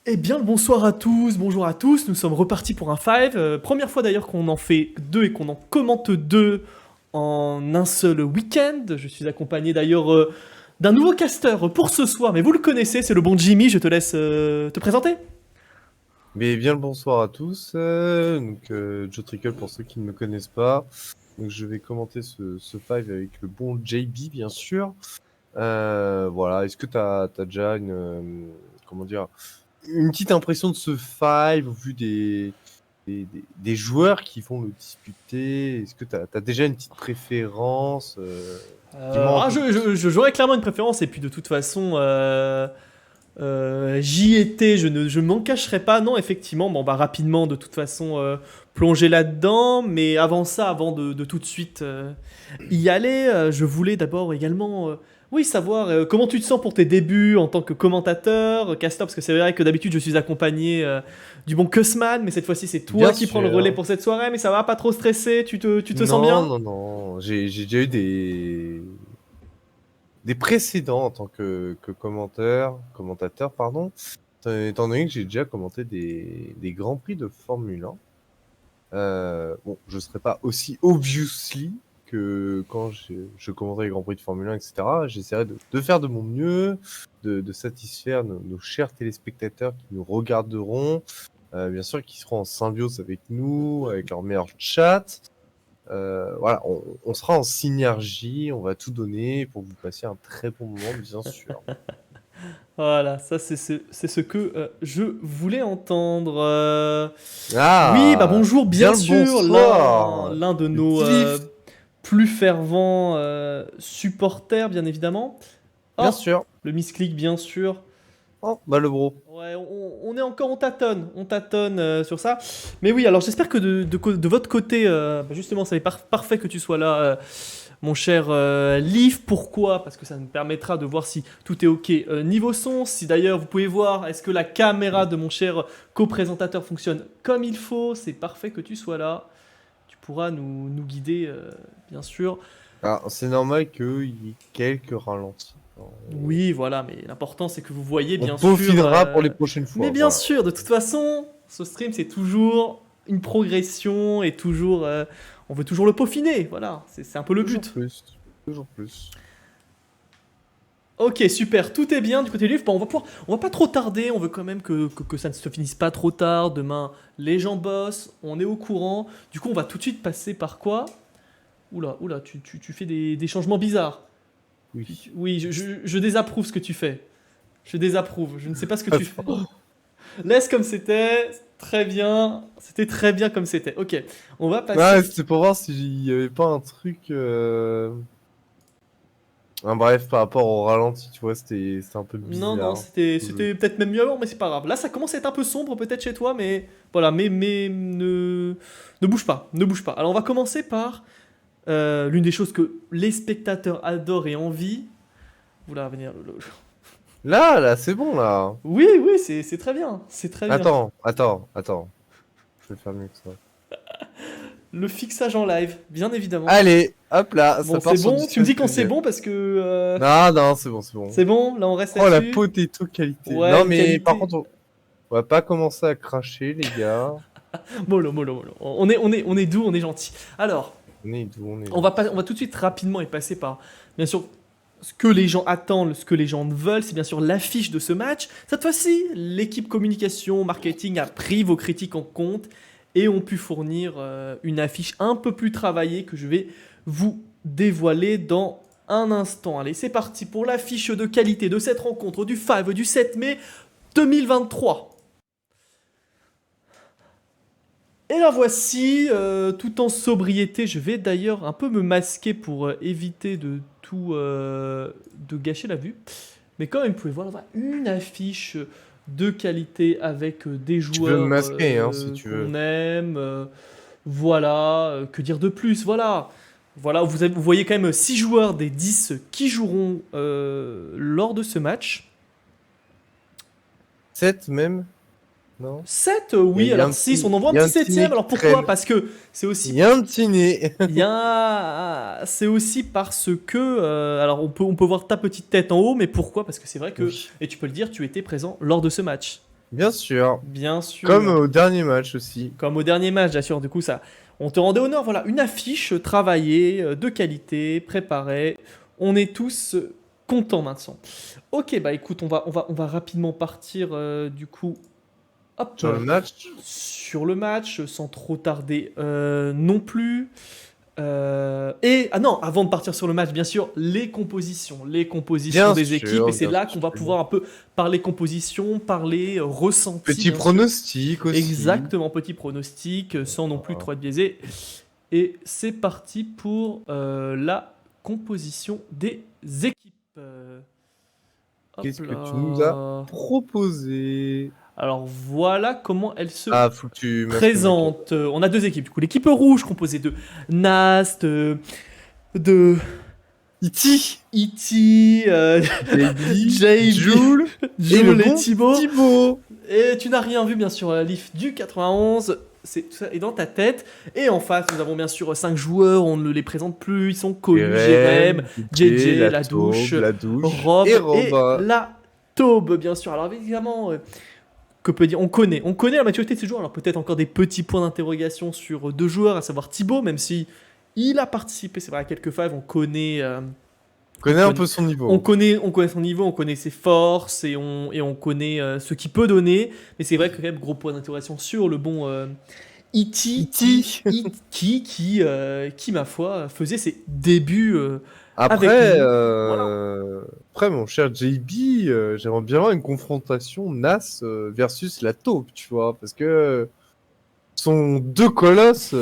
Eh bien, le bonsoir à tous, bonjour à tous, nous sommes repartis pour un five. Première fois d'ailleurs qu'on en fait deux et qu'on en commente deux en un seul week-end. Je suis accompagné d'ailleurs d'un nouveau caster pour ce soir, mais vous le connaissez, c'est le bon Jimmy, je te laisse te présenter. Mais bien le bonsoir à tous. Joe Trickle pour ceux qui ne me connaissent pas. Donc, je vais commenter ce five avec le bon JB, bien sûr. Voilà. Est-ce que tu as déjà comment dire, une petite impression de ce five au vu des joueurs qui vont le disputer? Est-ce que tu as déjà une petite préférence? Dis-moi un peu plus. J'aurais clairement une préférence, et puis de toute façon, j'y étais, je m'en cacherai pas. Non, effectivement, bon, bah, rapidement, de toute façon, plonger là-dedans. Mais avant ça, avant de tout de suite y aller, je voulais d'abord également, oui, savoir comment tu te sens pour tes débuts en tant que commentateur, caster, parce que c'est vrai que d'habitude, je suis accompagné du bon Kussman, mais cette fois-ci, c'est toi Bien qui prends le relais sûr. pour cette soirée. Mais ça va, pas trop stressé, tu te sens Non, bien? non, non. J'ai déjà eu des précédents en tant que commentateur, pardon, étant donné que j'ai déjà commenté des grands prix de Formule 1. Bon, je serai pas aussi obviously que quand je commenterai les grands prix de Formule 1, etc. J'essaierai de faire de mon mieux, de satisfaire nos chers téléspectateurs qui nous regarderont, bien sûr, qui seront en symbiose avec nous, avec leur meilleur chat. Voilà, on sera en synergie, on va tout donner pour que vous passiez un très bon moment, bien sûr. Voilà, ça c'est ce que je voulais entendre. Oui, bah Ah, bonjour, bien bien le sûr, bonsoir, l'un de le nos petit Vif, plus fervents supporters, bien évidemment. bien Oh, sûr. le misclick, bien sûr. Oh, bah le bro. Ouais, on est encore, on tâtonne sur ça. Mais oui, alors j'espère que de votre côté, bah justement, ça est parfait que tu sois là, mon cher Leaf. Pourquoi? Parce que ça nous permettra de voir si tout est ok niveau son. Si d'ailleurs vous pouvez voir, est-ce que la caméra de mon cher co-présentateur fonctionne comme il faut? C'est parfait que tu sois là. Tu pourras nous guider, bien sûr. Ah, c'est normal qu'il y ait quelques ralentis. Oui, voilà, mais l'important c'est que vous voyez, On bien sûr. peaufinera pour les prochaines Mais fois, bien voilà. sûr, de toute façon, ce stream c'est toujours une progression et toujours. On veut toujours le peaufiner, voilà, c'est un peu le Toujours but. plus, toujours plus. Ok, super, tout est bien du côté du livre. Bon, on va pas trop tarder, on veut quand même que ça ne se finisse pas trop tard. Demain, les gens bossent, on est au courant. Du coup, on va tout de suite passer par quoi? Oula, oula, tu fais des changements bizarres. Oui. Oui, je désapprouve ce que tu fais. Je désapprouve, je ne sais pas ce que tu fais. Attends. Laisse comme c'était, très bien. C'était très bien comme c'était. Ok, on va Ouais, passer. c'était pour voir s'il y avait pas un truc. Bref, par rapport au ralenti, tu vois, c'était un peu Non, non, bizarre. c'était peut-être même mieux avant, mais c'est pas grave. Là, ça commence à être un peu sombre peut-être chez toi, mais voilà, mais ne bouge pas, ne bouge pas. Alors, on va commencer par l'une des choses que les spectateurs adorent et envient. Oula, venir. Là, c'est bon, là. Oui, oui, c'est très bien, c'est très bien. Attends. Je vais faire mieux que ça. Le fixage en live, bien évidemment. Allez, hop là, Bon, ça c'est part sur du bon. Tu me dis quand c'est 16 e. bon parce que Non, non, c'est bon, c'est bon. c'est bon. Là, on reste Oh, la là-dessus. potato qualité. Ouais, Non, une mais par qualité. contre, on va pas commencer à cracher, les gars. Mollo, mollo, mollo. On est doux, on est gentil. Alors, On est doux, on est on gentil. va tout de suite rapidement y passer par, bien sûr, ce que les gens attendent, ce que les gens veulent, c'est bien sûr l'affiche de ce match. Cette fois-ci, l'équipe communication, marketing a pris vos critiques en compte et ont pu fournir une affiche un peu plus travaillée que je vais vous dévoiler dans un instant. Allez, c'est parti pour l'affiche de qualité de cette rencontre du 5 du 7 mai 2023. Et la voici, tout en sobriété. Je vais d'ailleurs un peu me masquer pour éviter de gâcher la vue. Mais comme vous pouvez voir, là, voilà, une affiche de qualité avec des Tu peux me joueurs masquer, hein, si tu veux. qu'on aime. Voilà, que dire de plus? Voilà. Voilà, vous voyez quand même 6 joueurs des 10 qui joueront lors de ce match. 7 même? Non? 7, Il oui, y a alors un 6, on petit, envoie un il y a petit un petit nez septième. qui Alors pourquoi? traîne. Parce que c'est Il aussi y a un petit nez. c'est aussi parce que, alors on peut voir ta petite tête en haut, mais pourquoi? Parce que c'est vrai que, Oui. et tu peux le dire, tu étais présent lors de ce match. Bien sûr. Bien sûr. Comme au dernier match aussi. Comme au dernier match, bien sûr. Du coup, ça, on te rendait honneur. Voilà, une affiche travaillée, de qualité, préparée. On est tous contents maintenant. Ok, bah écoute, on va rapidement partir du coup. Hop, Sur le match. sur le match, sans trop tarder non plus. Ah non, avant de partir sur le match, bien sûr, les compositions Bien des équipes, et sûr, c'est bien là qu'on va sûr. pouvoir un peu parler composition, parler ressenti, Petit bien sûr. pronostic aussi. Exactement, petit pronostic, sans non plus trop être biaisé. Et c'est parti pour la composition des équipes. Hop Qu'est-ce que tu nous as là. proposé? Alors voilà comment elle se Ah, faut que tu masques ma cam. présente. On a deux équipes. Du coup, l'équipe rouge composée de Nast, de E.T., E.T., JB, JB, Jules et le Jules et bon Thibaut. Thibaut. Et tu n'as rien vu, bien sûr, la Leaf du 91. Tout ça est dans ta tête. Et en face, nous avons bien sûr 5 joueurs. On ne les présente plus. Ils sont connus. Jérém, JJ, la douche, la douche Rob et et Robin. la taube, bien sûr. Alors évidemment, que peut dire, on connaît la maturité de ces joueurs. Alors peut-être encore des petits points d'interrogation sur deux joueurs, à savoir Thibaut, même si il a participé, c'est vrai, à quelques fives. On connaît. Connais un peu son niveau. On connaît son niveau, on connaît ses forces et on connaît ce qu'il peut donner. Mais c'est vrai que quand même, gros point d'interrogation sur le bon E.T. qui, ma foi, faisait ses débuts avec Après, nous. Voilà. après, mon cher JB, j'aimerais bien voir une confrontation Nas versus la taupe, tu vois, parce que sont deux colosses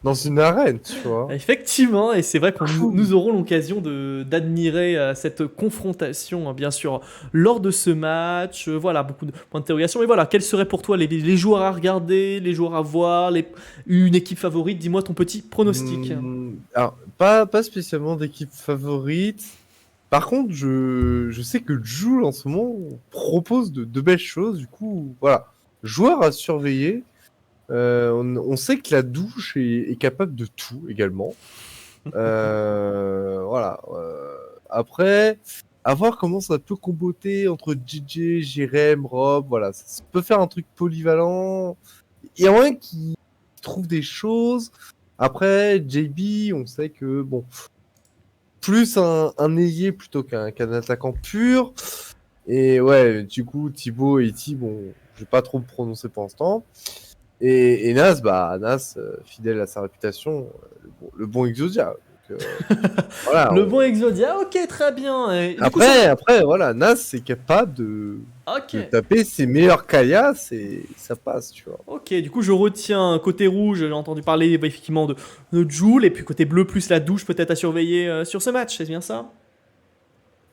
dans une arène, tu vois. Effectivement, et c'est vrai qu'on Cool. nous aurons l'occasion d'admirer cette confrontation, hein, bien sûr, lors de ce match. Voilà, beaucoup de points d'interrogation. Mais voilà, quels seraient pour toi les joueurs à regarder, les joueurs à voir, une équipe favorite? Dis-moi ton petit pronostic. Alors, pas spécialement d'équipe favorite. Par contre, je sais que Jules en ce moment propose de belles choses. Du coup, voilà. Joueur à surveiller. On sait que la douche est capable de tout également. Voilà. Après, à voir comment ça peut comboter entre JJ, Jérém, Rob. Voilà, ça peut faire un truc polyvalent. Il y a moyen qui trouve des choses. Après, JB, on sait que bon, plus un ailier plutôt qu'un attaquant pur. Et ouais, du coup, Thibaut et Iti, bon, je vais pas trop me prononcer pour l'instant. Et Nas, Nas, fidèle à sa réputation, le bon Exodia. Donc, voilà. Le bon Exodia, ok, très bien. Et du coup, Après, voilà, Nas c'est capable de ok. taper ses meilleurs caillasse et ça passe, tu vois. Ok, du coup, je retiens côté rouge, j'ai entendu parler effectivement de Joule, et puis côté bleu, plus la douche peut-être à surveiller sur ce match, c'est bien ça?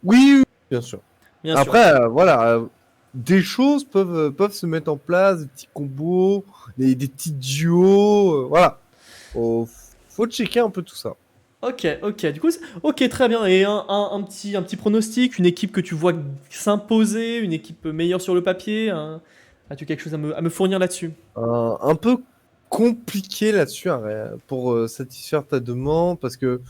Oui, oui, bien sûr. Bien sûr. Après, voilà, des choses peuvent se mettre en place, des petits combos, des petits duos, voilà. Faut checker un peu tout ça. Ok, du coup, ok, très bien. Et un petit pronostic, une équipe que tu vois s'imposer, une équipe meilleure sur le papier, as-tu quelque chose à me fournir là-dessus? Un peu compliqué là-dessus hein, pour satisfaire ta demande parce que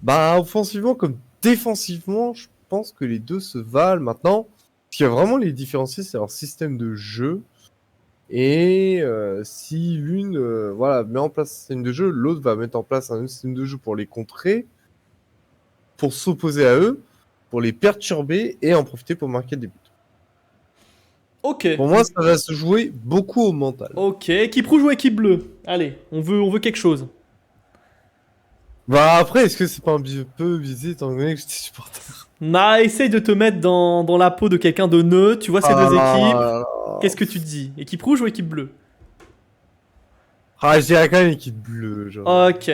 offensivement comme défensivement, je pense que les deux se valent maintenant. Ce qui va vraiment les différencier, c'est leur système de jeu. Et si l'une voilà, met en place un système de jeu, l'autre va mettre en place un système de jeu pour les contrer, pour s'opposer à eux, pour les perturber et en profiter pour marquer des buts. Ok. Pour moi, ça va se jouer beaucoup au mental. Ok, équipe rouge ou équipe bleue? Allez, on veut quelque chose. Après, est-ce que c'est pas un peu visé étant donné que j'étais supporter? Nah, essaye de te mettre dans la peau de quelqu'un de neutre, tu vois ces deux équipes. Ah, Qu'est-ce que tu te dis? Équipe rouge ou équipe bleue? je dirais quand même équipe bleue, genre. Ok.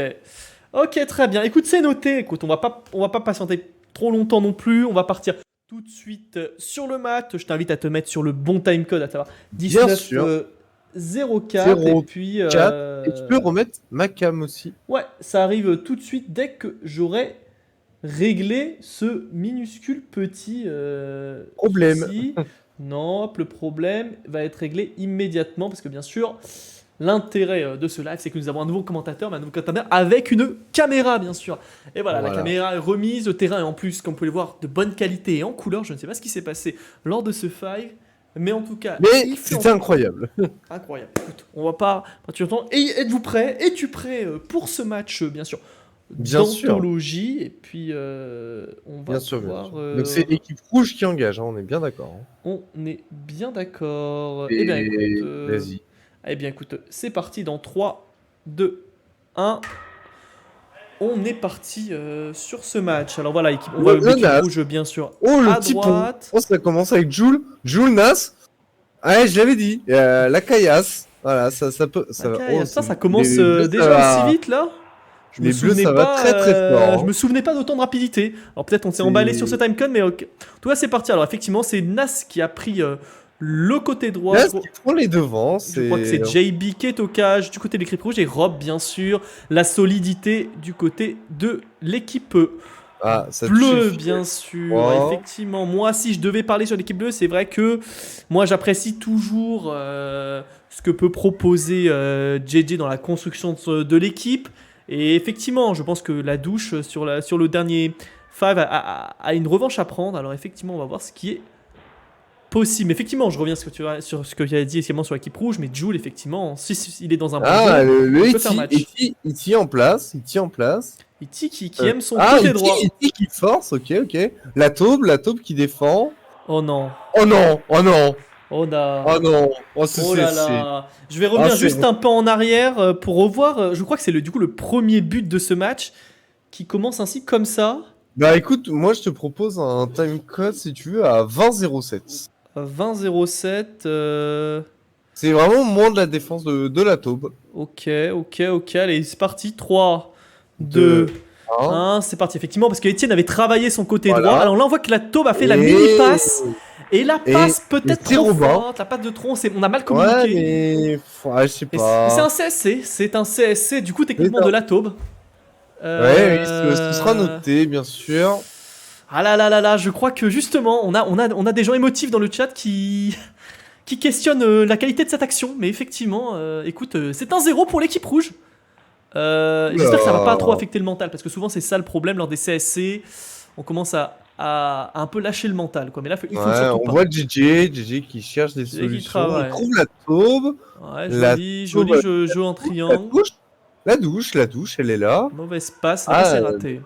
Ok, très bien. Écoute, c'est noté. Écoute, on va pas patienter trop longtemps non plus. On va partir tout de suite sur le match. Je t'invite à te mettre sur le bon timecode, à savoir Bien 19 sûr. 04. Et puis, 4. Et tu peux remettre ma cam aussi. ouais, ça arrive tout de suite dès que j'aurai réglé ce minuscule petit Problème. souci. Non, hop, le problème va être réglé immédiatement parce que bien sûr, l'intérêt de ce live, c'est que nous avons un nouveau commentateur, mais un nouveau commentateur avec une caméra, bien sûr. Et voilà, la Voilà. caméra est remise, le terrain est en plus, comme vous pouvez le voir, de bonne qualité et en couleur. Je ne sais pas ce qui s'est passé lors de ce five, Mais en tout cas, Mais il fait c'était incroyable. incroyable. Écoute, on va pas tuer le temps. Et êtes-vous prêts? Es-tu prêt pour ce match, bien sûr, Bien sûr. d'anthologie? Et puis, on va Bien sûr, bien pouvoir. sûr. Donc c'est l'équipe rouge qui engage, hein, on est bien d'accord. Hein. On est bien d'accord. Eh bien, écoute. Et vas-y. Eh bien, écoute, c'est parti dans 3, 2, 1. On est parti sur ce match. Alors voilà, on voit l'équipe Nas. rouge, bien sûr, Oh, le à petit pont. droite. Oh, ça commence avec Jules. Jules Nas. Ouais, je l'avais dit. La caillasse. Voilà, ça peut. Ok, oh, ça commence les bleus, déjà ça aussi va. vite là. Je me Les bleus, souvenais ça va pas, très très fort. Hein. je me souvenais pas d'autant de rapidité. Alors peut-être on s'est emballé sur ce timecode, mais ok. Tout cas, c'est parti. Alors effectivement, c'est Nas qui a pris le côté droit. Nas qui prend les devants. Je crois que c'est JB qui est au cage du côté de l'équipe rouge et Rob, bien sûr. La solidité du côté de l'équipe bleue, bien sûr. Wow. Effectivement, moi, si je devais parler sur l'équipe bleue, c'est vrai que moi, j'apprécie toujours ce que peut proposer JJ dans la construction de l'équipe. Et effectivement, je pense que la douche sur le dernier Five a une revanche à prendre. Alors effectivement, on va voir ce qui est possible. Effectivement, je reviens sur ce que tu as dit également sur l'équipe rouge, mais Jules, effectivement, si il est dans un bon le il peut faire match. il tient en place, il tient en place. Iti qui aime son côté droit. Iti qui force, ok. La taube qui défend. Oh non. Oh non, oh non. Oh là. Oh non. Oh là là. Je vais revenir juste un peu en arrière pour revoir. Je crois que c'est du coup le premier but de ce match qui commence ainsi comme ça. Bah écoute, moi je te propose un timecode si tu veux à 20-07. 20-07. C'est vraiment moins de la défense de la taube. Ok. Allez, c'est parti. 3, 2, 1. C'est parti. Effectivement, parce que Etienne avait travaillé son côté droit. Alors là, on voit que la taube a fait la mini-passe. Et la passe peut-être trop forte. La passe de tronc, on a mal communiqué. Ouais, mais je sais pas. C'est un CSC. C'est un CSC, du coup, techniquement, de la taube. Ouais, ce sera noté, bien sûr. Ah là, je crois que justement, on a des gens émotifs dans le chat qui questionnent la qualité de cette action. Mais effectivement, écoute, c'est un 0 pour l'équipe rouge. J'espère que ça va pas trop affecter le mental, parce que souvent c'est ça le problème lors des CSC. On commence à un peu lâcher le mental, quoi. Mais là, il faut surtout on pas. voit JJ qui cherche des solutions. Il trouve la taube. Ouais, joli jeu en triangle. La douche, elle est là. Mauvaise passe, c'est raté.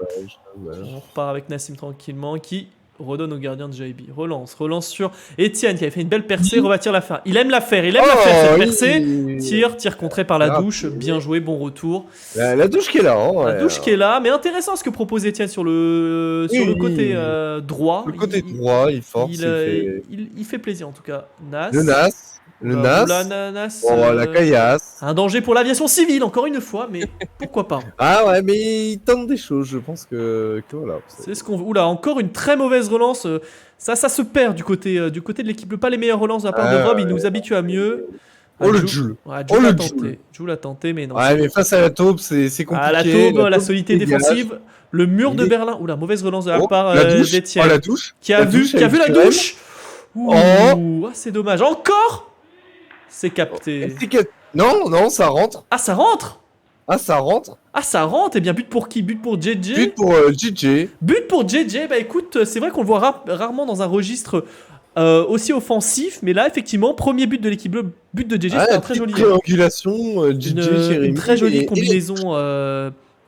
On repart avec Nassim tranquillement qui redonne au gardien de JB. Relance sur Etienne qui avait fait une belle percée, rebâtir la fin. Il aime la faire cette percée. Tir contré par la douche. Bien joué, bon retour. La douche qui est là. Hein, la douche qui est là, mais intéressant ce que propose Etienne sur le côté droit. Le côté droit, il force. Il fait plaisir en tout cas. Le Nas. La caillasse. Un danger pour l'aviation civile, encore une fois, mais pourquoi pas. Ah ouais, mais il tente des choses, je pense que voilà. C'est ce qu'on veut. Oula, encore une très mauvaise relance. Ça se perd du côté de l'équipe. Pas les meilleures relances de la part de Rob, il nous habitue à mieux. Le Jules. Jules a tenté, mais non. Ouais, mais face à la taube, c'est compliqué. Ah, la taube, la solidité défensive. Le mur de Berlin. Oula, mauvaise relance de la part d'Etienne. La douche. Qui a vu la douche. Ouh, c'est dommage. Encore. C'est capté. Non, ça rentre. Ah, ça rentre. Eh bien, but pour qui? But pour JJ. But pour JJ. But pour JJ. Bah écoute, c'est vrai qu'on le voit rarement dans un registre aussi offensif, mais là, effectivement, premier but de l'équipe bleue, but de JJ, c'est un très joli. Triangulation, JJ, Jérémy. Une très jolie combinaison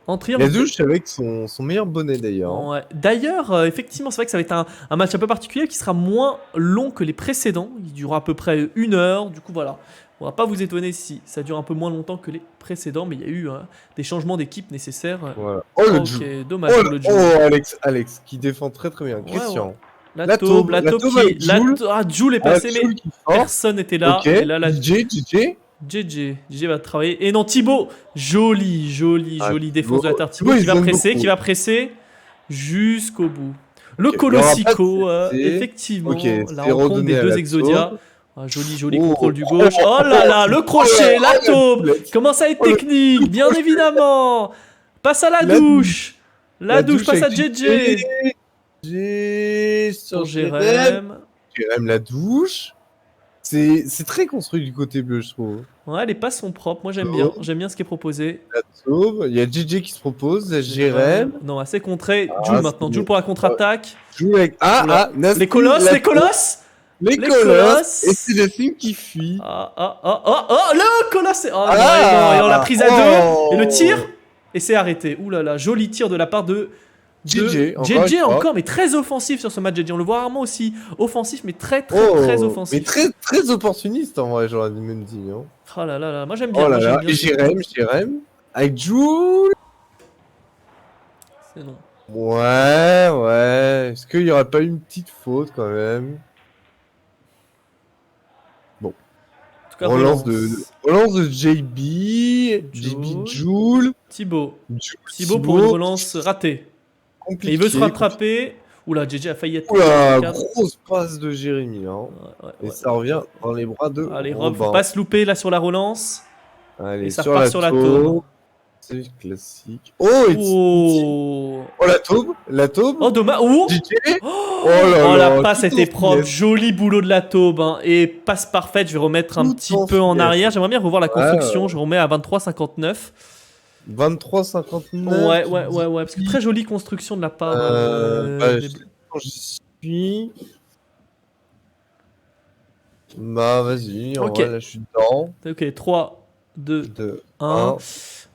en triangle. La douche avec son meilleur bonnet d'ailleurs. Ouais. D'ailleurs, effectivement, c'est vrai que ça va être un match un peu particulier qui sera moins long que les précédents. Il durera à peu près 1 heure. Du coup, voilà. On va pas vous étonner si ça dure un peu moins longtemps que les précédents, mais il y a eu des changements d'équipe nécessaires. Voilà. Dommage pour le Jules. Alex, qui défend très très bien. Christian. Ouais. La taube qui... Jules est passé, mais personne n'était là. Okay. Et là, JJ va travailler. Et non, Thibaut, joli défense de la terre. Thibaut qui va presser jusqu'au bout. Le Colossico, effectivement, la rencontre des deux Exodia. Joli contrôle du gauche. Oh là là, le crochet, la taube. Comment ça être technique, bien évidemment. Passe à la douche. La douche passe à JJ. Sur Jérém, la douche. C'est très construit du côté bleu, je trouve. Ouais, les passes sont propres. Moi, j'aime bien. J'aime bien ce qui est proposé. La taube. Il y a JJ qui se propose. Jérém. Non, assez contré. Jules maintenant. Jules pour la contre-attaque. Jules avec... Les colosses. Les Les colosses. colosses. Et c'est le film qui fuit. Le colosse. Oh, non, Ah. et on l'a prise à Oh. 2. Et le tir. Et c'est arrêté. Ouh là là, joli tir de la part de JJ, JJ encore. encore, mais très offensif sur ce match JJ. On le voit rarement aussi offensif, mais très offensif. Mais très opportuniste en vrai, j'aurais même dit. Hein. Oh là là là, moi j'aime bien. Oh là moi, j'aime là, bien. et Jérém. Avec Jules. C'est non. Ouais. Est-ce qu'il y aurait pas eu une petite faute quand même? En tout cas, Relance de JB. Jules. Thibaut pour une relance ratée. Compliqué. Et il veut se rattraper. Oula, JJ a failli être. Oula, grosse passe de Jérémy là. Ouais, Et ça revient dans les bras de Allez, Rob, faut Robin. pas se louper là sur la relance. Allez, Et ça sur repart la sur la taupe. taupe. C'est classique. Oh, la taupe. Oh, dommage. Oh, DJ. oh là la là, passe tout était en propre. finesse. Joli boulot de la taupe. Hein. Et passe parfaite. Je vais remettre un Tout petit en peu en finesse. arrière. J'aimerais bien revoir la construction. Ouais. Je remets à 23,59. 23,59. Ouais. Parce que très jolie construction de la part. J'y suis. Bah, vas-y. Ok. Ouais, là, je suis dedans. Ok, 3, 2, 2, 1. 1.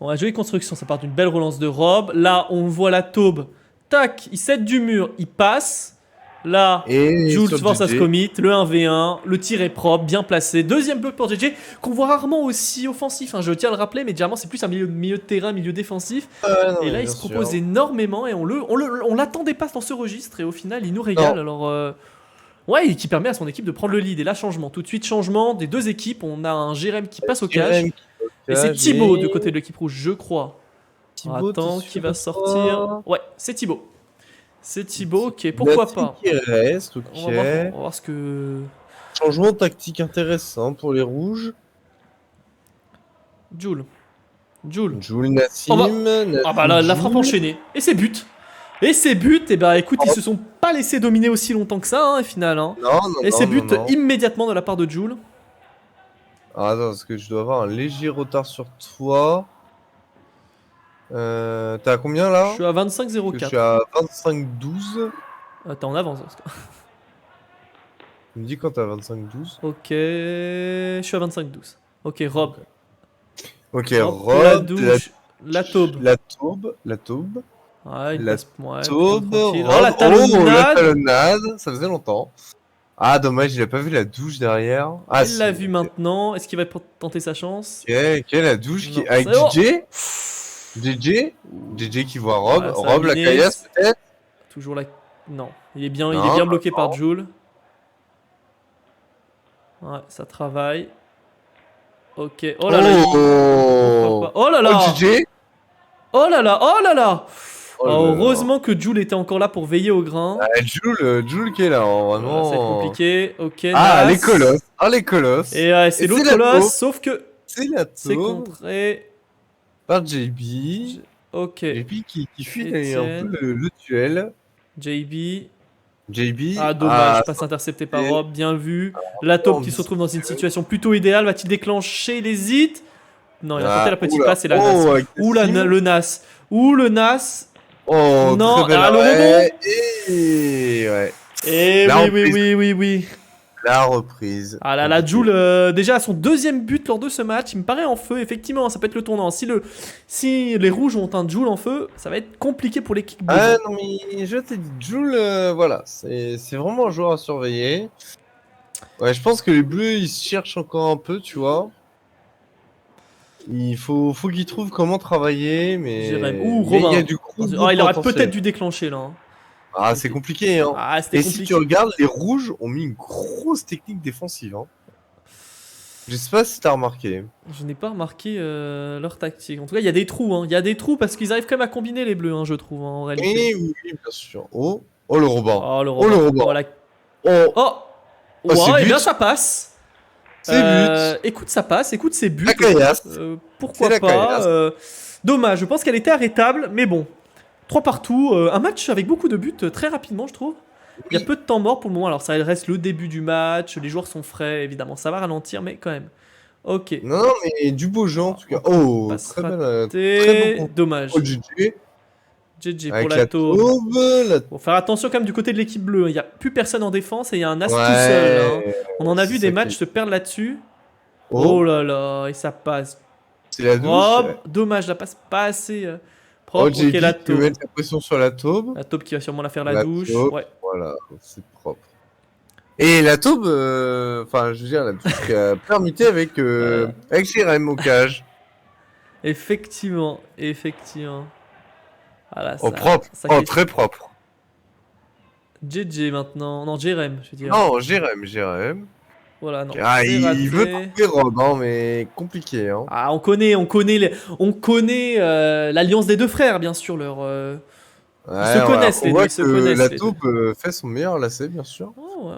Bon, la jolie construction, ça part d'une belle relance de Rob. Là, on voit la taube. Tac, il cède du mur, il passe. Là, Et Jules sur force à se JJ. commit, le 1v1, le tir est propre, bien placé. Deuxième bloc pour JJ, qu'on voit rarement aussi offensif, hein, je tiens à le rappeler, mais généralement c'est plus un milieu de terrain, milieu défensif. Non, Et là, mais il bien se propose sûr. énormément et on l'attendait pas dans ce registre et au final, il nous régale. Non. Alors, ouais, et qui permet à son équipe de prendre le lead. Et là, changement, tout de suite, changement des deux équipes. On a un Jérém qui passe au cash. Jérém qui est au Et c'est cage Thibaut et de côté de l'équipe rouge, je crois. Thibaut, Attends, t'es qui sûr va de sortir. toi Ouais, c'est Thibaut. C'est Thibaut, ok, pourquoi Nathan pas. qui reste, ok. On va voir ce que. Changement tactique intéressant pour les rouges. Jules. Jules Nassim. Oh bah- Nassim, Ah bah là, la frappe Jules. enchaînée. Et c'est but. Et bah écoute, ils se sont pas laissés dominer aussi longtemps que ça, hein, au final. Hein. Non. Et c'est but non. immédiatement de la part de Jules. Ah, attends, parce que je dois avoir un léger retard sur toi. T'es à combien là? Je suis à Parce que je 25,04. suis à 25-12. Attends, on avance. Tu me dis quand t'es à 25-12. Ok, je suis à 25,12. Ok, Rob. Ok, Hop, pour la Rob, douche, la taube. La taube. Ouais, il La passe. Ouais, Taube. tranquille. Rob. Oh, la la talonnade. talonnade. Ça faisait longtemps. Ah, dommage, il a pas vu la douche derrière. Ah, Il l'a si, vu ok. maintenant. Est-ce qu'il va tenter sa chance? Ok, la douche qui Non, avec c'est bon. JJ qui voit Rob. Ouais, ça Rob, a la miné. caillasse peut-être. Toujours la. Non, il est bien Non, bloqué non. par Jules. Ouais, ça travaille. Ok. Oh là là. Oh, Oh là là. JJ. Oh là là. Oh là là. Oh là là. Heureusement que Jules était encore là pour veiller au grain. Ah, Jules qui est là, hein, vraiment. Ça va être compliqué. Ok. Ah, Nas. les colosses. Ah, les colosses. Et c'est Et l'autre c'est la colosse, taupe. sauf que C'est la c'est taupe contré. par JB. Ok. JB qui fuit Étienne. un peu le duel. JB. JB. Ah dommage, passe intercepté par et- Rob, bien vu. La taupe non, qui se mais retrouve dans une situation plutôt idéale, va-t-il déclencher? Il hésite. Non, il a tenté la petite oula. passe et la Oh, Nas. avec Ou Nassim. le Nas. Ou le Nas. Oh, Non, très belle ah, le arrêt. Et ouais, Eh La oui, reprise. oui. la reprise. Ah là là, Jules, déjà à son deuxième but lors de ce match, il me paraît en feu. Effectivement, ça peut être le tournant. Si les rouges ont un Jules en feu, ça va être compliqué pour l'équipe. Ah non, mais je t'ai dit, Jules, voilà, c'est vraiment un joueur à surveiller. Ouais, je pense que les bleus, ils se cherchent encore un peu, tu vois. Il faut qu'ils trouvent comment travailler, mais Jérém. Ouh, mais il y Robin. a du gros Ah, il aurait potentiel. peut-être dû déclencher là. Hein. Ah, c'est compliqué, hein. Ah, c'était Et compliqué. si tu regardes, les rouges ont mis une grosse technique défensive. Hein. Je sais pas si t'as remarqué. Je n'ai pas remarqué leur tactique. En tout cas, il y a des trous. Hein. Il y a des trous parce qu'ils arrivent quand même à combiner les bleus, hein, je trouve, hein, en réalité. Et oui, bien sûr. Oh, le Robin. Oh, le Oh, le Robin. Robin. Oh, la- Oh, Oh, Oh, c'est ouais, et but. bien ça passe. c'est but. Écoute, ça passe. Écoute, c'est but. La caillasse. Pourquoi C'est la pas caillasse. Dommage, je pense qu'elle était arrêtable, mais bon. 3 partout. Un match avec beaucoup de buts très rapidement, je trouve. Il y a Oui. peu de temps mort pour le moment. Alors, ça reste le début du match. Les joueurs sont frais, évidemment. Ça va ralentir, mais quand même. Ok. Non, mais du beau jeu en tout cas. Oh, Passe très ratée. belle. Très bon. Dommage. Oh, JJ. GG pour Avec la la taupe. taube, la... Faut faire attention quand même du côté de l'équipe bleue. Il n'y a plus personne en défense et il y a un as tout seul. Hein. On en a vu des matchs se perdre là-dessus. Oh là là, et ça passe. C'est la douche. Propre. Dommage, la passe pas assez propre. Oh, JB ok, la qui taupe. met la pression sur la taube. La taupe qui va sûrement la faire la douche. Taupe, Ouais. voilà, c'est propre. Et la taube, enfin, je veux dire, la douche qui a permuté avec Jérém au cage. Effectivement, effectivement. Voilà, Oh, ça, propre. ça Oh, très propre. JJ maintenant. Non, Jérém, je veux dire. Non, Jérém. Voilà, non. Ah, il raté. veut couper Rob, hein, mais compliqué. Hein. Ah, on connaît l'alliance des deux frères, bien sûr. Ils se connaissent, les deux. Ils se connaissent. La taupe fait son meilleur lacet, bien sûr. Oh, ouais,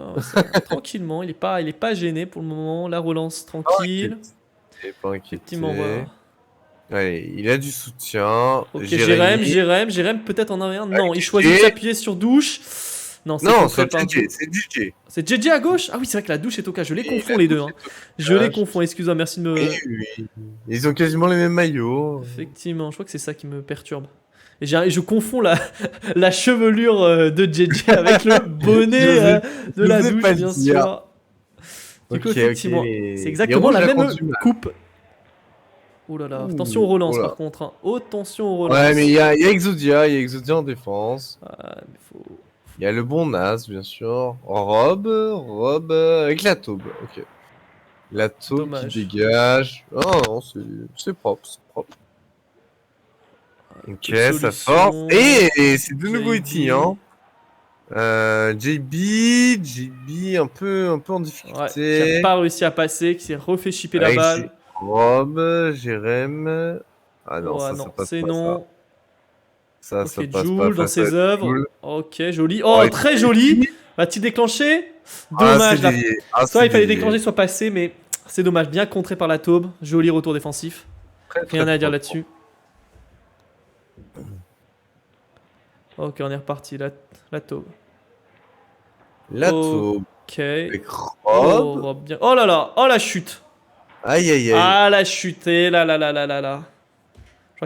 tranquillement, il est pas gêné pour le moment. La relance tranquille. Pas inquiété. Effectivement, voilà. Allez, il a du soutien. Ok, Jérém, peut-être en arrière. Non, il choisit de s'appuyer sur douche. Non, c'est DJ. C'est JJ à gauche. Ah oui, c'est vrai que la douche est au cas. Je les confonds les deux. Hein. Je les confonds, excuse-moi, merci de me... Oui. Ils ont quasiment les mêmes maillots. Effectivement, je crois que c'est ça qui me perturbe. Et je confonds la chevelure de JJ avec le bonnet de la douche, bien sûr. Du coup, effectivement, c'est exactement la même coupe. Oh là là, attention aux relances par contre. Hein. Attention aux relances. Ouais, mais il y a Exodia en défense. Mais faut... Il y a le bon Nas, bien sûr. Rob avec la taube. Ok. La taube qui dégage. Oh non, c'est propre, Ok, ça force. Et c'est de nouveau Iti, hein. JB un peu en difficulté. Ouais, qui a pas réussi à passer, qui s'est refait chipper la balle. Rob, Jérém. Ah non, ça passe c'est pas. Non. Ça ok, passe Jules pas dans ses œuvres. Jules. Ok, joli. Oh, très joli. Va-t-il déclencher? Dommage. Soit il fallait déclencher, soit passer, mais c'est dommage. Bien contré par la taube. Joli retour défensif. Rien à dire là-dessus. Ok, on est reparti. La taube. La taube. Ok. Rob. Bien. Oh là là. Oh la chute. Aïe. Ah la chute. Et là.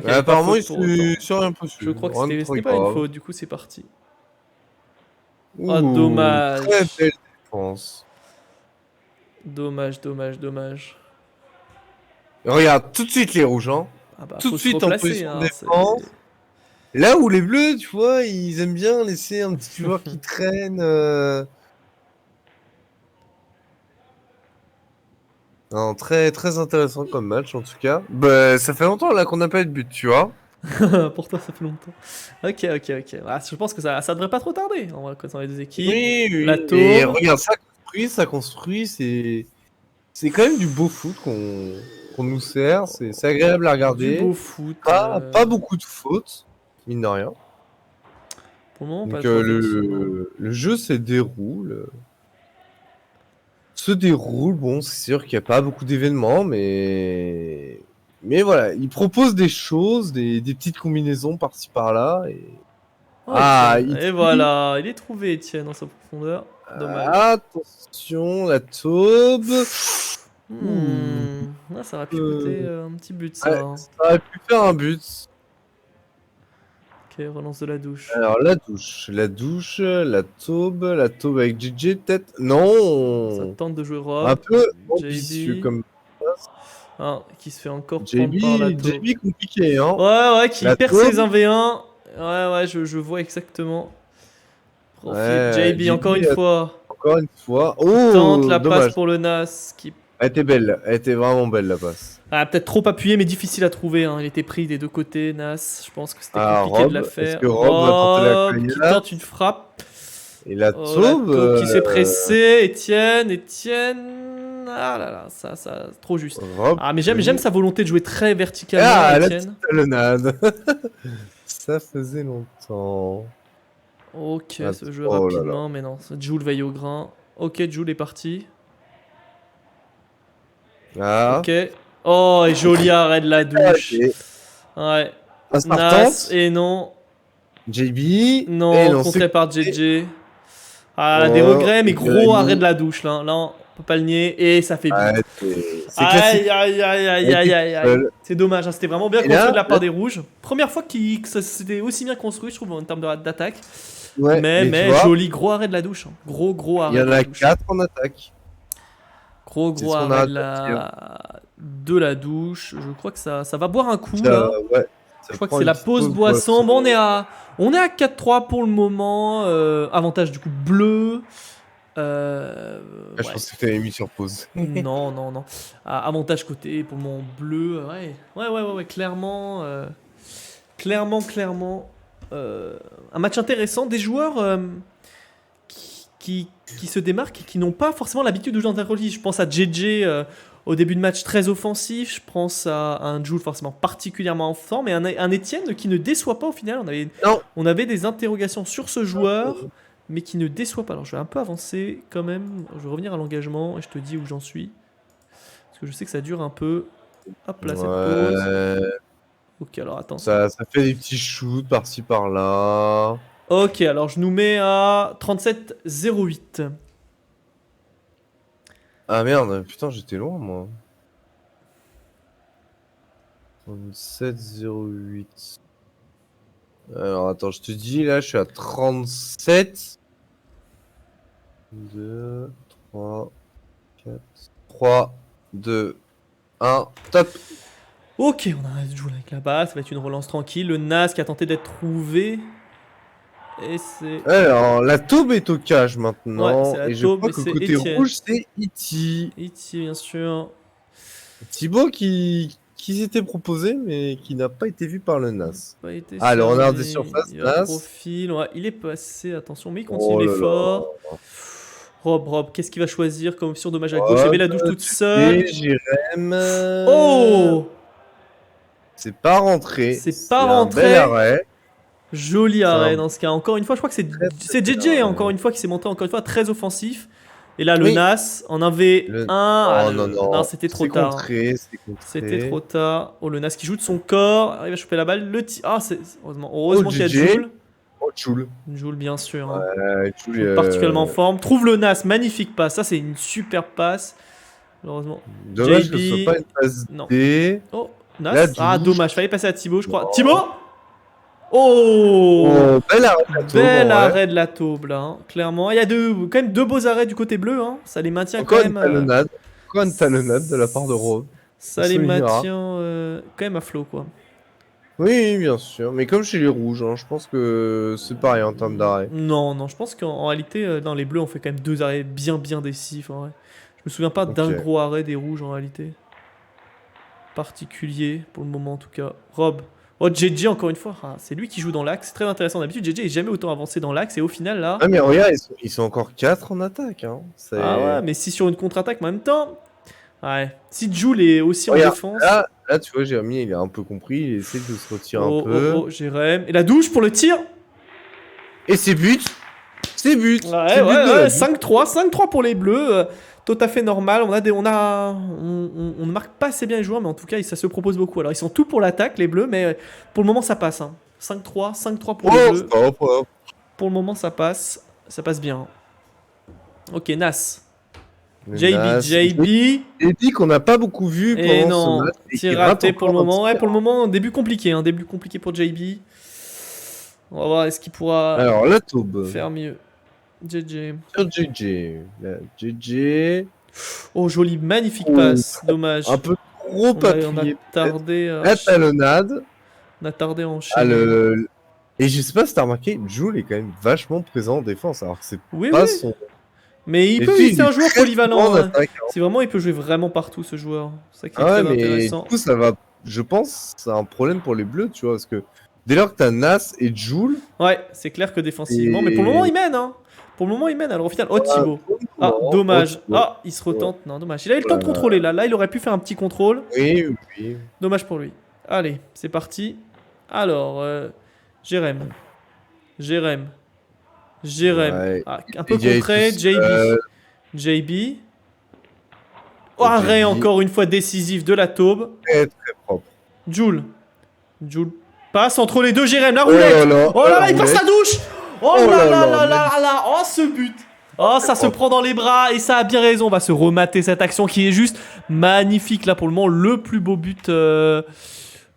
Apparemment, il se rien possible. Je crois que c'était pas une faute, du coup c'est parti. Oh, dommage. Très belle défense. Dommage. Regarde, tout de suite les rouges, hein. Ah bah, tout de suite en position de défense. Là où les bleus, tu vois, ils aiment bien laisser un petit joueur qui traîne. Non, très intéressant comme match en tout cas. Bah, ça fait longtemps là qu'on n'a pas eu de but, tu vois. Pour toi, ça fait longtemps. Ok. Ah, je pense que ça devrait pas trop tarder. On va connaître les deux équipes. Oui. La taube. Et regarde, ça construit. C'est quand même du beau foot qu'on nous sert. C'est agréable à regarder. Du beau foot. Pas beaucoup de fautes, mine de rien. Pour le moment, donc, le jeu se déroule. Bon, c'est sûr qu'il n'y a pas beaucoup d'événements, mais voilà, il propose des choses, des petites combinaisons par-ci par-là. Et... voilà, il est trouvé, Etienne, dans sa profondeur. Dommage. Attention, la taube. Ça aurait pu coûter un petit but, ça. Ouais, ça aurait pu faire un but. Ok, relance de la douche. Alors, la douche, la taube avec JJ, peut-être. Non. Ça tente de jouer Rob. Un peu ambitieux comme ça. Qui se fait encore prendre par la taube. JB compliqué, hein. Ouais, qui perd ses 1v1. Ouais, je vois exactement. JB, encore une fois. Oh, tente la passe pour le Nas. Elle était belle, elle était vraiment belle la passe. Peut-être trop appuyé, mais difficile à trouver. Hein. Il était pris des deux côtés, Nas. Je pense que c'était compliqué de la faire. Rob qui tente une frappe. Et la taube qui s'est pressée. Etienne. Ah là, ça, trop juste. Mais j'aime sa volonté de jouer très verticalement, Etienne. La talonnade. Ça faisait longtemps. Ok, ce jeu rapidement, mais non. Jules veille au grain. Ok, Jules est parti. Ok. Oh, et joli arrêt de la douche. Ouais. Nas, et non. JB. Non, contré par JJ. Des regrets, mais gros arrêt de la douche là. peut pas le nier. Et ça fait but. Ouais, c'est classique. Aïe. C'est dommage, hein, c'était vraiment bien Et construit là, de la part des rouges. Première fois que ça c'était aussi bien construit, je trouve, en termes d'attaque. Ouais, mais tu vois, joli gros arrêt de la douche. Hein. Gros arrêt il y en de la a douche. 4 en attaque. Gros C'est ce qu'on arrêt a de la douche. Je crois que ça va boire un coup Ça, là. ouais, Je crois que c'est la pause boisson. Bon, on est à 4-3 pour le moment. Avantage du coup bleu. Je Ouais. pensais que t'avais mis sur pause. Non. Avantage côté pour mon bleu. Ouais. Clairement. Clairement. Un match intéressant. Des joueurs qui se démarquent et qui n'ont pas forcément l'habitude de jouer en intercolis. Je pense à JJ au début de match très offensif. Je pense à un Jules forcément particulièrement en forme. Et un Etienne qui ne déçoit pas au final. On avait des interrogations sur ce joueur, mais qui ne déçoit pas. Alors je vais un peu avancer quand même. Je vais revenir à l'engagement et je te dis où j'en suis. Parce que je sais que ça dure un peu. Hop là, cette pause. Ok, alors attends. Ça fait des petits shoots par-ci par-là. Ok, alors je nous mets à 37-08. Ah merde, putain, j'étais loin moi. 37-08. Alors attends, je te dis là, je suis à 37. 2, 3, 4, 3, 2, 1, top. Ok, on arrête de jouer avec la balle, ça va être une relance tranquille. Le Nas qui a tenté d'être trouvé. Et c'est... Alors, la taube est au cage maintenant. Ouais, c'est la et je taube, crois mais que c'est côté Etienne. rouge, c'est Iti. Iti, bien sûr. Thibaut qui s'était proposé, mais qui n'a pas été vu par le NAS. Pas été Alors, on a cerné. des surfaces, Il y a un Nas. profil. Ouais, il est passé, attention, mais il continue Oh là l'effort. là. Rob, qu'est-ce qu'il va choisir comme option dommage à gauche? Il y Hop, avait la douche toute seule. Et Jérém. Oh! C'est pas rentré. C'est pas un rentré. bel arrêt. Joli un arrêt dans ce cas. Encore une fois, je crois que c'est JJ, encore une fois, qui s'est montré encore une fois très offensif. Et là, le Oui. Nas en avait un. Oh non. C'était trop tard. C'était trop tard. Oh, le Nas qui joue de son corps. Arrive à choper la balle. Heureusement qu'il y a JJ. Jules. Oh, Choul. Jules, bien sûr. Hein. Choul, Particulièrement en forme. Trouve le Nas. Magnifique passe. Ça, c'est une super passe. Malheureusement. Dommage JB. que ce soit pas une passe Non. D. Oh, Nas. La Ah, douche. dommage. Fallait passer à Thibaut, je crois. Non. Thibaut! Oh! Oh, bel arrêt de la taube, Bel ouais. arrêt de la taube là, hein. Clairement. Il y a quand même deux beaux arrêts du côté bleu, hein. Ça les maintient Encore quand une même. talonnade. Encore une talonnade de la part de Rob. Ça les soulignera. maintient quand même à flot quoi. Oui, bien sûr. Mais comme chez les rouges, hein, je pense que c'est pareil en termes d'arrêt. Non, je pense qu'en réalité, dans les bleus, on fait quand même deux arrêts bien décisifs. En vrai. Je me souviens pas d'un Ok. gros arrêt des rouges en réalité. Particulier pour le moment en tout cas. Rob. Oh, JJ encore une fois. Ah, c'est lui qui joue dans l'axe. C'est très intéressant. D'habitude, JJ est jamais autant avancé dans l'axe et au final là. Ah, mais regarde, ils sont encore 4 en attaque. Hein. Ah ouais, mais si sur une contre-attaque, mais en même temps. Ouais. Si Jules est aussi Regarde, en défense. Là, tu vois, Jérémy, il a un peu compris. Il essaie de se retirer un peu. Oh, Jérém. Et la douche pour le tir. Et c'est but. C'est but. Ouais, C'est but de la douche. 5-3 pour les bleus. Tout à fait normal. On ne marque pas assez bien les joueurs, mais en tout cas, ça se propose beaucoup. Alors, ils sont tout pour l'attaque, les bleus, mais pour le moment, ça passe. Hein. 5-3 pour les bleus. Hop. Pour le moment, ça passe. Ça passe bien. Ok, Nas. Le JB. Nas. J'ai dit qu'on n'a pas beaucoup vu Et pendant non, ce match. et tir qu'il raté rate pour le encore un moment. Ouais, tir. pour le moment, début compliqué. Hein, début compliqué pour JB. On va voir, est-ce qu'il pourra Alors, la taube. faire mieux. JJ. Sur JJ. La JJ. Oh, joli, magnifique Oh. passe. Dommage. Un peu trop On a appuyé. tardé à La talonnade. enchaîner. Et je sais pas si t'as remarqué, Jules est quand même vachement présent en défense, alors que c'est Oui, pas oui. son... Mais Et c'est un joueur très polyvalent. bon en Hein. attaque, hein. C'est vraiment, il peut jouer vraiment partout ce joueur. C'est ça qui est Ah ouais, très mais du intéressant. coup, ça va... Je pense c'est un problème pour les Bleus, tu vois, parce que dès lors que t'as Nas et Jules... Ouais, c'est clair que défensivement. Mais pour le moment, il mène. Hein. Pour le moment, il mène. Alors au final, Thibaut. Ah, dommage. Ah, il se retente. Non, dommage. Il a eu le temps de contrôler là. Là, il aurait pu faire un petit contrôle. Oui. Dommage pour lui. Allez, c'est parti. Alors, Jérém. Ouais. Ah, un peu Il contré. JB. Oh, arrêt JB. encore une fois décisif de la taube. Très propre. Jules passe entre les deux. Jérém, la Oh roulette. là là, Oh là là, la il passe roulette. la douche. Oh là là, oh ce but. Oh, ça se prend dans les bras et ça a bien raison. On va se remater cette action qui est juste magnifique. Là, pour le moment, le plus beau but.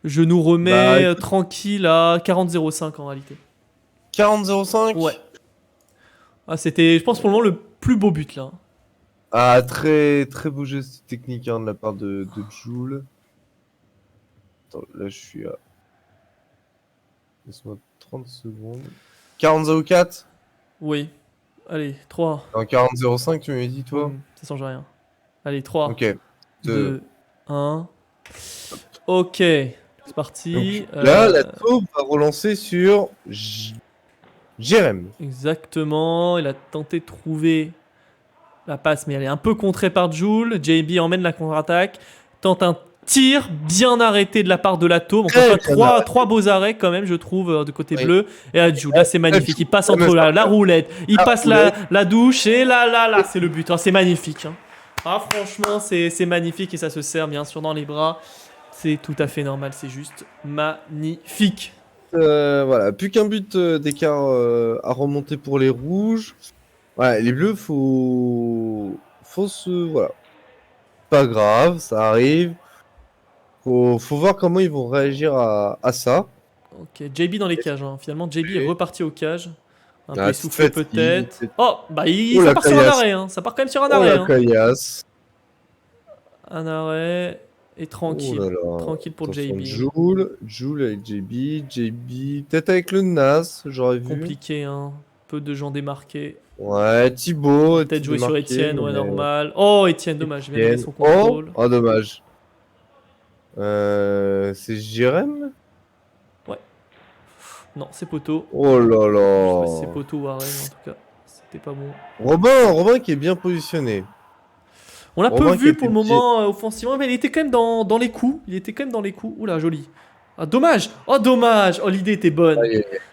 Je nous remets tranquille à 40-05 en réalité. 40-05. Ouais. Ah, c'était, je pense, pour le moment, le plus beau but là. Ah, très très beau geste technique hein, de la part de Jul. Attends, là je suis à... Laisse-moi 30 secondes. 40-04. Oui. Allez, 3. En 40-05 tu m'avais dit toi. Ça change rien. Allez, 3. Ok. 2, 1. Ok. C'est parti. Donc, là, la taupe va relancer sur Jérém. Exactement. Il a tenté de trouver la passe, mais elle est un peu contrée par Jul. JB emmène la contre-attaque. Tente un tir bien arrêté de la part de la taupe. Encore trois beaux arrêts quand même, je trouve, de côté bleu. Et à Jul, là c'est magnifique. Il passe entre la roulette, il passe la douche et là, c'est le but. C'est magnifique. Hein. Ah, franchement, c'est magnifique et ça se serre bien sûr dans les bras. C'est tout à fait normal, c'est juste magnifique. Voilà, plus qu'un but d'écart à remonter pour les rouges. Ouais, les bleus, faut se... Voilà. Pas grave, ça arrive. Faut voir comment ils vont réagir à ça. Ok, JB dans les cages. Hein. Finalement, JB est reparti aux cages. Un peu Ah, essoufflé peut-être. Oh, bah ça part caillasse. sur un arrêt. Hein. Ça part quand même sur un arrêt. La caillasse. Un arrêt. Et tranquille. Oh là là. Tranquille pour JB. Jul avec JB. Peut-être avec le Nas, j'aurais vu. Compliqué, hein. Peu de gens démarqués. Ouais, Thibaut. Peut-être jouer sur Etienne, ouais, normal. Oh, Etienne, dommage. J'ai bien son contrôle. Oh, dommage. C'est Jérém? Ouais. Non, c'est Poto. Oh là là. Je sais pas si c'est Poto ou Arène, en tout cas. C'était pas bon. Robin qui est bien positionné. On l'a peu vu pour le moment offensivement, mais il était quand même dans les coups. Il était quand même dans les coups. Oula, joli. Ah, dommage. Oh, dommage. Oh, l'idée était bonne.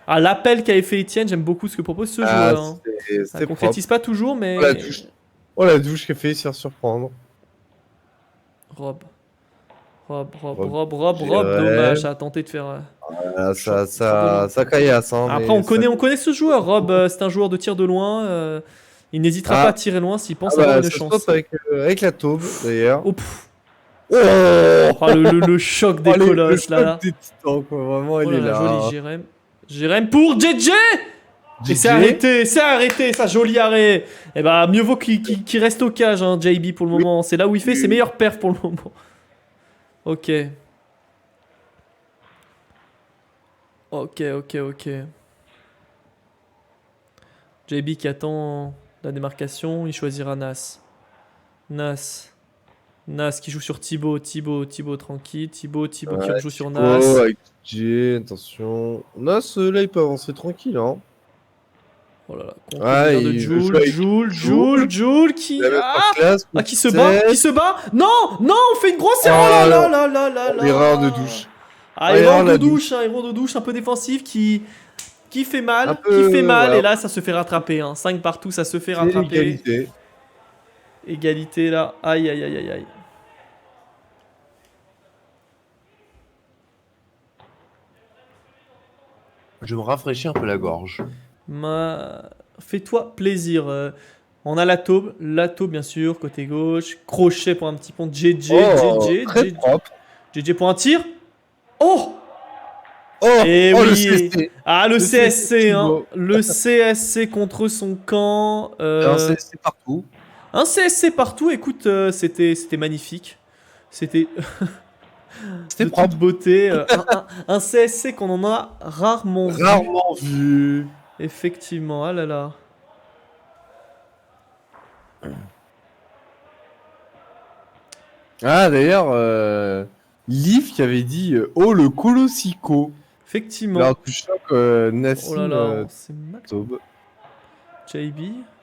Ah, l'appel qu'avait fait Etienne, j'aime beaucoup ce que propose ce joueur. Hein. Ça concrétise pas toujours, mais... Oh, la douche qui a failli se faire surprendre. Rob, dommage, ça a tenté de faire... ça caillasse. Hein, après, on connaît ce joueur. Rob, c'est un joueur de tir de loin. Il n'hésitera pas à tirer loin s'il pense avoir une chance. Avec la taube, d'ailleurs. Oh, le choc des colosses, là. Le choc des titans, quoi. Vraiment, il est là. Joli Jérém. Jérém pour JJ. Et c'est arrêté, ça, joli arrêt. Et bah, mieux vaut qu'il reste au cage, hein, JB, pour le moment. C'est là où il fait ses meilleurs perfs pour le moment. Ok. JB qui attend la démarcation, il choisira Nas. Nas qui joue sur Thibaut tranquille. Thibaut qui joue sur Nas. Avec J, attention. Nas, là, il peut avancer tranquille, hein. Oh là là, de Jul qui... qui se bat. Non, on fait une grosse erreur là. Erreur de douche. Erreur de douche un peu défensive qui fait mal, et là ça se fait rattraper. Hein. 5 partout, ça se fait rattraper. Égalité là, aïe. Je me rafraîchis un peu la gorge. Fais-toi plaisir. On a la taube bien sûr, côté gauche. Crochet pour un petit pont. JJ pour un tir. Et oui. Le CSC. Ah, le CSC, hein. Le CSC contre son camp. Un CSC partout. Un CSC partout, écoute, c'était magnifique. C'était de toute beauté. Un CSC qu'on en a rarement vu. Effectivement, ah là là. Ah d'ailleurs, Liv qui avait dit oh le Colossico. Effectivement. Alors tu choques Nassim. Oh là là, c'est mal. JB.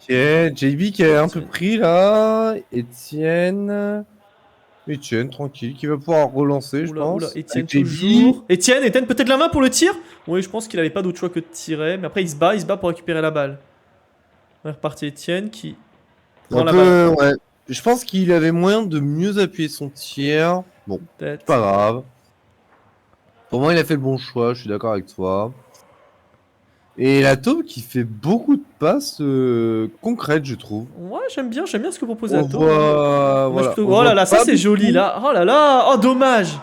JB qui est un peu pris là. Etienne tranquille, qui va pouvoir relancer, je pense. Etienne toujours. Etienne peut-être la main pour le tir. Oui, je pense qu'il avait pas d'autre choix que de tirer. Mais après, il se bat pour récupérer la balle. On est reparti Etienne qui prend la balle. Ouais. Je pense qu'il avait moyen de mieux appuyer son tir. Bon, c'est pas grave. Pour moi, il a fait le bon choix, je suis d'accord avec toi. Et la taupe qui fait beaucoup de passes concrètes, je trouve. Ouais, j'aime bien ce que propose On la taupe. voit, Moi, je voilà, trouve- on Oh là voit là, ça pas c'est joli beaucoup. là. Oh là là, oh dommage.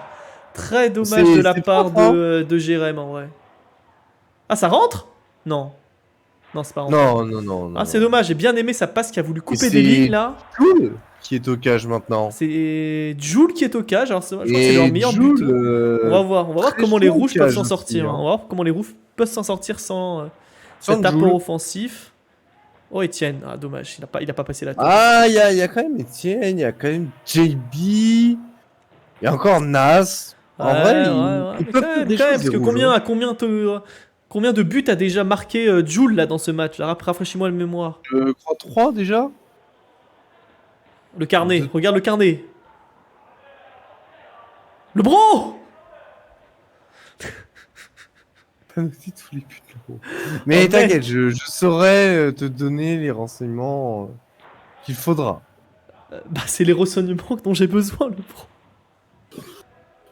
Très dommage de la C'est part propre, hein. de Jérém en vrai. Ah, ça rentre? Non. Non, c'est pas rentré. Non, non, non, non, Ah, c'est non. dommage, j'ai bien aimé sa passe qui a voulu Et couper des lignes c'est là. Jul qui est au cage maintenant. C'est Jul qui est au cage, alors je crois que c'est leur Et meilleur Jul, buteur. On va voir très comment les chaud au rouges peuvent cage s'en aussi, sortir. hein. On va voir comment les rouges peuvent s'en sortir sans cet Sans apport Jul. offensif. Oh, Etienne, ah dommage, il a pas passé la taupe. Ah, il y a quand même Etienne, il y a quand même JB, il y a encore Nas. En vrai, ils Mais peuvent faire des quand même, choses, parce les que rouges, hein. combien de buts a déjà marqué Jul là dans ce match? Là, rafraîchis-moi la mémoire. Je crois 3 déjà. Le carnet, Deux- regarde le carnet. Le bro! Pas noté tous les buts, là-haut. Mais Oh, t'inquiète, je saurais te donner les renseignements qu'il faudra. Bah, c'est les renseignements dont j'ai besoin, le bro.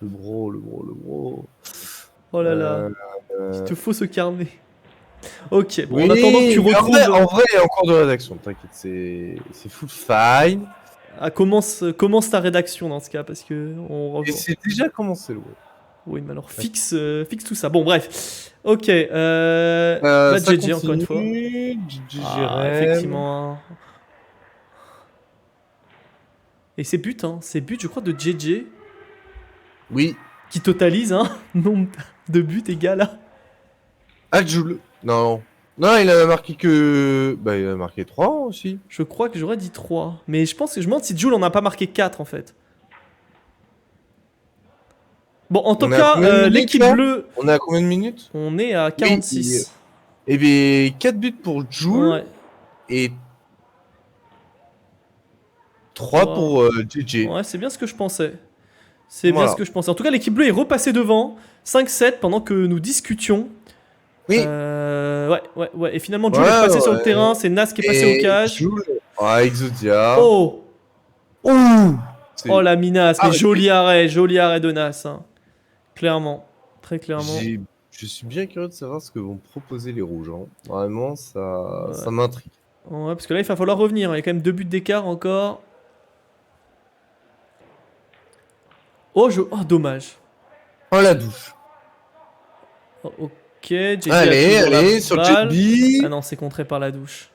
Le bro, le bro, le bro. Oh là là, Euh, il te faut ce carnet. Ok, bon, Oui, en attendant que tu mais retrouves. en vrai, il y a encore de rédaction, t'inquiète, c'est full fine. Ah, commence ta rédaction dans ce cas, parce que on Et c'est déjà commencé, le web. Oui, mais alors fixe tout ça. Bon, bref. Ok, Ça GG encore une fois. continue, GG Ah, Jérém. effectivement. Et c'est but, je crois, de JJ, Oui, qui totalise un nombre de buts égal à... Adjoul. Non. Non, il a marqué que. Bah, il a marqué 3 aussi. Je crois que j'aurais dit 3. Mais je pense que je me demande si Jules en a pas marqué 4 en fait. Bon, en tout On est à cas, combien de minutes, l'équipe là bleue, On est à combien de minutes? on est à 46. Et bien, 4 buts pour Joule Ouais. et 3 Wow. pour JJ. Ouais, c'est bien ce que je pensais. C'est bien Voilà. ce que je pensais. En tout cas, l'équipe bleue est repassée devant. 5-7 pendant que nous discutions. Oui. Ouais. Et finalement, Jules est passé sur le Ouais. terrain. C'est Nas qui est passé au cage. Joule. Ah, Exodia. Oh! Ouh. C'est- Oh la minace, mais Arrêtez. joli arrêt de Nas. Hein. Clairement. Très clairement. Je suis bien curieux de savoir ce que vont proposer les rouges, hein. Vraiment, ça Ouais. ça m'intrigue. Ouais, parce que là, il va falloir revenir. Il y a quand même 2 buts d'écart encore. Oh, dommage. Oh, la douche. Oh, ok, JJ a Allez, toujours la allez, sur balle. JB. Ah non, c'est contré par la douche.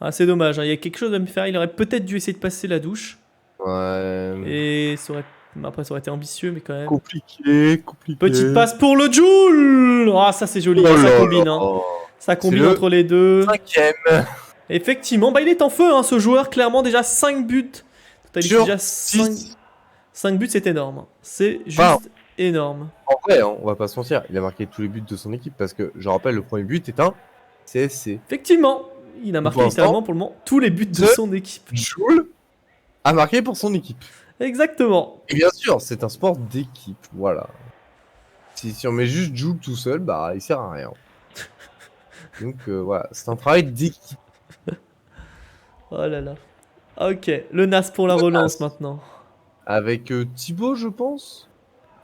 Ah, c'est dommage, hein. Il y a quelque chose à me faire. Il aurait peut-être dû essayer de passer la douche. Ouais. Et ça aurait... Après, ça aurait été ambitieux, mais quand même. Compliqué. Petite passe pour le Joule. Ah, ça c'est joli, Oh ça là combine. là. Hein. Ça combine le entre les deux. 5ème. Effectivement, bah, il est en feu, hein, ce joueur. Clairement, déjà 5 buts. Totalise Sur déjà 5 buts, c'est énorme. C'est juste Enfin, énorme. En vrai, hein, on va pas se mentir, il a marqué tous les buts de son équipe parce que, je rappelle, le premier but est un CSC. Effectivement, il a marqué Pour l'instant, littéralement pour le moment tous les buts de ce- son équipe. Joule a marqué pour son équipe. Exactement. Et bien sûr, c'est un sport d'équipe, voilà. Si on met juste Joule tout seul, bah il sert à rien. Donc voilà, c'est un travail d'équipe. Oh là là. Ok, le Nas pour la Le relance Nas. maintenant. Avec Thibaut, je pense.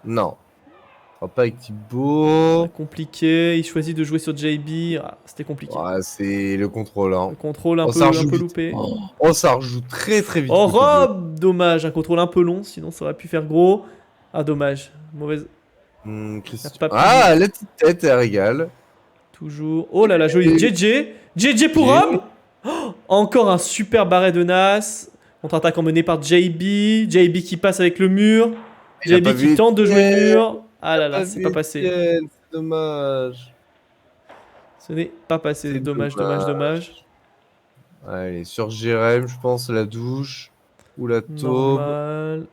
Non. Pas avec Thibaut. Compliqué, il choisit de jouer sur JB. Ah, c'était compliqué. Ouais, c'est le contrôle. Hein. Le contrôle Oh, ça un rejoue peu vite. loupé. Oh, ça rejoue très très vite. Oh, côté bleu. Rob! Dommage, un contrôle un peu long, sinon ça aurait pu faire gros. Ah, dommage. Mauvaise. Christian. T'as pas Ah, la petite tête, elle régale. Toujours. Oh là là, joli. JJ. JJ pour Rob! Oh, encore un super barret de Nas. Contre-attaque emmené par JB. JB qui passe avec le mur. Il a JB pas qui vu tente de jouer le Etienne. mur. Ah là là, c'est pas passé. C'est dommage. Ce n'est pas passé. C'est Dommage. Allez, sur Jérém, je pense, la douche. Ou la taupe. Normal.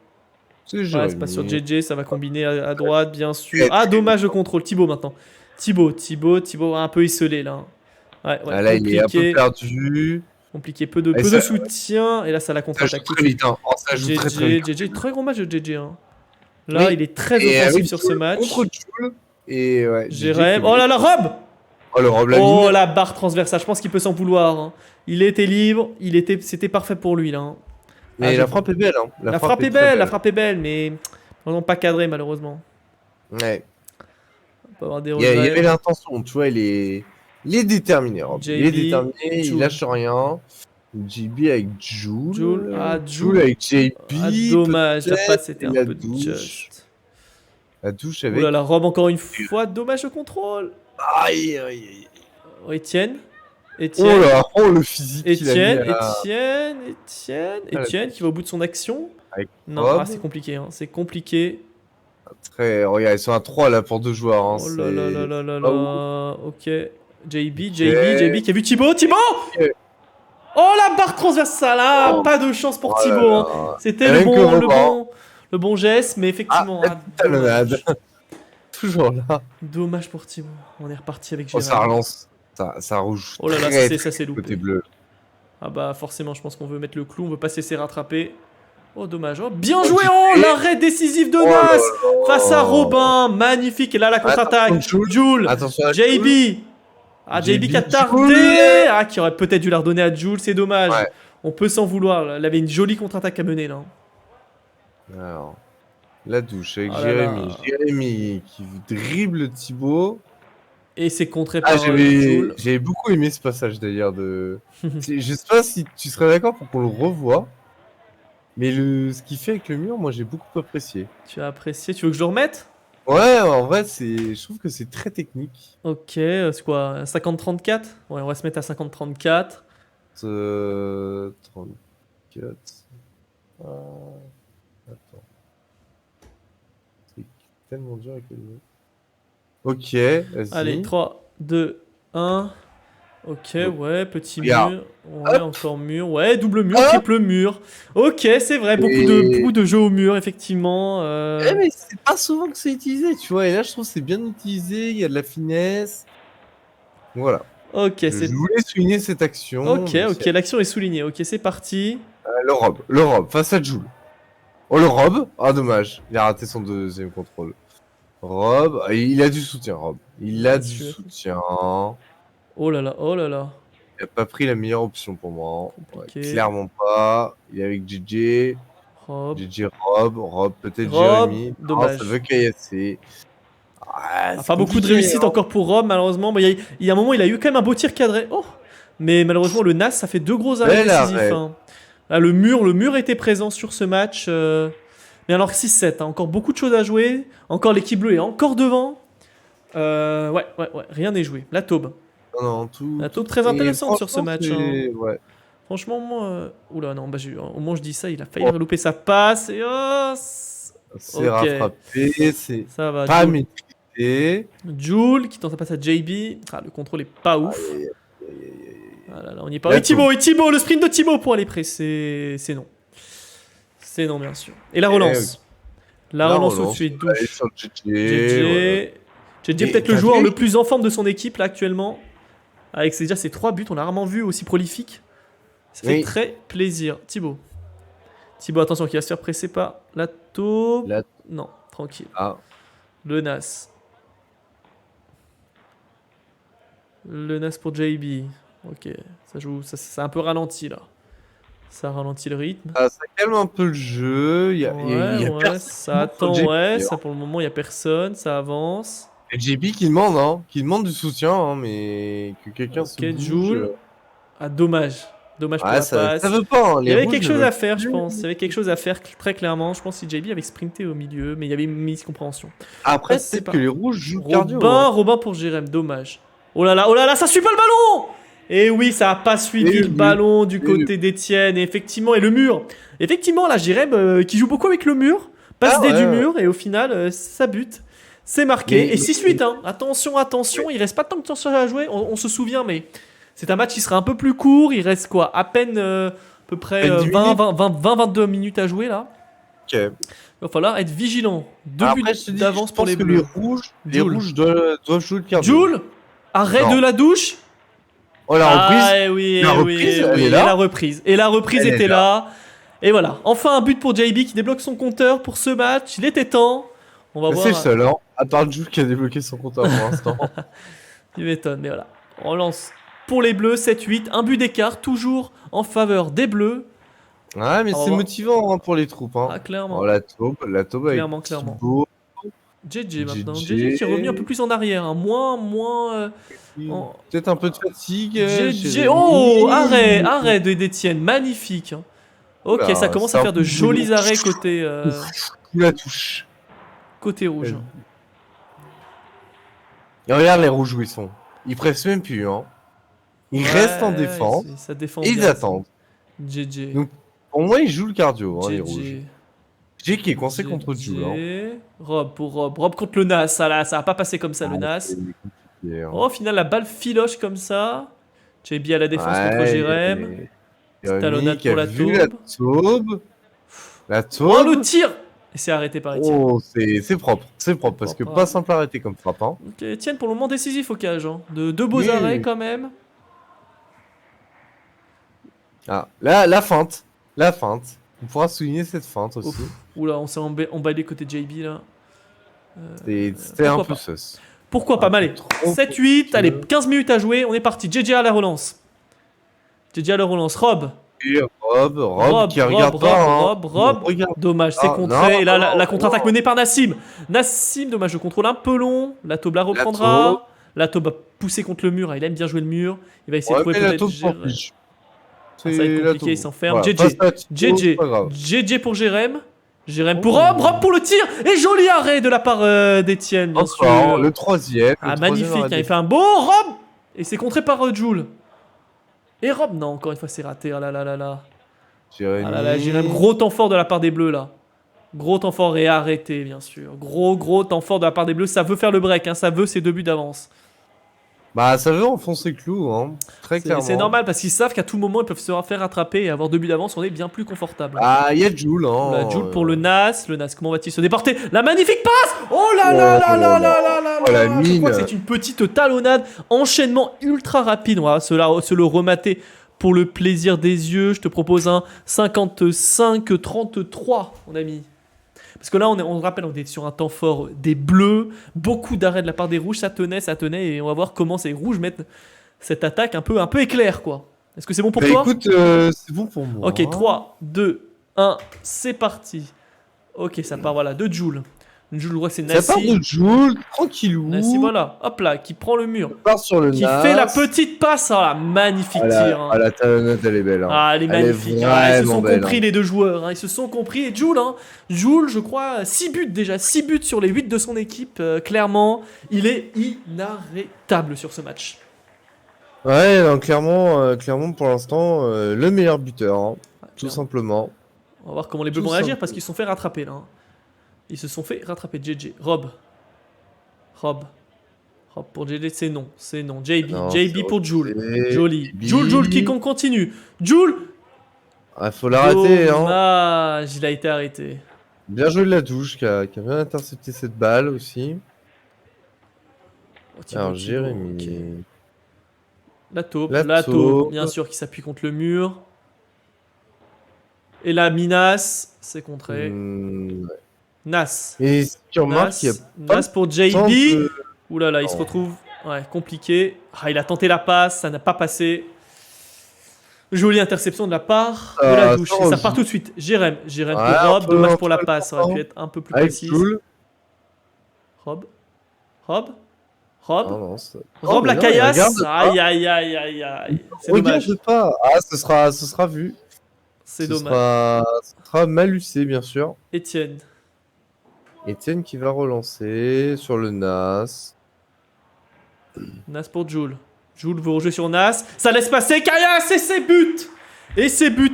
C'est Ouais, Jérémy. c'est pas sur JJ, ça va combiner à droite, bien sûr. Très, Ah, très dommage le contrôle. Thibaut maintenant. Thibaut un peu isolé là. Ouais, Ah, là, il est un peu compliqué. Perdu. Compliqué, peu de Et ça- soutien. Et là, ça la Ça contre-attaque joue tout de très suite. vite. Hein. Oh, ça joue très très vite. JJ, très gros match de JJ. Hein. Là, Oui. il est très Et offensif avec sur ce Joule match. Contre Joule. Et ouais. Jérém. JJ, Oh là là, Rob! Oh, le Rob Lamine. Oh la barre transversale, je pense qu'il peut s'en vouloir. Hein. Il était libre, c'était parfait pour lui là. Hein. Mais Ah, la j'ai- frappe est belle. Hein. La frappe est très belle, mais non, pas cadré malheureusement. Ouais. On peut avoir des Il y avait regrets. l'intention, tu vois, il est Il est déterminé, Rob. Il est JB, déterminé, il Jul. lâche rien. JB avec Jul. Jul, ah, Jul avec JB. Ah, dommage, la passe peut-être, était et un la peu douche. just. La douche Oh avec. là là, Rob encore une fois, dommage le contrôle. Aïe, aïe, aïe. Oh, Etienne. Oh Etienne. là, oh le physique qu'il a mis Etienne, à... Etienne qui va au bout de son action. avec Non, Rob. ah, c'est compliqué, hein, c'est compliqué. Très... Regarde, ils sont à 3 là pour 2 joueurs. Hein. Oh là là là là là pas là. Ok. JB qui a vu Thibaut. Thibaut. Ok. Oh la barre transversale, ah, Oh. pas de chance pour Oh là Thibaut. Hein. là. C'était Rien que le bon geste, mais effectivement. Ah, talonnade. Toujours là. Dommage pour Thibaut. On est reparti avec Oh, Gérard. ça relance. Ça rouge. Oh là là, très, ça c'est loupé. côté bleu. Ah bah forcément, je pense qu'on veut mettre le clou, on veut pas se laisser rattraper. Oh dommage, oh, bien joué, oh l'arrêt décisif de Nas face à Robin, magnifique, et là la contre-attaque, Jul, Attention à JB. Ah JB qui a tardé, ah qui aurait peut-être dû la redonner à Jul, c'est dommage. Ouais. On peut s'en vouloir, là. Il avait une jolie contre-attaque à mener là. Alors, la douche avec Oh là Jérémy. là. Jérémy qui dribble Thibaut. Et c'est contré Ah, par Jul. j'avais beaucoup aimé ce passage d'ailleurs de. Je sais pas si tu serais d'accord pour qu'on le revoie. Mais ce qu'il fait avec le mur, moi j'ai beaucoup apprécié. Tu as apprécié, tu veux que je le remette? Ouais, en vrai, je trouve que c'est très technique. Ok, c'est quoi, 50-34? Ouais, on va se mettre à 50-34. 34. Ah, attends. C'est tellement dur avec le mur. Ok, vas-y. Allez, 3, 2, 1. Ok, ouais, petit Regarde. mur. Ouais, Hop. encore mur. Ouais, double mur, Hop. triple mur. Ok, c'est vrai, beaucoup de jeux au mur, effectivement. Mais c'est pas souvent que c'est utilisé, tu vois. Et là, je trouve que c'est bien utilisé, il y a de la finesse. Voilà. Ok, Je voulais souligner cette action. Ok, l'action est soulignée. Ok, c'est parti. Le Rob, face à Jul. Oh, le Rob. Ah, dommage. Il a raté son deuxième contrôle. Rob. Ah, il a du soutien, Rob. Il a du soutien. Oh là là, oh là là. Il a pas pris la meilleure option pour moi. Compliqué. Ouais, clairement pas. Il est avec JJ. Rob. JJ, Rob, peut-être Rob, Jérémy. dommage. Non, ça veut caillasser. Ah, Pas beaucoup de réussite encore pour Rob, malheureusement. Il y a un moment, il a eu quand même un beau tir cadré. Oh. Mais malheureusement, le Nas, ça fait 2 gros arrêts décisifs. Hein. Là, le mur était présent sur ce match. Mais alors 6-7, hein, encore beaucoup de choses à jouer. Encore l'équipe bleue est encore devant. Ouais, rien n'est joué. La taube. Non, tout. La taube très intéressante sur ce match. Hein. Ouais. Franchement, moi. Oula, non, au moins je dis ça, il a failli louper sa passe. Et oh. C'est rattrapé, c'est ça va, pas maîtrisé. Jul qui tente sa passe à JB. Ah, le contrôle est pas ouf. Ah là là, on y est pas. Et Thibaut, le sprint de Thibaut pour aller presser. C'est non. C'est non, bien sûr. Et la relance. La relance au-dessus de douche. JJ peut-être le joueur le plus en forme de son équipe là actuellement. Avec déjà ses 3 buts, on l'a rarement vu aussi prolifique. Ça fait très plaisir. Thibaut, attention, qui va se faire presser par la taupe. Non, tranquille. Ah. Le Nas. Le Nas pour JB. Ok, ça joue, c'est un peu ralenti là. Ça ralentit le rythme. Ça calme un peu le jeu. Il y a ça attend, ça pour le moment il y a personne, ça avance. Et JB qui demande, hein, du soutien, hein, mais que quelqu'un se bouge. Jul. Ah, dommage pour la passe. Ça veut pas. Hein, il y avait quelque chose à faire, je pense. Il y avait quelque chose à faire très clairement. Je pense que JB avait sprinté au milieu, mais il y avait une miscompréhension. Après, c'est que les rouges jouent cardio. Robin pour Jérém, dommage. Oh là là, ça suit pas le ballon. Et oui, ça a pas suivi le ballon du côté d'Etienne. Et effectivement, et le mur. Effectivement, là, Jérém qui joue beaucoup avec le mur, passe du mur, et au final, ça bute. C'est marqué. Et 6-8, hein. Attention, il reste pas tant de temps à jouer. On se souvient, mais c'est un match qui sera un peu plus court. Il reste quoi? À peine à peu près 20-22 minutes à jouer là. Ok. Il va falloir être vigilant. 2 buts d'avance pour les bleus. Les rouges doivent jouer le cardio. Jul, arrêt de la douche. Oh, la reprise. Ah, oui, et la reprise. Et la reprise était là. Et voilà. Enfin, un but pour JB qui débloque son compteur pour ce match. Il était temps. On va voir. C'est le seul, hein. À part Jules qui a débloqué son compteur pour l'instant. Tu m'étonnes, mais voilà. On lance pour les bleus, 7-8. Un but d'écart, toujours en faveur des bleus. Ouais, mais c'est motivant hein, pour les troupes. Hein. Ah, clairement. Oh, la taube avec clairement. Thibaut. JJ maintenant. JJ. JJ qui est revenu un peu plus en arrière. Hein. Moins. En- Peut-être un peu de fatigue. JJ. Jérémy. Oh, arrêt d'Etienne. Magnifique. Hein. Ok, Oula, ça commence à ça faire de roule. jolis arrêts côté, Où la touche. côté rouge. Et regarde les rouges où ils sont. Ils pressent même plus, hein. Ils restent en Ouais, défense ça défend et ils bien, ça. attendent. JJ. Donc, pour moi, ils jouent le cardio, hein, les rouges. JJ. J qui est coincé contre Jules. Hein. Rob pour Rob. Rob contre le Nas. Ça, là, ça va pas passer comme ça, le Nas. C'est compliqué, hein. Oh, au final, la balle filoche comme ça. JB à la défense Ouais, contre Jérém. Jérémy Talonnade qui a pour la vu la taube. taube. La Oh, taube. le tir! Et c'est arrêté par Etienne. Oh, c'est propre. C'est propre parce que Propre. pas simple à arrêter comme frappe. Hein. Ok, Etienne pour le moment décisif au cage. Hein. De deux beaux Oui, arrêts oui. quand même. Ah, là, la feinte. La feinte. On pourra souligner cette feinte aussi. Ouf. Oula, on s'est emballé côté JB là. C'était un pourquoi peu sus. Pourquoi pas, Un peu allez. trop 7-8, allez, copieux. 15 minutes à jouer, on est parti. JJ à la relance. JJ à la relance. Rob. Et Rob qui regarde pas. Hein. Rob. Regarde. Dommage, c'est Ah, contré. non, Et là, la non, contre-attaque non. menée par Nassim. Nassim, dommage, le contrôle un peu long. La taube la reprendra. La taube va pousser contre le mur. Ah, il aime bien jouer le mur. Il va essayer de trouver mais la peut-être. taupe s'en fiche. Ça va être la compliqué, taupe. il s'enferme. Voilà, JJ. passe à Tito, JJ. c'est pas grave. JJ pour Jérém. Jérém pour Oh. Rob. Rob pour le tir. Et joli arrêt de la part d'Etienne, bien Encore, sûr. le troisième. Ah, le troisième magnifique. arrêt Hein, il fait un beau Rob. Et c'est contré par Jules. Et Rob, non, encore une fois, c'est raté. Ah là là là là. Jérémy. Ah là là, Jérém, gros temps fort de la part des Bleus là. Gros temps fort et arrêté, bien sûr. Gros temps fort de la part des Bleus. Ça veut faire le break, hein, ça veut ses 2 buts d'avance. Bah, ça veut enfoncer le clou, hein. Très clairement. C'est normal parce qu'ils savent qu'à tout moment ils peuvent se faire rattraper et avoir 2 buts d'avance. On est bien plus confortable. Ah, il y a Jules, hein. Là, Jules pour le Nas. Le Nas, comment va-t-il se déporter? La magnifique passe! Oh là là là là là là là Oh, là. la Je mine. crois que c'est une petite talonnade. Enchaînement ultra rapide. On va se le remater pour le plaisir des yeux. Je te propose un 55-33, mon ami. Parce que là, on rappelle, on est sur un temps fort des Bleus. Beaucoup d'arrêts de la part des Rouges. Ça tenait. Et on va voir comment ces Rouges mettent cette attaque un peu éclair, quoi. Est-ce que c'est bon pour Bah, toi? écoute, c'est bon pour moi. Ok, 3, 2, 1, c'est parti. Ok, ça part, voilà, de Jules. Jules, je crois que c'est Ça part Nassim. de Jules, tranquillou. Nassim, voilà, hop là, qui prend le mur. Ça part sur le Qui Nas. fait la petite passe. Ah là, magnifique tir. Hein. Ah, la talonnade, elle est belle. Hein. Ah, elle est magnifique. Elle est Ah, ils se sont vraiment belle, compris, hein. les deux joueurs. Hein. Ils se sont compris. Et Jules, Jules, je crois, 6 buts déjà. 6 buts sur les 8 de son équipe. Clairement, il est inarrêtable sur ce match. Ouais, non, clairement, pour l'instant, le meilleur buteur, hein, tout Clairement. simplement. On va voir comment les Bleus Tout vont réagir simple. parce qu'ils se sont fait rattraper là. Hein. Ils se sont fait rattraper. JJ. Rob pour JJ, c'est non. JB. Non, JB c'est pour Jules. refusé. Joli. JB. Jules qui continue. Jules. Ah, faut l'arrêter, hein. Dommage, il a été arrêté. Bien joué de la touche, qui a bien intercepté cette balle aussi. Oh, Thibaut, Alors, Thibaut, Jérémy. ok. La taupe, La taupe, taupe. bien sûr, qui s'appuie contre le mur. Et la Minas, c'est contré. Ouais. Nas. Et si tu remarques, il y a pas Nas pour tant JB. de- Ouh là là, il se Non. retrouve compliqué. Ah, il a tenté la passe, ça n'a pas passé. Jolie interception de la part de la douche. ça Et ça aussi. repart tout de suite. Jérém Ouais, pour un Rob. peu- Dommage un pour la peu passe. Ça aurait pu longtemps. être un peu plus Avec précis. Jules. Rob. Ah non, ça- Rob Oh, la mais non, il caillasse. regarde pas. Aïe. C'est dommage. Regarde pas. Ah, ce sera vu. C'est Ce dommage. sera malucé, bien sûr. Etienne. Etienne qui va relancer sur le Nas. Nas pour Jules. Jules veut rejouer sur Nas. Ça laisse passer Caillasse et ses buts. Et ses buts.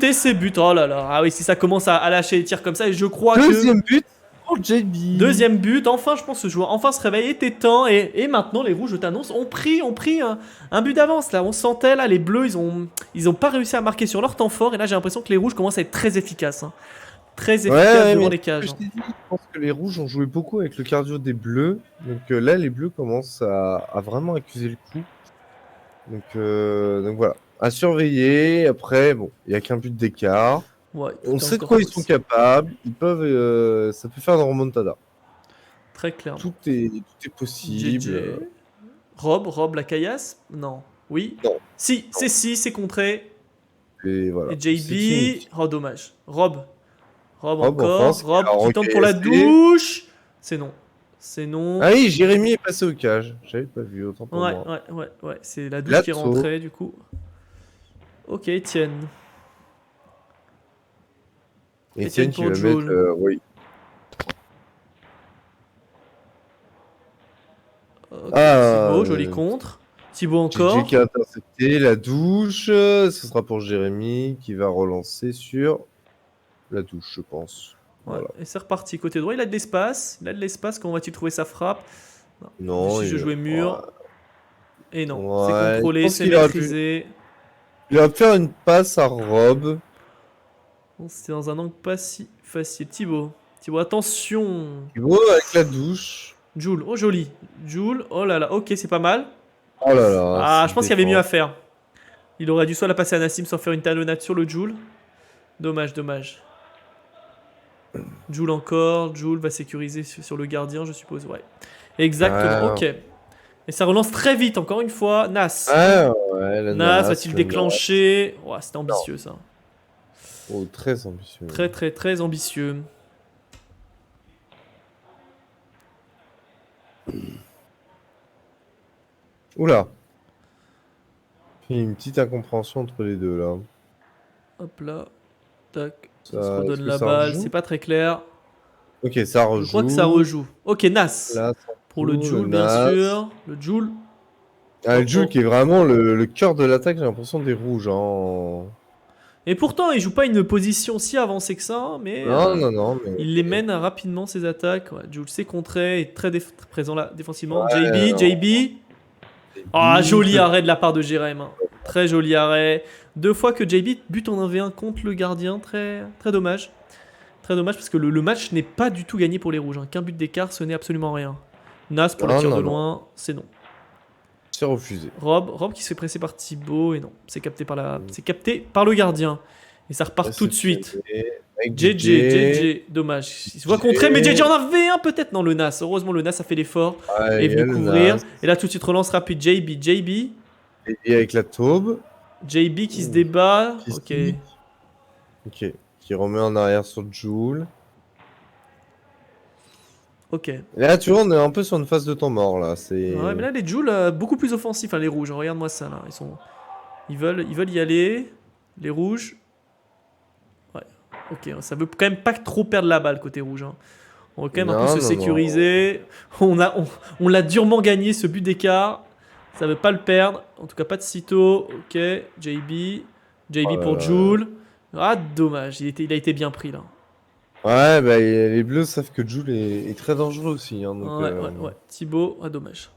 Oh là là. Ah oui, si ça commence à lâcher les tirs comme ça, et je crois que... Deuxième but pour JB. Deuxième but, enfin je pense ce joueur enfin se réveille, était temps et maintenant les rouges, je t'annonce, ont pris un but d'avance là, on sentait là, les bleus ils ont pas réussi à marquer sur leur temps fort et là j'ai l'impression que les rouges commencent à être très efficaces. Hein. Très efficaces devant mais les cages. je t'ai dit, je pense que les rouges ont joué beaucoup avec le cardio des bleus. Donc là, les bleus commencent à vraiment accuser le coup. Donc voilà, à surveiller. Après, bon, il n'y a qu'un but d'écart. Ouais, On tout est sait de encore quoi ils sont possible. capables. Ils peuvent, ça peut faire une remontada. Très clairement. Tout est possible. JJ. Rob la caillasse. Non. Oui. Non. Si, c'est contré. Et voilà. Et C'est JB. fini. Oh dommage. Rob Rob, encore. enfin, c'est Rob alors qui tente pour la recaillassé. douche. C'est non. C'est non. Ah oui, Jérémy est passé au cage. J'avais pas vu, autant pour Ouais, moi. ouais. C'est la douche qui est Latso. rentrée, du coup. Ok, Etienne. Etienne qui pour va Jul. mettre. Oui. Ok, Ah, Thibaut, joli contre. Thibaut JJ encore. qui a intercepté la douche. Ce sera pour Jérémy qui va relancer sur la douche, je pense. Ouais, Voilà. et c'est reparti. Côté droit, il a de l'espace. Il a de l'espace. Comment va-t-il trouver sa frappe? Non. Non, Décide de il... jouer mur. Et non. C'est Ouais, je contrôlé, pense c'est qu'il aurait pu. maîtrisé. Il va faire une passe à Rob. Bon, c'était dans un angle pas si facile. Thibaut. Thibaut, attention. Thibaut avec la douche. Jul. Oh, joli. Jul. Oh là là. Ok, c'est pas mal. Oh là là. Ah, je cette pense qu'il y avait mieux à défense. faire. Il aurait dû soit la passer à Nassim sans faire une talonnade sur le Jul. Dommage, dommage. Jul encore. Jul va sécuriser sur le gardien, je suppose. Ouais. Exactement. Ah, Ok. Et ça relance très vite, encore une fois. Nas. ouais, la Nas Nas, va-t-il le Nas. déclencher? Ouais, c'était Non. ambitieux ça. Oh, très ambitieux. Très ambitieux. Oula. Il y a une petite incompréhension entre les deux là. Hop là. Tac. Ça, On se est-ce redonne que la ça balle. rejoue? C'est pas très clair. Ok, ça Je crois que ça rejoue. rejoue. Ok, Nas. Là, ça Pour le rejoue, Jul, le bien Nas. sûr. Le Jul. Ah, le Oh, Jules oh. qui est vraiment le cœur de l'attaque, j'ai l'impression des rouges. Hein. Et pourtant, il joue pas une position si avancée que ça, mais Non, mais. il les mène rapidement ses attaques. Ouais, Jules sait contrer, est très présent là défensivement. Ouais, JB. Ah, joli arrêt de la part de Jérém. Hein. Très joli arrêt. 2 fois que JB bute en 1v1 contre le gardien. Très dommage. Très dommage parce que le match n'est pas du tout gagné pour les rouges. Hein. Qu'un but d'écart, ce n'est absolument rien. Nas pour le tir de loin, c'est non. C'est refusé. Rob qui se fait presser par Thibaut et non. C'est capté par le gardien. Et ça repart tout de suite. JJ, dommage. Il se voit contrer, mais JJ en avait un peut-être. Non, le Nas. Heureusement, le Nas a fait l'effort. Ouais, Est il y a venu le couvrir. Nas. Et là, tout de suite, relance rapide. JB. Et avec la taube. JB qui se débat. Qui Ok. stick. Ok. Qui remet en arrière sur Jul. Ok. Et là, tu vois, on est un peu sur une phase de temps mort là. C'est. Ouais, mais là, les Jules, beaucoup plus offensifs, hein, les rouges. Regarde-moi ça, là. Ils veulent y aller. Les rouges. Ouais. Ok, ça veut quand même pas trop perdre la balle côté rouge. Hein. On va quand même un peu se sécuriser. On l'a durement gagné, ce but d'écart. Ça veut pas le perdre. En tout cas, pas de sitôt. Ok, JB. JB pour Jul. Ah, dommage. Il a été bien pris, là. Ouais, bah les bleus savent que Jul est très dangereux aussi. Hein, donc, Ouais. Thibaut, ah, dommage.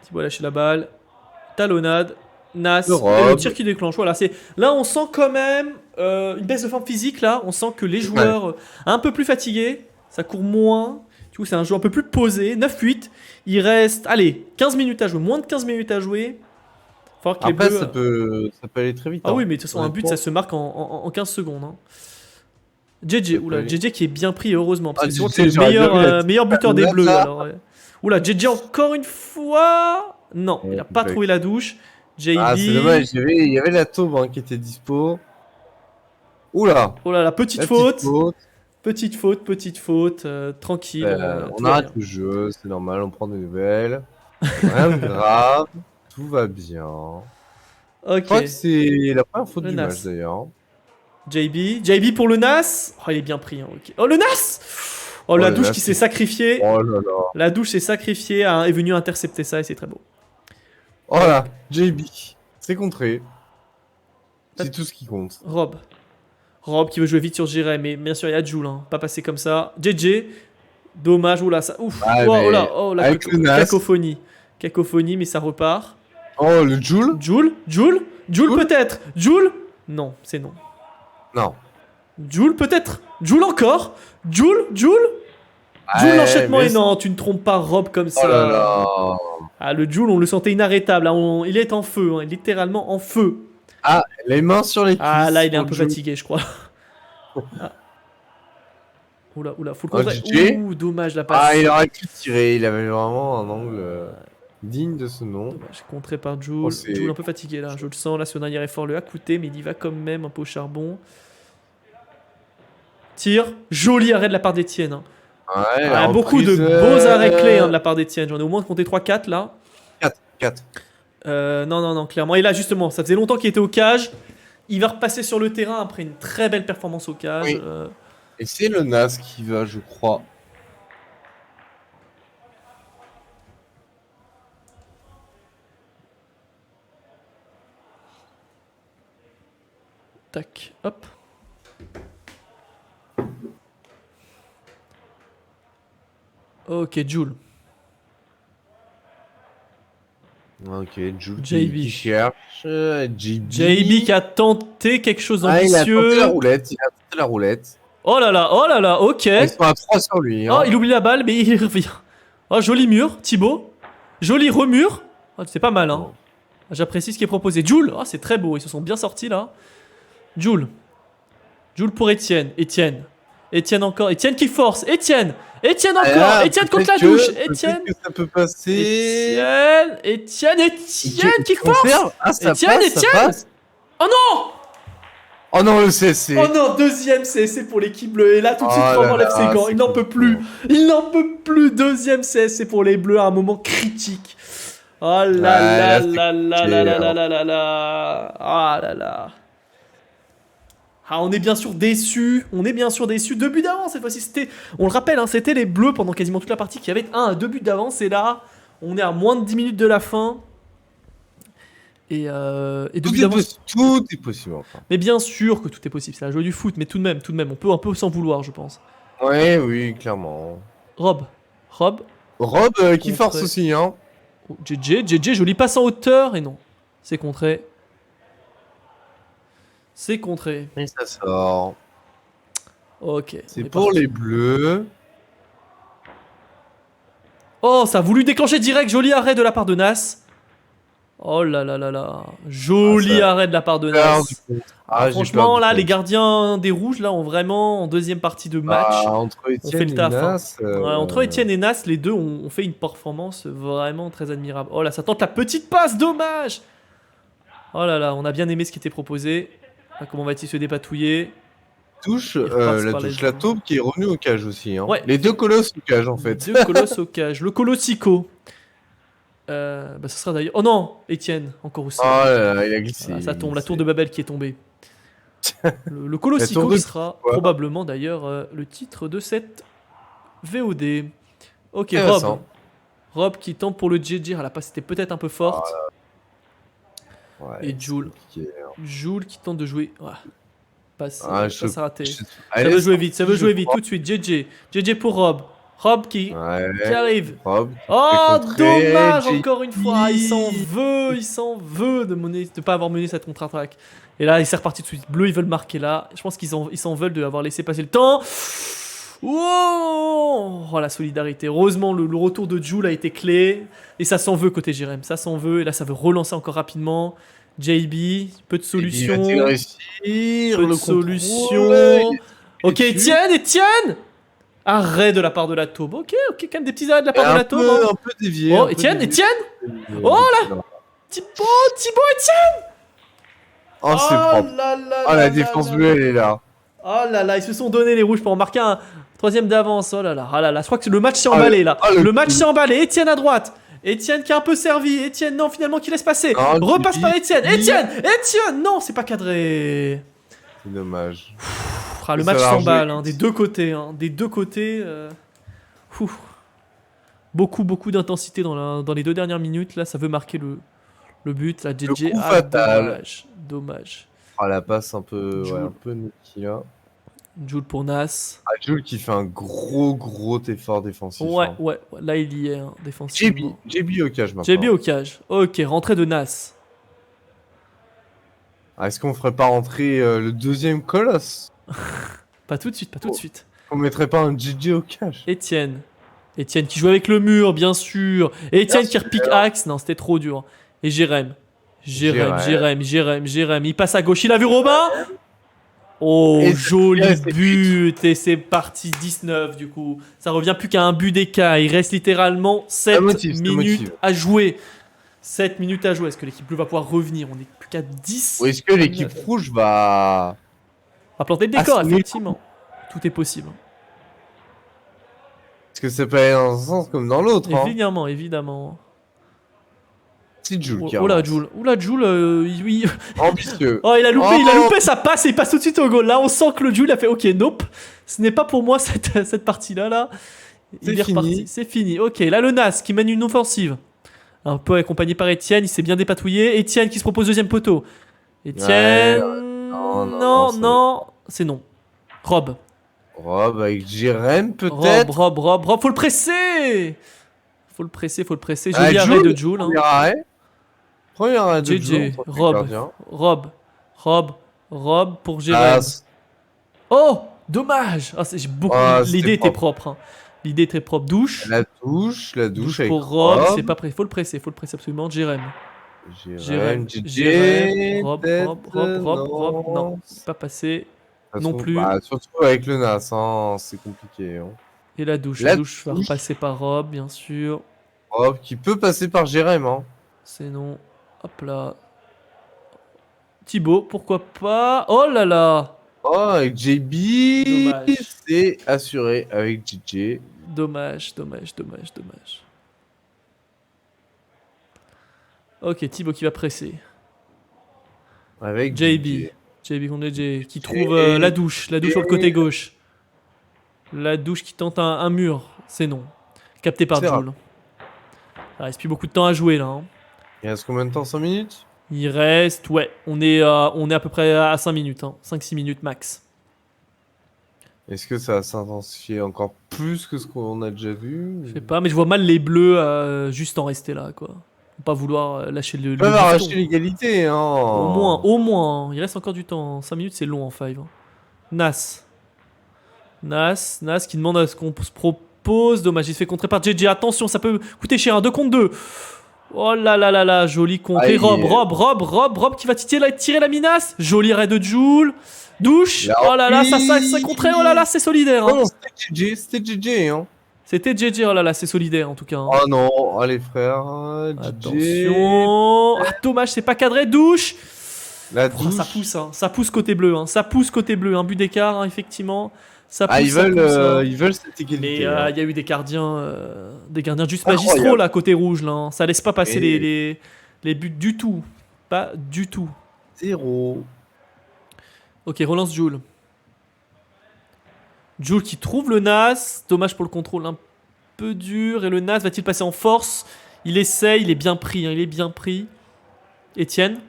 Thibaut a lâché la balle. Talonnade. Nas. Et le tir qui déclenche. Voilà, là, on sent quand même une baisse de forme physique. Là, on sent que les joueurs un peu plus fatigués. Ça court moins. Du coup, c'est un jeu un peu plus posé. 9-8. Il reste, allez, 15 minutes à jouer. Moins de 15 minutes à jouer. Après, les bleus, ça peut aller très vite. Ah oui, mais de toute façon, un but, ça se marque en 15 secondes. Hein. JJ qui est bien pris, heureusement. Parce que souvent, c'est le meilleur buteur des bleus. Alors, oula, JJ encore une fois. Non, il n'a pas trouvé la douche. JB. Ah, c'est dommage, il y avait la taube hein, qui était dispo. Oula. Oh là là, petite faute. Petite faute. Tranquille. On arrête le jeu, c'est normal, on prend des nouvelles. Rien de grave. Tout va bien. Ok. Je crois que c'est la première faute du match d'ailleurs. JB pour le Nas. Oh, il est bien pris. Hein, okay. Oh, le Nas. Oh, la douche qui s'est sacrifiée. Oh là là. La douche s'est sacrifiée, est venue intercepter ça et c'est très beau. Oh là, JB. C'est contré. C'est tout ce qui compte. Rob qui veut jouer vite sur Jérém, mais bien sûr il y a Jul, hein. Pas passé comme ça. JJ, dommage, oula, ça. Ouf, la cacophonie, mais ça repart. Oh, le Jul Jul peut-être. Jul. Non, c'est non. Non. Jul peut-être. Jul encore. Jul. L'enchaînement est non, tu ne trompes pas Rob comme ça. Oh là là. Ah, le Jul, on le sentait inarrêtable. Hein. Il est en feu, hein, littéralement en feu. Ah, les mains sur les cuisses. Ah, là, il est un peu fatigué, je crois. Ah. Oula, faut le contrer. Ouh, dommage la passe. Ah, il aurait pu tirer. Il avait vraiment un angle digne de ce nom. Dommage, contré par Jul. Jul un peu fatigué là. Je le sens. Là, son dernier effort le a coûté, mais il y va quand même un peu au charbon. Tir. Joli arrêt de la part d'Etienne. Hein. Ouais, Ah, beaucoup de beaux arrêts clés de la part d'Etienne. J'en ai au moins compté 3-4 là. 4. Non, clairement. Et là, justement, ça faisait longtemps qu'il était au cage. Il va repasser sur le terrain après une très belle performance au cage. Oui. Et c'est le NAS qui va, je crois. Tac, hop. Ok, Jules. Ok, Jules JB. qui cherche. JB. JB qui a tenté quelque chose Ah, il a tenté d'ambitieux. la roulette. Oh là là, ok. Ils sont à 3 sur lui. Oh, Hein. il oublie la balle, mais il revient. Oh, joli mur, Thibaut. Joli remur. Oh, c'est pas mal, hein. Oh. J'apprécie ce qui est proposé. Jules, oh, c'est très beau, ils se sont bien sortis là. Jules. Jules pour Étienne. Étienne encore. Étienne qui force. Étienne encore. Ah, Étienne contre la peut-être douche. peut-être Étienne. que ça peut passer. Étienne qui force. Conserve. Ah, ça Étienne. passe. Oh non. Oh non, le CSC. Oh non, deuxième CSC pour l'équipe bleue. Et là, tout de suite, Oh Rob là enlève là, ses gants. c'est Il n'en peut plus. Il n'en peut plus. Deuxième CSC pour les bleus à un moment critique. Oh là là là, c'est là là là compliqué, là hein. là là là. Ah là là. Ah, on est bien sûr déçus. On est bien sûr déçus. 2 buts d'avance cette fois-ci. C'était, on le rappelle, hein, c'était les bleus pendant quasiment toute la partie qui avaient 1 à 2 buts d'avance. Et là, on est à moins de 10 minutes de la fin. Et 2 buts d'avance. Tout est possible. Enfin. Mais bien sûr que tout est possible. C'est la joie du foot. Mais tout de même, on peut un peu s'en vouloir, je pense. Ouais, oui, clairement. Rob, Rob qui Contré. force aussi, hein. Oh, JJ, joli passe en hauteur. Et non, c'est contré. C'est contré. Et ça sort. Ok. C'est pour les bleus. Oh, ça a voulu déclencher direct. Joli arrêt de la part de Nas. Oh là là là là. Joli arrêt de la part de Nas. Franchement, là, les gardiens des Rouges là, ont vraiment, en deuxième partie de match, entre on fait le taf. Nas, Ouais, entre Etienne et Nas, les deux ont fait une performance vraiment très admirable. Oh là, ça tente la petite passe, dommage. Oh là là, on a bien aimé ce qui était proposé. Ah, comment va-t-il se dépatouiller? La taupe qui est revenue au cage aussi. Hein. Ouais. Les deux colosses au cage en fait. 2 colosses au cage. Le colossico. Bah, ce sera d'ailleurs. Oh non, Etienne, encore aussi. Oh là là, il a glissé. Ah, ça tombe, la tour de Babel qui est tombée. Le colossico tour de qui sera quoi probablement d'ailleurs le titre de cette VOD. Ok, Intéressant. Rob qui tente pour le JJ. Ah, la passe était peut-être un peu forte. Ouais, Et Jules. Jules qui tente de jouer. Ouais. Passe raté. Ça veut jouer vite, tout de suite. JJ pour Rob. Rob qui arrive. Rob, Oh, contré, dommage, JJ. encore une fois. Il s'en veut de ne pas avoir mené cette contre-attaque. Et là, il s'est reparti tout de suite. Bleu, ils veulent marquer là. Je pense qu'ils s'en veulent d'avoir laissé passer le temps. Oh, la solidarité. Heureusement, le retour de Jules a été clé. Et ça s'en veut côté Jérém. Ça s'en veut. Et là, ça veut relancer encore rapidement. JB, peu de solutions. Peu de solutions. Ok, Etienne. Arrêt de la part de la taube. Ok, quand même des petits arrêts de la part de la taube. Un peu dévié. Oh, Etienne. Oh là. Thibaut, Etienne. Oh, c'est propre. Oh, la défense bleue, elle est là. Oh là là, ils se sont donné les rouges pour en marquer un troisième d'avance. Oh là là, je crois que le match s'est emballé là. Le match s'est emballé. Etienne à droite. Etienne qui a un peu servi. Etienne, non, finalement, qui laisse passer. Repasse par Etienne. Etienne, non, c'est pas cadré. C'est dommage. Le match s'emballe, hein, des deux côtés. Beaucoup d'intensité dans les 2 dernières minutes. Là, ça veut marquer le but. La JJ. Le coup fatal. Dommage. Ah, la passe un peu nicky là. Jules pour Nas. Ah, Jules qui fait un gros effort défensif. Ouais, hein. ouais, là il y est, hein, défensivement. JB au cage maintenant. JB au cage. Ok, rentrée de Nas. Ah, est-ce qu'on ferait pas rentrer le deuxième colosse? Pas tout de suite. On mettrait pas un JJ au cage? Etienne qui joue avec le mur, bien sûr. Etienne qui repique axe. Non, c'était trop dur. Et Jérém. Il passe à gauche. Il a vu Robin. Oh, joli but. Et c'est parti 19 du coup. Ça revient plus qu'à un but d'écart. Il reste littéralement 7 minutes à jouer. 7 minutes à jouer. Est-ce que l'équipe bleue va pouvoir revenir? On est plus qu'à 10. Ou est-ce que l'équipe rouge va planter le décor, effectivement. Tout est possible. Parce que ça peut aller dans un sens comme dans l'autre. Hein. Évidemment, évidemment. C'est Jules qui Oh là, avance. Jules. Oula, Jules, oui. Ambitieux. Oh, il a loupé, Oh ça passe et il passe tout de suite au goal. Là, on sent que le Jules a fait ok, nope. Ce n'est pas pour moi cette partie-là. Là. Il est C'est reparti. fini. C'est fini. Ok, là, le Nas qui mène une offensive. Un peu accompagné par Etienne, il s'est bien dépatouillé. Etienne qui se propose deuxième poteau. Etienne. Non. C'est non. Rob. Rob avec Jérém peut-être. Rob. Faut le presser. Faut le presser. Ah, Joli arrêt Jules, de Jules. Hein. Premier arrêt. Premier arrêt de JJ, Jules, en tant que Rob. gardien. Rob pour Jérém. Ah, Oh, dommage. Ah, j'ai beaucoup. Ah, L'idée c'était était propre. Hein. L'idée était propre. Douche. la douche avec pour Rob. Rob. C'est pas prêt. Faut le presser absolument. Jérém. Jérém, Rob. Non, c'est pas passé. Non plus. Bah, surtout avec le Nas, hein, c'est compliqué. Hein. Et la douche. La La douche va douche. repasser par Rob, bien sûr. Rob qui peut passer par Jérém. Hein. C'est non. Hop là. Thibaut, pourquoi pas. Oh là là. Oh, avec JB, Dommage. c'est assuré avec JJ. Dommage. Ok, Thibaut qui va presser. Avec JB. JB contre JJ qui trouve la douche sur le côté gauche. La douche qui tente un mur. C'est non. Capté par C'est Jules. Il reste plus beaucoup de temps à jouer là. Hein. Il reste combien de temps? 5 minutes? Il reste, ouais, on est à peu près à 5 minutes. Hein. 5-6 minutes max. Est-ce que ça va s'intensifier encore plus que ce qu'on a déjà vu? Je sais pas, mais je vois mal les bleus juste en rester là, quoi. Pas vouloir lâcher le Ils peuvent bifton. arracher l'égalité, hein. Au moins. Il reste encore du temps. 5 minutes, c'est long en 5. Hein. Nas qui demande à ce qu'on se propose. Dommage, il se fait contrer par JJ. Attention, ça peut coûter cher. 2 contre 2. Oh là là, joli contre. Et Rob qui va tirer la minace. Joli arrêt de Jules. Douche. Oh là là, ça contrait. Oh là là, c'est solidaire. Hein. Non, c'était JJ, hein. C'était JJ. Oh là là, c'est solidaire en tout cas. Hein. Oh non, allez frère. JJ. Attention. Ah, dommage, c'est pas cadré. Douche. La Oh, douche. ça pousse, hein. Ça pousse côté bleu. Hein. Ça pousse côté bleu. Un but d'écart, hein, effectivement. Ça pousse, Ah, ils veulent cette Mais égalité. il y hein. a eu des gardiens juste Incroyable. magistraux là côté rouge là. Hein. Ça laisse pas passer Et- les buts du tout. Pas du tout. 0. Ok, relance Jules. Jules qui trouve le Nas. Dommage pour le contrôle un peu dur. Et le Nas va-t-il passer en force? Il essaye, il est bien pris. Hein, il est bien pris. Etienne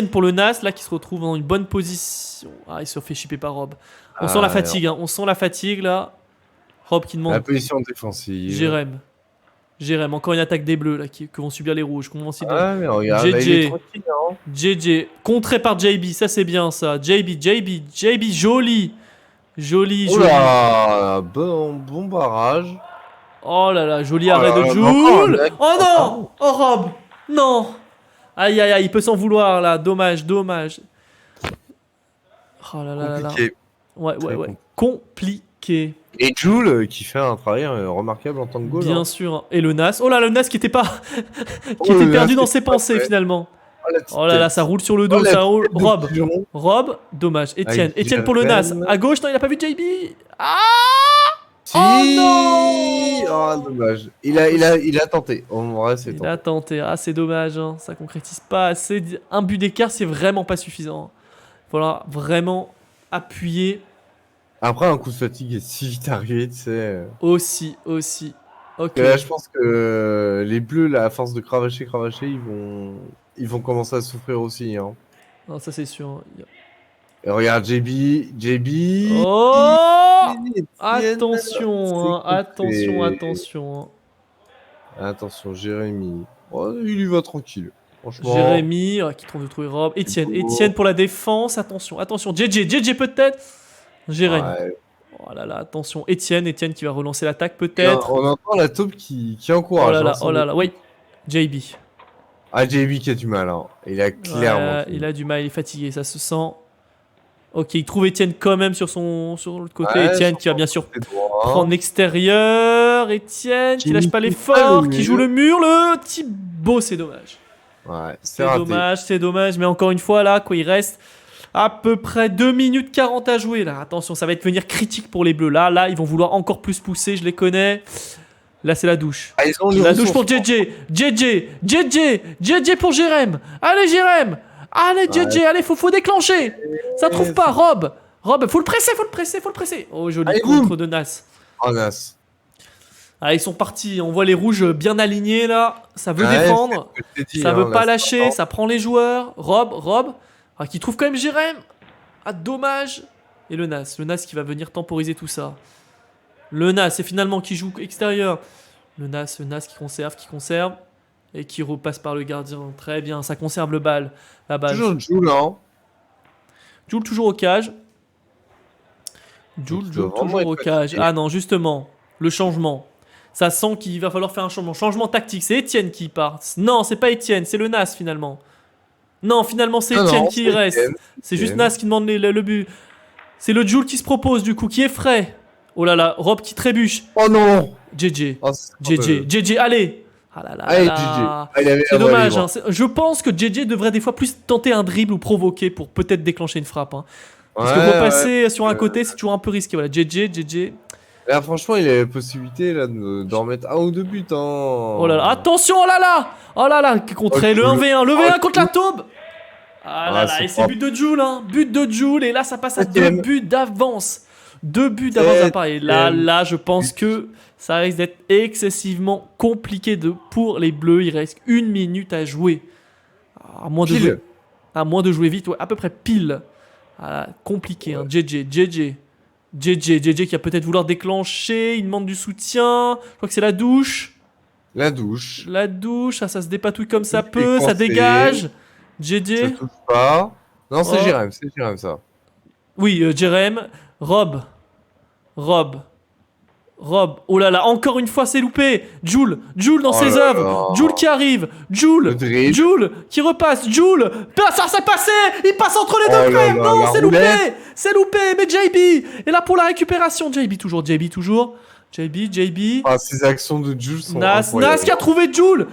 pour le Nas là qui se retrouve dans une bonne position. Ah, il se fait chipper par Rob. On sent la fatigue. Hein. On sent la fatigue là. Rob qui demande. La position défensive. Jérém, encore une attaque des bleus là, que vont subir les rouges. Ah, mais regarde, là, il JJ. est tranquille, hein. JJ, contré par JB, ça c'est bien ça. JB, joli. Joli. Oh là, bon barrage. Oh là là, joli Oh arrêt là de là, Jules. encore un mec. Oh non. Oh Rob. Non. Aïe, il peut s'en vouloir là. Dommage. Oh là là. Compliqué. Ouais. Très Compliqué. Et Jules qui fait un travail remarquable en tant que goal. Bien hein. sûr. Et le Nas. Oh là, le Nas qui était pas. qui Oh, était le perdu Nas dans qui ses était pas pensées prêt. finalement. la petite Oh là là, tête. ça roule sur le dos, Oh, la ça roule. tête de Rob, pigeon. Rob, dommage. Etienne, Avec Etienne pour le Nas. Jérém. À gauche, non, il a pas vu JB. Ah. Si. Oh non. Oh, dommage. Il a tenté. En vrai, c'est Il tenté. a tenté. Ah, c'est dommage. Hein. Ça concrétise pas assez. Un but d'écart, c'est vraiment pas suffisant. Voilà, vraiment appuyer Après, un coup de fatigue est si vite arrivé, tu sais. aussi. Ok. Et là, je pense que les Bleus, là, à force de cravacher, ils vont commencer à souffrir aussi. Hein. Non, ça c'est sûr. Et regarde, JB. Oh. Etienne, Attention, hein, c'est coupé. attention. Hein. Attention, Jérémy. Oh, il y va tranquille. Franchement. Jérémy qui trouve de trouver Rob. Etienne pour la défense. Attention. JJ peut-être. Jérémy. Ouais. Oh là là, attention. Etienne qui va relancer l'attaque peut-être. On entend la taupe qui encourage. Oh là là. Oui. JB. Ah, JB qui a du mal. Hein. Il a clairement. Ouais, il a du mal, il est fatigué, ça se sent. Ok, il trouve Etienne quand même sur l'autre côté. Ouais, Etienne qui va bien sûr c'est droit. prendre l'extérieur. Etienne qui Qui lâche pas joue l'effort, pas le qui joue le mur. Le Thibaut, c'est dommage. Ouais, C'est dommage, mais encore une fois là, quoi, il reste À peu près 2 minutes 40 à jouer là. Attention, ça va devenir critique pour les bleus. Là, ils vont vouloir encore plus pousser, je les connais. Là, c'est la douche. Ah, ils ont les La douche ressources. pour JJ pour Jérém. Allez, Jérém. Allez, JJ, allez, faut déclencher. Ça trouve pas, Rob, faut le presser. Oh, joli Allez, contre boum. de Nas. Oh, Nas. Ah, ils sont partis. On voit les rouges bien alignés là. Ça veut Ouais, défendre. c'est ce que je t'ai dit, Ça veut là, pas c'est lâcher. important. Ça prend les joueurs. Rob. Ah, qui trouve quand même Jérém. Ah, dommage. Et le Nas qui va venir temporiser tout ça. Le Nas, c'est finalement qui joue extérieur. Le Nas qui conserve. Et qui repasse par le gardien. Très bien, ça conserve la balle. Toujours Jules, hein. Jules toujours au cage. Donc, il doit vraiment Toujours être au cage. fatigué. Ah non, justement, le changement. Ça sent qu'il va falloir faire un changement. Changement tactique, c'est Étienne qui part. Non, c'est pas Étienne, c'est le Nas finalement. Non, finalement, c'est Ah Étienne non, qui c'est reste. Étienne. C'est juste Nas qui demande le but. C'est le Jules qui se propose du coup, qui est frais. Oh là là, Rob qui trébuche. Oh non. JJ. Oh, c'est JJ, allez. Ah là là Allez, là. JJ. Ah, il avait C'est la voie dommage. libre. Je pense que JJ devrait des fois plus tenter un dribble ou provoquer pour peut-être déclencher une frappe. Parce que Ouais, repasser sur un côté, c'est toujours un peu risqué. Voilà, JJ. Là, franchement, il a la possibilité là, d'en remettre un ou deux buts. Hein. Oh là là, attention, oh là là, contré, le 1v1, le 1v1 contre la taube. Ah là là, c'est et c'est propre. but de Jules, et là ça passe à 2 Septième. buts d'avance. 2 buts d'avance à Paris. Et là, je pense que ça risque d'être excessivement compliqué pour les Bleus. Il reste 1 minute à jouer. À moins de jouer vite, ouais, à peu près pile. Ah, compliqué, hein. JJ qui va peut-être vouloir déclencher, il demande du soutien. Je crois que c'est la douche. La douche. Ça se dépatouille comme ça Il est peut, ça coincé. dégage. Ça JJ. touche pas. Non, c'est Oh. Jérém, ça. Oui, Jérém. Rob. Oh là là, encore une fois, c'est loupé. Jules dans Oh ses là œuvres. là. Jules qui arrive. Le Jules dribble. qui repasse. Jules. Ça s'est passé. Il passe entre les deux Oh là crèmes. là, Non, la c'est loupé. roulette. C'est loupé. Mais JB est là pour la récupération. JB toujours. JB. Ah, ces actions de Jules sont Nas incroyables. qui a trouvé Jules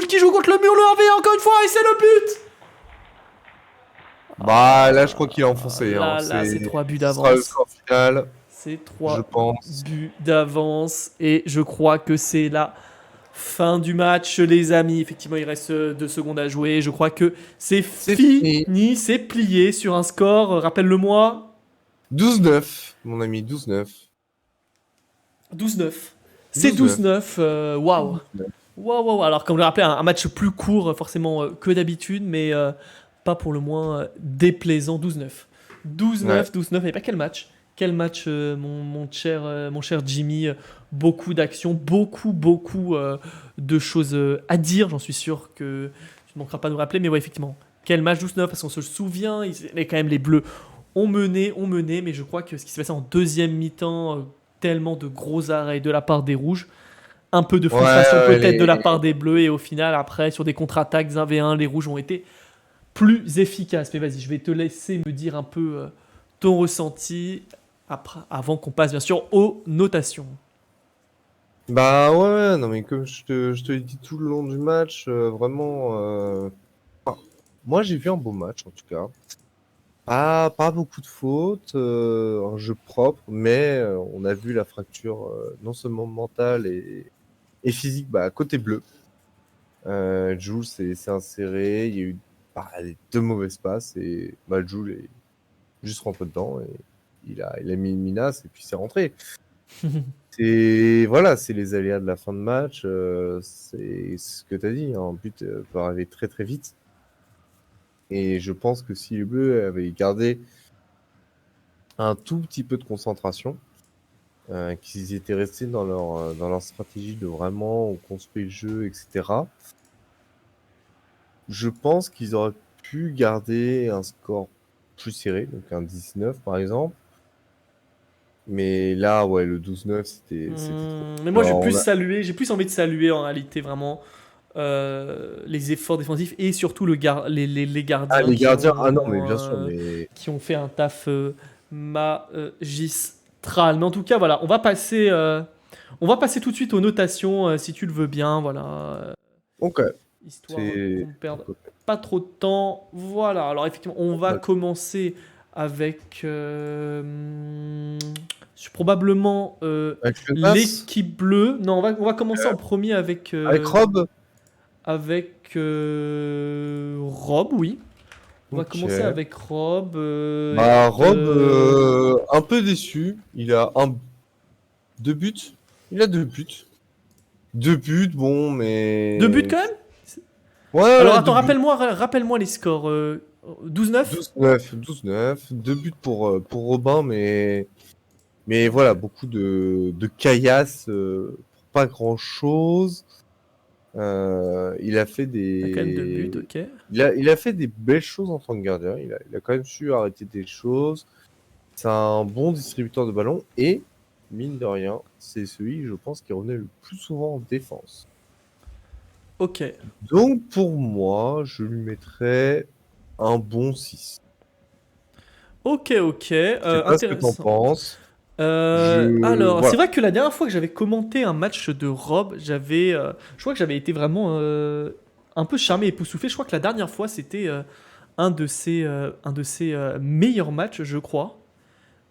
qui joue contre le mur, le 1v1 encore une fois, et c'est le but. Bah, là, je crois qu'il a enfoncé. Là, hein. c'est 3 buts Ce sera le d'avance. score final, C'est je 3 pense. buts d'avance. Et je crois que c'est la fin du match, les amis. Effectivement, il reste 2 secondes à jouer. Je crois que c'est fini. fini. C'est plié sur un score. Rappelle-le-moi. 12-9, mon ami, 12-9. 12-9. C'est 12-9. Waouh. Waouh. Alors, comme je le rappelais, un match plus court, forcément, que d'habitude. Mais pas pour le moins déplaisant. 12-9. 12-9. Et pas quel match. Quel match, mon cher Jimmy. Beaucoup d'actions, beaucoup de choses à dire. J'en suis sûr que tu ne manqueras pas de me rappeler. Mais ouais, effectivement, quel match 12-9, parce qu'on se souvient, quand même, les Bleus ont mené. Mais je crois que ce qui s'est passé en deuxième mi-temps, tellement de gros arrêts de la part des Rouges, un peu de frustration peut-être de la part des Bleus. Et au final, après, sur des contre-attaques 1v1, les Rouges ont été plus efficaces. Mais vas-y, je vais te laisser me dire un peu ton ressenti avant qu'on passe bien sûr aux notations. Bah ouais, non mais comme je te l'ai dit tout le long du match, vraiment, moi j'ai vu un beau match en tout cas. Pas beaucoup de fautes, un jeu propre, mais on a vu la fracture non seulement mentale et physique côté bleu. Jules s'est inséré, il y a eu des 2 mauvaises passes et Jules est juste rentré dedans et il a mis une minace et puis c'est rentré. C'est les aléas de la fin de match, c'est ce que tu as dit, un but peut arriver très très vite. Et je pense que si les Bleus avaient gardé un tout petit peu de concentration, qu'ils étaient restés dans leur stratégie de vraiment construire le jeu, etc., je pense qu'ils auraient pu garder un score plus serré, donc un 19 par exemple. Mais là, ouais, le 12-9, c'était trop. Mais moi, Alors, j'ai plus envie de saluer en réalité vraiment les efforts défensifs et surtout les gardiens. les gardiens, non, mais vraiment, bien sûr, mais qui ont fait un taf magistral. Mais en tout cas, voilà, on va passer tout de suite aux notations si tu le veux bien. Voilà. ok. histoire C'est. qu'on ne perde pas trop de temps. Voilà, alors effectivement, on va Ouais. commencer avec probablement Avec le Nas, l'équipe bleue. Non, on va commencer en premier avec, avec Rob. Rob, oui. On va Ok. commencer avec Rob. Bah, Écoute, Rob, un peu déçu. Il a deux buts. Il a deux buts. Deux buts, bon, deux buts mais. quand même. Ouais, Alors ouais, deux attends, buts. rappelle-moi les scores. 12-9. 12-9, 12-9. Deux buts pour Robin, mais voilà, beaucoup de caillasses pour pas grand-chose. Il a fait Il a quand même deux buts, des. ok. Il a fait des belles choses en tant que gardien. Il a quand même su arrêter des choses. C'est un bon distributeur de ballon et, mine de rien, c'est celui, je pense, qui revenait le plus souvent en défense. Ok. Donc, pour moi, je lui mettrais un bon 6. Ok, ok. Je sais pas ce que t'en Intéressant. penses. Je... Alors, c'est Voilà. vrai que la dernière fois que j'avais commenté un match de Rob, je crois que j'avais été vraiment un peu charmé et époustouflé. Je crois que la dernière fois, c'était un de ses meilleurs matchs, je crois.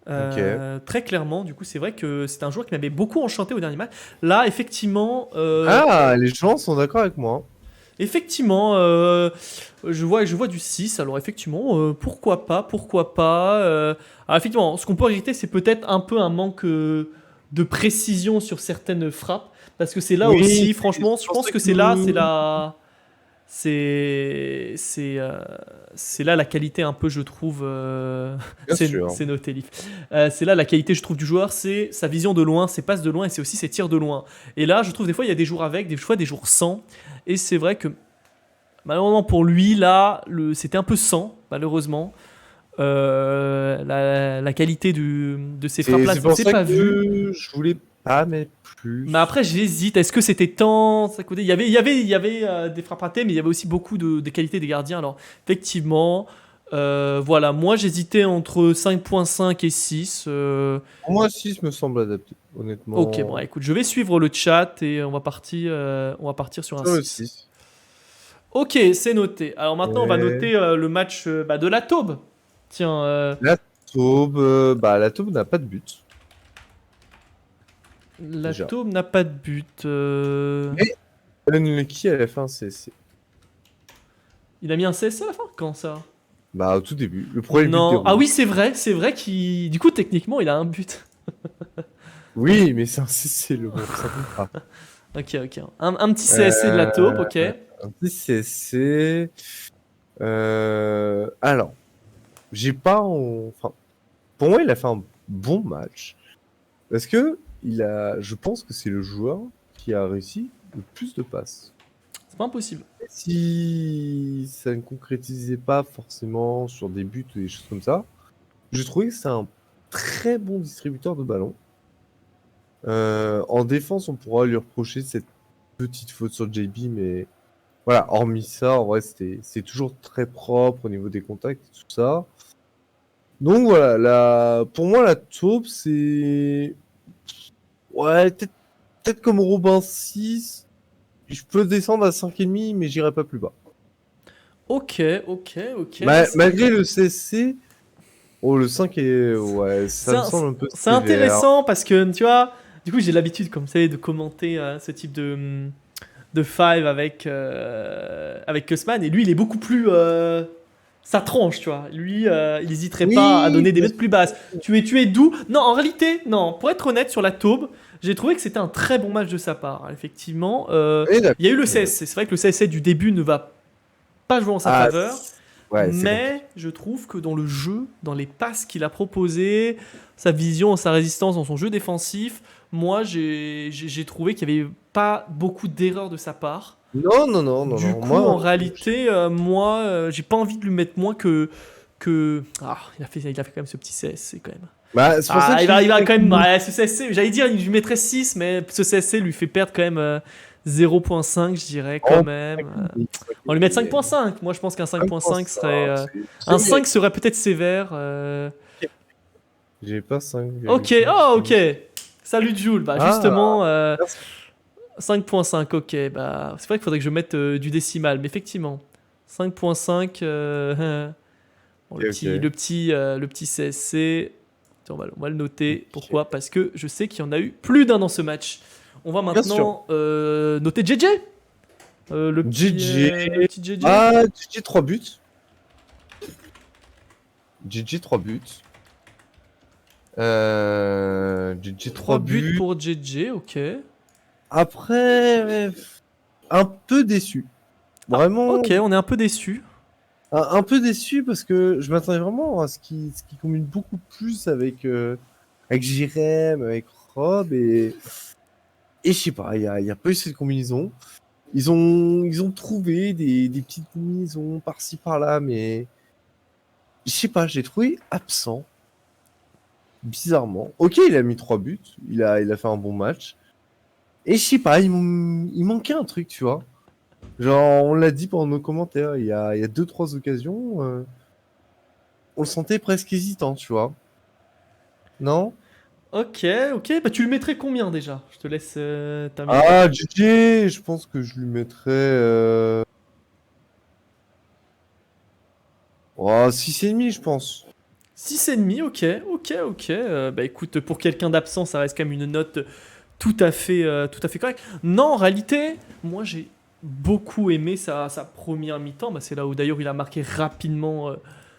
Ok. Très clairement, du coup, c'est vrai que c'est un joueur qui m'avait beaucoup enchanté au dernier match. Là, effectivement, Ah, les gens sont d'accord avec moi. effectivement, je vois du 6. Alors effectivement, pourquoi pas, pourquoi pas. Alors effectivement, ce qu'on peut regretter, c'est peut-être un peu un manque de précision sur certaines frappes, parce que c'est là Oui, aussi, c'est franchement, je pour pense ça que que... c'est là la qualité un peu, je trouve. Bien sûr. C'est noté, Leaf. C'est là la qualité, je trouve, du joueur, c'est sa vision de loin, ses passes de loin, et c'est aussi ses tirs de loin. Et là, je trouve des fois, il y a des jours avec, des fois des jours sans. Et c'est vrai que malheureusement pour lui, là, c'était un peu sans, malheureusement. La qualité de ses frappes là, C'est pour c'est ça pas vu. que je voulais pas mettre Mais plus. après, j'hésite. Est-ce que c'était tant ça côté. Il y avait des frappes ratées, mais il y avait aussi beaucoup de qualité des gardiens. Alors, effectivement, voilà. Moi, j'hésitais entre 5.5 et 6. Pour moi, 6 me semble adapté, Ok, bon, honnêtement. écoute, je vais suivre le chat et on va partir sur un Sur le 6. 6. Ok, c'est noté. Alors maintenant, on va Et noter le match de la Taube. Tiens, la taupe n'a pas de but, la déjà. Taube n'a pas de but. Mais Unlucky à la fin, c'est. Il a mis un CSE à la fin? Quand ça? Bah, au tout début, le premier but des Non. Ah rouges. oui, c'est vrai qu'il. Du coup, techniquement, il a un but. Oui, mais c'est le bon, ça compte pas. Ok, ok. Un petit CSC de la taupe, ok. Un petit CSC. Alors, j'ai pas. Enfin, pour moi, il a fait un bon match. Parce que je pense que c'est le joueur qui a réussi le plus de passes. C'est pas impossible. Si ça ne concrétisait pas forcément sur des buts ou des choses comme ça, j'ai trouvé que c'est un très bon distributeur de ballon. En défense, on pourra lui reprocher cette petite faute sur JB, mais voilà, hormis ça, en vrai, c'est toujours très propre au niveau des contacts et tout ça. Donc voilà, pour moi, la taupe, c'est. Ouais, peut-être comme Robin 6. Je peux descendre à 5,5, mais j'irai pas plus bas. Ok, ok, ok. Ouais, Malgré le CSC, oh, le 5 est. Ouais, c'est ça me semble un peu c'est sévère. intéressant parce que, tu vois, du coup, j'ai l'habitude, comme ça, de commenter ce type de five avec Kussman. Et lui, il est beaucoup plus. Ça tranche, tu vois. Lui, il n'hésiterait pas à Oui, donner des bien notes plus basses. Tu es doux. Non, en réalité, non. Pour être honnête, sur la taube, j'ai trouvé que c'était un très bon match de sa part. Effectivement, il y a eu le d'accord. CSC. C'est vrai que le CSC du début ne va pas jouer en sa Ah, faveur. ouais, c'est compliqué. Mais je trouve que dans le jeu, dans les passes qu'il a proposées, sa vision, sa résistance dans son jeu défensif, moi j'ai trouvé qu'il n'y avait pas beaucoup d'erreurs de sa part. Non, non, non, non, Du non. coup, Moi, en réalité, moi, j'ai pas envie de lui mettre moins que. Ah, il a fait quand même ce petit CSC quand même. bah, c'est pour ça Ah, que il va quand même. Ouais, ce CSC, j'allais dire, il lui mettrait 6, mais ce CSC lui fait perdre quand même 0.5, je dirais, quand Oh, même. On lui met 5.5. Moi, je pense qu'un 5.5 serait. Un c'est 5 serait peut-être sévère. J'ai pas 5. Ok, oh, ok. Salut Jules. Bah, Ah, justement, merci. 5.5, ok. Bah, c'est vrai qu'il faudrait que je mette du décimal, mais effectivement. 5.5. Bon, Ok, ok. le petit CSC. Tiens, on va le noter. Pourquoi? Parce que je sais qu'il y en a eu plus d'un dans ce match. On va Bien sûr. maintenant noter JJ. GG. Le petit JJ. Ah, GG 3 buts. GG 3 buts. GG 3 3 buts buts. pour JJ, ok. Après, un peu déçu. Ah, Vraiment, ok, on est un peu déçus. un peu déçu parce que je m'attendais vraiment à ce qui combine beaucoup plus avec Jirem, avec Rob et je sais pas, il y a pas eu cette combinaison. Ils ont trouvé des petites combinaisons par-ci par-là, mais je sais pas, j'ai trouvé absent, bizarrement. Ok, il a mis 3 buts, il a fait un bon match. Et je sais pas, il manquait un truc, tu vois. Genre, on l'a dit pendant nos commentaires, il y a deux, trois occasions, on le sentait presque hésitant, tu vois. Non? Ok, ok. Bah, tu le mettrais combien déjà? Je te laisse terminer Ah, là-dessus. GG, je pense que je lui mettrais 6,5, je pense. 6,5, ok, ok, ok. Bah écoute, pour quelqu'un d'absent, ça reste quand même une note tout à fait correcte. Non, en réalité, moi j'ai beaucoup aimé sa première mi-temps. Bah, c'est là où d'ailleurs il a marqué rapidement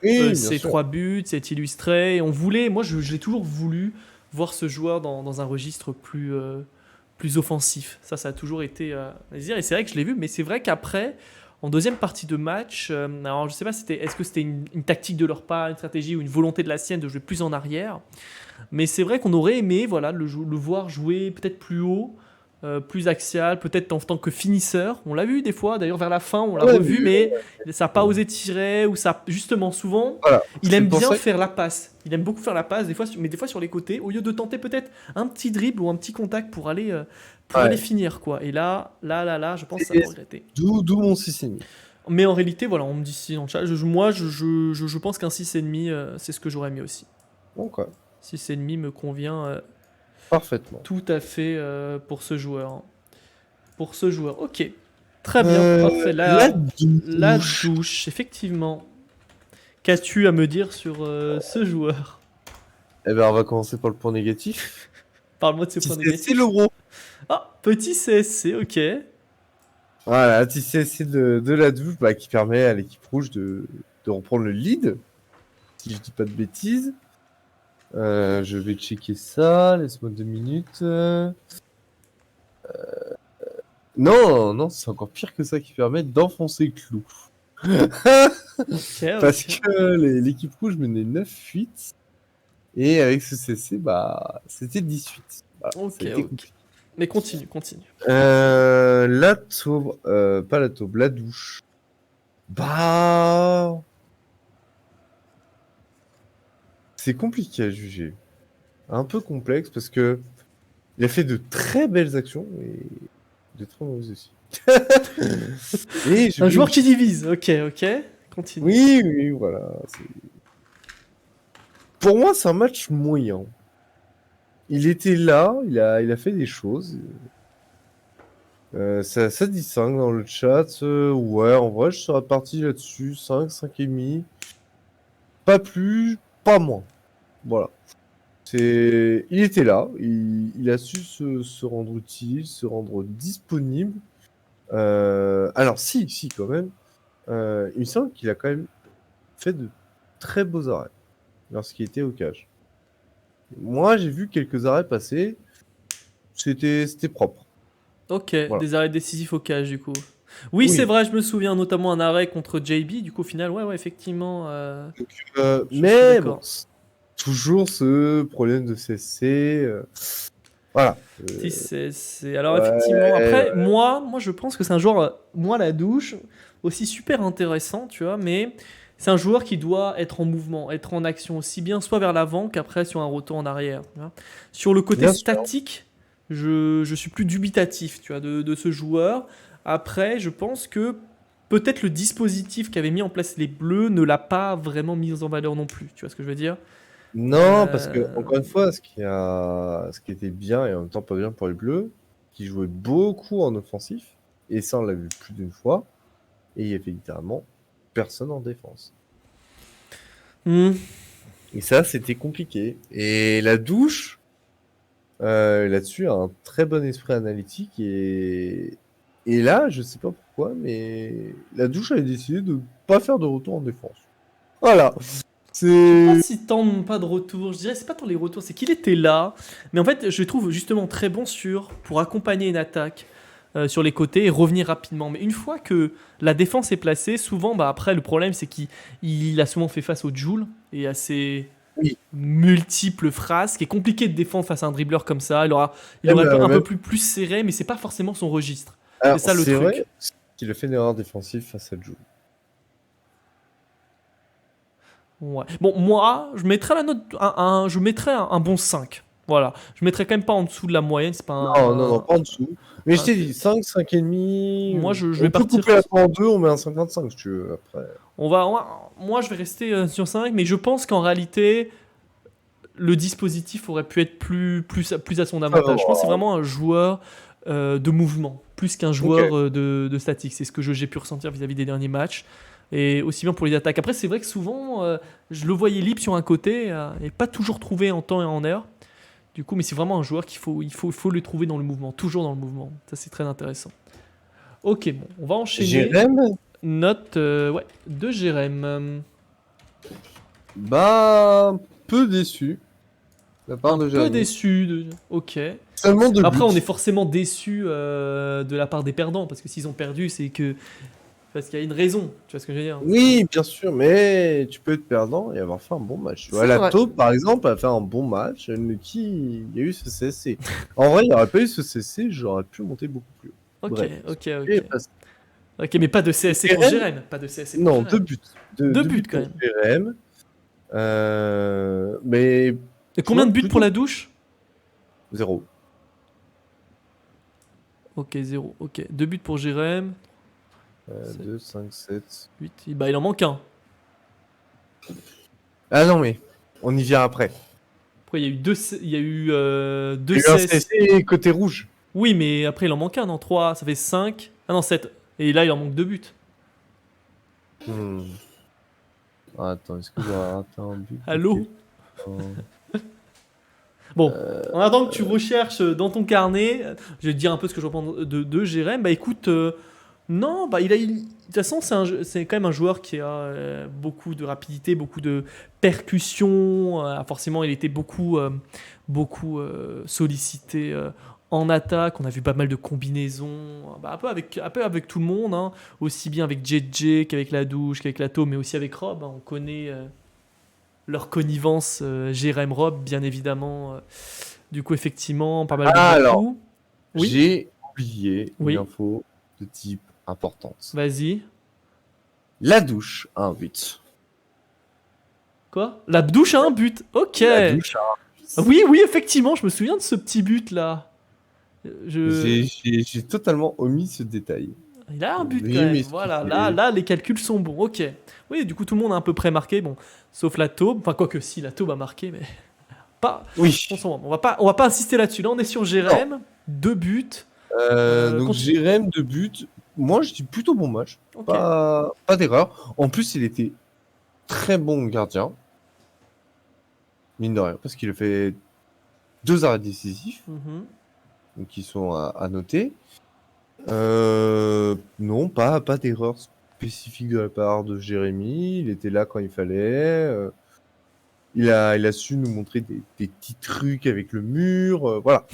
Oui, bien ses sûr. 3 buts, c'est illustré. Et on voulait, moi j'ai toujours voulu voir ce joueur dans un registre plus offensif. Ça a toujours été un désir. Et c'est vrai que je l'ai vu, mais c'est vrai qu'après, en deuxième partie de match, alors je sais pas, est-ce que c'était une tactique de leur part, une stratégie ou une volonté de la sienne de jouer plus en arrière. Mais c'est vrai qu'on aurait aimé voilà, le voir jouer peut-être plus haut, plus axial, peut-être en tant que finisseur. On l'a vu des fois, d'ailleurs vers la fin, on l'a Ouais, mais revu, mais ça n'a pas osé tirer, ou ça, justement, souvent, voilà. il C'est aime pour bien ça. faire la passe. Il aime beaucoup faire la passe, des fois, mais des fois sur les côtés, au lieu de tenter peut-être un petit dribble ou un petit contact pour aller Ouais. finir, quoi. Et là, je pense que ça Et va regretter. d'où mon 6,5. Mais en réalité, voilà, on me dit si dans le chat. Moi, je pense qu'un 6,5, c'est ce que j'aurais mis aussi. Bon, quoi. 6,5 me convient Parfaitement. tout à fait pour ce joueur. Pour ce joueur. Ok. Très bien, parfait. La La douche. douche, effectivement. Qu'as-tu à me dire sur ce joueur? Eh ben, on va commencer par le point négatif. Parle-moi de ce point C'est le négatif. gros. Ah, petit CSC, ok. Voilà, c'est de la douche bah, qui permet à l'équipe rouge de reprendre le lead, si je dis pas de bêtises. Je vais checker ça, laisse-moi 2 minutes. Non, non, c'est encore pire que ça qui permet d'enfoncer le clou. Ok, Parce ok. que l'équipe rouge menait 9-8 et avec ce CC, bah, c'était 18. Voilà, ça Ok, a été ok. compliqué. Mais continue, continue. La taupe, pas la taupe, la douche. Bah, c'est compliqué à juger. Un peu complexe parce que il a fait de très belles actions et de très mauvaises aussi. Et je Un vais joueur qui aussi. divise, ok, ok. Continue. Oui, oui, voilà. Pour moi, c'est un match moyen. Il était là, il a fait des choses. Ça distingue dans le chat. Ouais, en vrai, je serais parti là-dessus. 5, 5,5. Pas plus, pas moins. Voilà. Il était là, il a su se rendre utile, se rendre disponible. Alors, si, quand même. Il me semble qu'il a quand même fait de très beaux arrêts lorsqu'il était au cage. Moi, j'ai vu quelques arrêts passer. C'était propre. Ok, Voilà. des arrêts décisifs au cage, du coup. Oui, c'est Oui. vrai, je me souviens notamment un arrêt contre JB. Du coup, au final, ouais, effectivement, Donc, je suis mais bon, d'accord. toujours ce problème de CC. Voilà. Si, Alors, effectivement, Ouais, après, moi, je pense que c'est un joueur, moi, la douche, aussi super intéressant, tu vois, mais c'est un joueur qui doit être en mouvement, être en action, aussi bien soit vers l'avant qu'après sur un retour en arrière. Tu vois. Sur le côté bien sûr. statique, je suis plus dubitatif, tu vois, de ce joueur. Après, je pense que peut-être le dispositif qu'avaient mis en place les Bleus ne l'a pas vraiment mis en valeur non plus, tu vois ce que je veux dire? Non, parce que, Euh, encore une fois, ce qui était bien et en même temps pas bien pour les Bleus, qui jouait beaucoup en offensif. Et ça, on l'a vu plus d'une fois. Et il y avait littéralement personne en défense. Hmm. Et ça, c'était compliqué. Et la douche, là-dessus, a un très bon esprit analytique. Et là, je sais pas pourquoi, mais la douche avait décidé de pas faire de retour en défense. Voilà. Je sais pas C'est... si tant pas de retour, je dirais c'est pas tant les retours, c'est qu'il était là, mais en fait je le trouve justement très bon pour accompagner une attaque sur les côtés et revenir rapidement. Mais une fois que la défense est placée, souvent bah, après le problème c'est qu'il a souvent fait face au Jul et à ses Oui. multiples phrases, qui est compliqué de défendre face à un dribbleur comme ça. Il aurait Même, un peu même- plus serré, mais c'est pas forcément son registre. C'est Alors, ça le c'est truc. vrai qu'il a fait une erreur défensive face à Jul. Ouais. Bon, moi, je mettrais la note, je mettrais un bon 5. Voilà. Je mettrais quand même pas en dessous de la moyenne, c'est pas Non, non, non, pas en dessous. Mais je un t'ai truc. dit, 5, 5,5. Moi, je vais On peut partir. couper la fois en deux, on met un 55 si tu veux, après. Moi, je vais rester sur 5, mais je pense qu'en réalité, le dispositif aurait pu être plus à son avantage. Je pense que c'est vraiment un joueur de mouvement, plus qu'un joueur de statique. C'est ce que j'ai pu ressentir vis-à-vis des derniers matchs. Et aussi bien pour les attaques. Après, c'est vrai que souvent, je le voyais libre sur un côté et pas toujours trouvé en temps et en heure. Du coup, mais c'est vraiment un joueur il faut le trouver dans le mouvement, toujours dans le mouvement. Ça, c'est très intéressant. Ok, bon, on va enchaîner. Jérém, Note ouais, de Jérém. bah, peu déçu. De la part Un de peu Jérémy. déçu. Ok. Seulement deux Après, buts. on est forcément déçu de la part des perdants, parce que s'ils ont perdu, c'est que parce qu'il y a une raison. Tu vois ce que je veux dire? Oui, bien sûr, mais tu peux être perdant et avoir fait un bon match. Tu vois, C'est la vrai. taupe, par exemple, a fait un bon match. Nuki, il y a eu ce CSC. En vrai, il n'y aurait pas eu ce CSC, j'aurais pu monter beaucoup plus haut. Ok, Bref. ok, Et ok. parce- Ok, mais pas de CSC pour Jérém, Jérém. Pas de CSC pour non, Jérém. deux buts. Deux Deux buts, buts quand pour même. Jérém. Mais Et combien de buts plutôt pour la douche? 0. Ok, 0. Ok, 2 buts pour Jérém. 2, 5, 7. 8. Bah, il en manque un. Ah non, mais on y vient après. Après, il y a eu deux Il y a eu un CS. CSC côté rouge. Oui, mais après, il en manque un, non? 3, ça fait 5. Ah non, 7. Et là, il en manque 2 buts. Hmm. Attends, est-ce que j'aurais raté un but? Allô? Ok. Bon, en attendant que tu recherches dans ton carnet, je vais te dire un peu ce que je reprends de Jérém. Bah écoute, non, bah de toute façon, c'est quand même un joueur qui a beaucoup de rapidité, beaucoup de percussion. Forcément, il était beaucoup sollicité en attaque. On a vu pas mal de combinaisons, bah, un peu avec tout le monde, hein. Aussi bien avec JJ qu'avec la douche, qu'avec Lato, mais aussi avec Rob, hein. On connaît leur connivence, Jérém Rob, bien évidemment. Du coup, effectivement, pas mal de Ah, alors, coups. Oui, j'ai oublié Oui. une info de type importante. vas-y. La douche a un but. Quoi? La douche a un but. Ok. La douche a un but. Oui, oui, effectivement, je me souviens de ce petit but là. Je... J'ai totalement omis ce détail. Il a un but Oui, quand même. mais Voilà, expliquez. là, les calculs sont bons. Ok. Oui, du coup, tout le monde a un peu près marqué. Bon, sauf la taube. Enfin, quoique si, la taube a marqué, mais pas. Oui. On va pas insister là-dessus. Là, on est sur Jérém. 2 buts. Donc Continue. Jérém de but. Moi, je dis plutôt bon match. Ok. Pas d'erreur. En plus, il était très bon gardien. Mine de rien. Parce qu'il a fait 2 arrêts décisifs. Mhm. Donc, qui sont à noter. Non, pas d'erreur spécifique de la part de Jérémy. Il était là quand il fallait. Il a su nous montrer des petits trucs avec le mur. Voilà.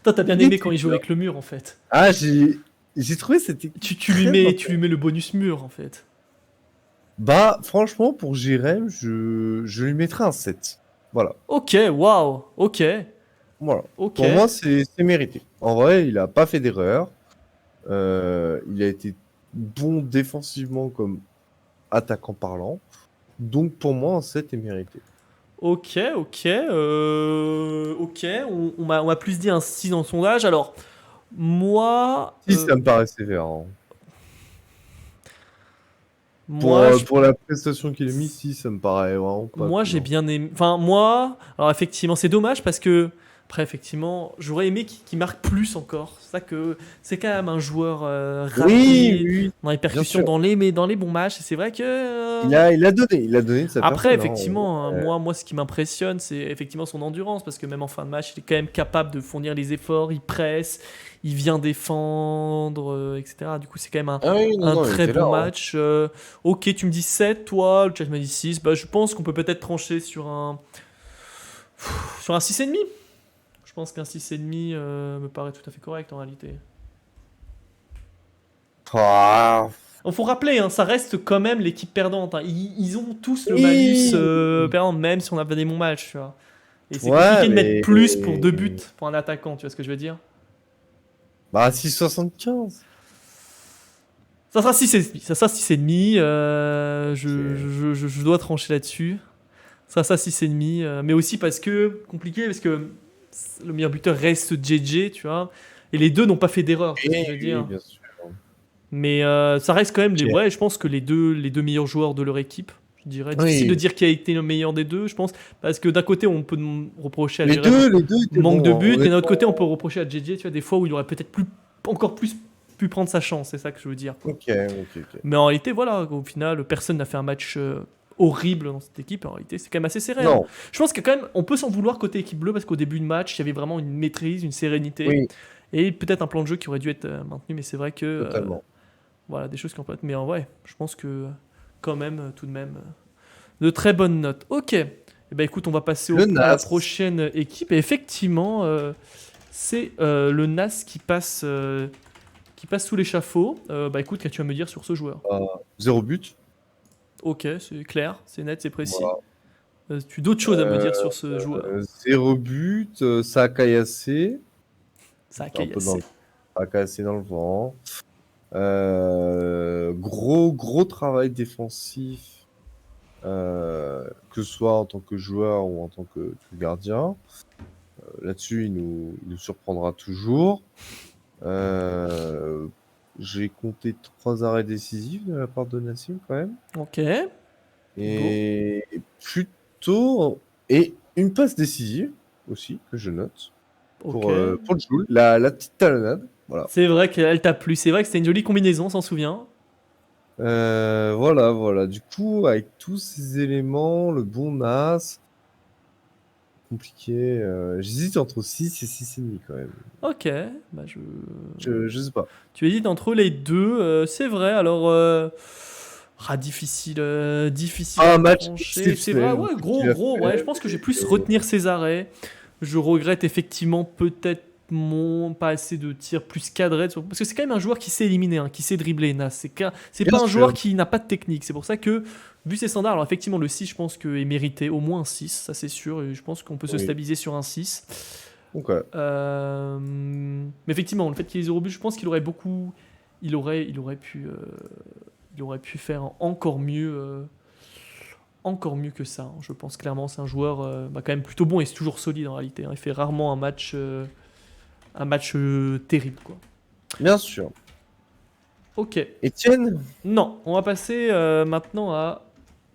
Toi, t'as bien Il aimé était quand il joue là. avec le mur en fait. Ah, j'ai trouvé c'était Tu lui mets le bonus mur en fait. Bah, franchement, pour Jérém, je lui mettrais un 7. Voilà. Ok, waouh. Ok. Voilà. Ok. Pour moi, c'est mérité. En vrai, il a pas fait d'erreur. Il a été bon défensivement comme attaquant parlant. Donc, pour moi, un 7 est mérité. Ok, ok. Ok. On m'a plus dit un 6 dans le sondage. Alors, moi. Si, ça me paraît sévère. Hein. Moi, Pour la prestation qu'il a mis, si, ça me paraît vraiment pas moi cool, j'ai hein. bien aimé. Enfin, moi. Alors, effectivement, c'est dommage parce que Après, effectivement, j'aurais aimé qu'il marque plus encore. C'est ça que c'est quand même un joueur rapide, Oui, dans les bien percussions, sûr. dans les bons matchs. Et c'est vrai que. Il a donné de sa Après, personne. Hein. effectivement, moi, ce qui m'impressionne, c'est effectivement son endurance, parce que même en fin de match, il est quand même capable de fournir les efforts, il presse, il vient défendre, etc. Du coup, c'est quand même Ah oui, non, un non, il très était là. bon Hein. match. Ok, tu me dis 7, toi, le chat me dit 6. Bah, je pense qu'on peut peut-être trancher sur un 6,5. Je pense qu'un 6,5 me paraît tout à fait correct en réalité. Ah, Il faut rappeler, hein, ça reste quand même l'équipe perdante. Hein. Ils ont tous le malus oui. perdant, même si on a pas des bons matchs. Tu vois. Et c'est Ouais, compliqué de mettre mais. plus pour 2 buts pour un attaquant, tu vois ce que je veux dire. Bah, 6,75. Ça sera 6,5. Ça sera 6,5. Ok. Je dois trancher là-dessus. Ça sera 6,5. Mais aussi parce que, compliqué, parce que le meilleur buteur reste JJ, tu vois. Et les deux n'ont pas fait d'erreur, tu vois ce que je veux Oui, dire. bien sûr. Mais ça reste quand même Ok. ouais, je pense que les deux meilleurs joueurs de leur équipe. Je dirais. Difficile de Oui. dire qui a été le meilleur des deux, je pense. Parce que d'un côté, on peut reprocher à Jérém Les deux étaient manque de bons. Hein. buts, mais d'un autre côté, on peut Honnêtement. reprocher à JJ, tu vois, des fois où il aurait peut-être encore plus pu prendre sa chance, c'est ça que je veux dire, quoi. Ok, ok, ok. Mais en réalité, voilà, au final, personne n'a fait un match horrible dans cette équipe. En réalité, c'est quand même assez serré. Hein. Non, Je pense que quand même, on peut s'en vouloir côté équipe bleue parce qu'au début de match, il y avait vraiment une maîtrise, une sérénité oui, et peut-être un plan de jeu qui aurait dû être maintenu. Mais c'est vrai que totalement. voilà, des choses qui ont pas. Mais en vrai, je pense que quand même, tout de même, de très bonnes notes. Ok. Eh ben écoute, on va passer Le à la NAS. prochaine équipe. Et effectivement, c'est le NAS qui passe sous l'échafaud. Bah écoute, qu'as-tu à me dire sur ce joueur? 0 but. Ok, c'est clair, c'est net, c'est précis. Voilà. Tu as d'autres choses à me dire sur ce joueur? 0 but. Ça a caillassé. Ça a Un peu dans caillassé. ça a caillassé dans le vent. Gros travail défensif. Que ce soit en tant que joueur ou en tant que gardien. Là-dessus, il nous surprendra toujours. Euh, J'ai compté 3 arrêts décisifs de la part de Nassim quand même. Ok, beau. Et plutôt. Et une passe décisive aussi, que je note. Ok. Pour le Joule. La petite talonnade. Voilà. C'est vrai qu'elle t'a plu. C'est vrai que c'était une jolie combinaison, on s'en souvient. Voilà, voilà. Du coup, avec tous ces éléments, le bon Nas, compliqué. J'hésite entre 6 et 6,5 quand même. Ok, bah Je sais pas. tu hésites entre les deux, c'est vrai. Alors, difficile, difficile Un à match trancher. C'est vrai, exceptionnel, ouais, ce qu'il a gros. Ouais, je fait. pense que j'ai plus retenir ses arrêts. Je regrette effectivement peut-être mon pas assez de tirs plus cadrés. Parce que c'est quand même un joueur qui sait éliminer, hein, qui sait dribbler, Nas. C'est Bien pas un sûr. joueur qui n'a pas de technique. C'est pour ça que, vu ses standards, alors effectivement, le 6, je pense qu'il est mérité au moins un 6, ça c'est sûr. Et je pense qu'on peut se Oui. stabiliser sur un 6. Donc, Mais effectivement, le fait qu'il ait 0 but, je pense qu'il aurait beaucoup. Il aurait pu faire encore mieux que ça. Hein. Je pense clairement, c'est un joueur quand même plutôt bon et c'est toujours solide en réalité. Hein. Il fait rarement un match terrible, quoi. bien sûr. Ok. Étienne, Non, on va passer maintenant à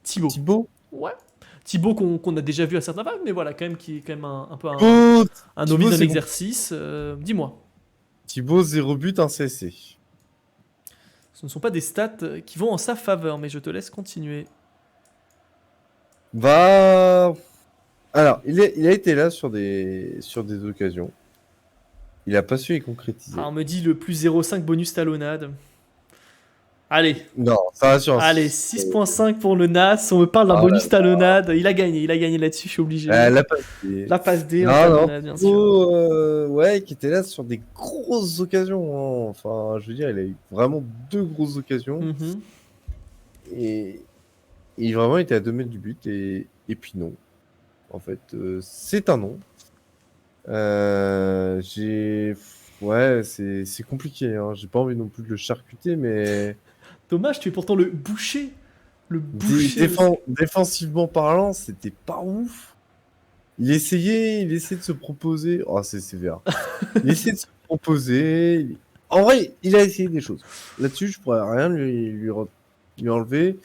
Thibaut. Thibaut. Ouais. Thibaut qu'on a déjà vu à certains vagues, mais voilà, quand même, qui est quand même un peu Thibaut, un Thibaut, novice d'un c'est exercice. Dis-moi. Thibaut, 0 but, un CSC. Ce ne sont pas des stats qui vont en sa faveur, mais je te laisse continuer. Va. Alors, il a été là sur des occasions. Il a pas su les Ah, concrétiser. on me dit le plus 0,5 bonus talonnade. Allez, Non, ça va sur un allez, 6. 6,5 pour le NAS. On me parle d'un Oh là bonus talonnade. Il a gagné là-dessus, je suis obligé. La passe D. La passe D en Non, non, talonnade, bien sûr. Thibaut, ouais, qui était là sur des grosses occasions. Hein. Enfin, je veux dire, il a eu vraiment 2 grosses occasions. Mhm. Et il vraiment était à 2 mètres du but. Et puis non. En fait, c'est un non. J'ai. Ouais, c'est compliqué. Hein. J'ai pas envie non plus de le charcuter, mais Dommage, tu es pourtant le boucher. Le boucher. défensivement parlant, c'était pas ouf. Il essayait de se proposer. Oh, c'est sévère. Il essayait de se proposer. En vrai, il a essayé des choses. Là-dessus, je pourrais rien lui enlever.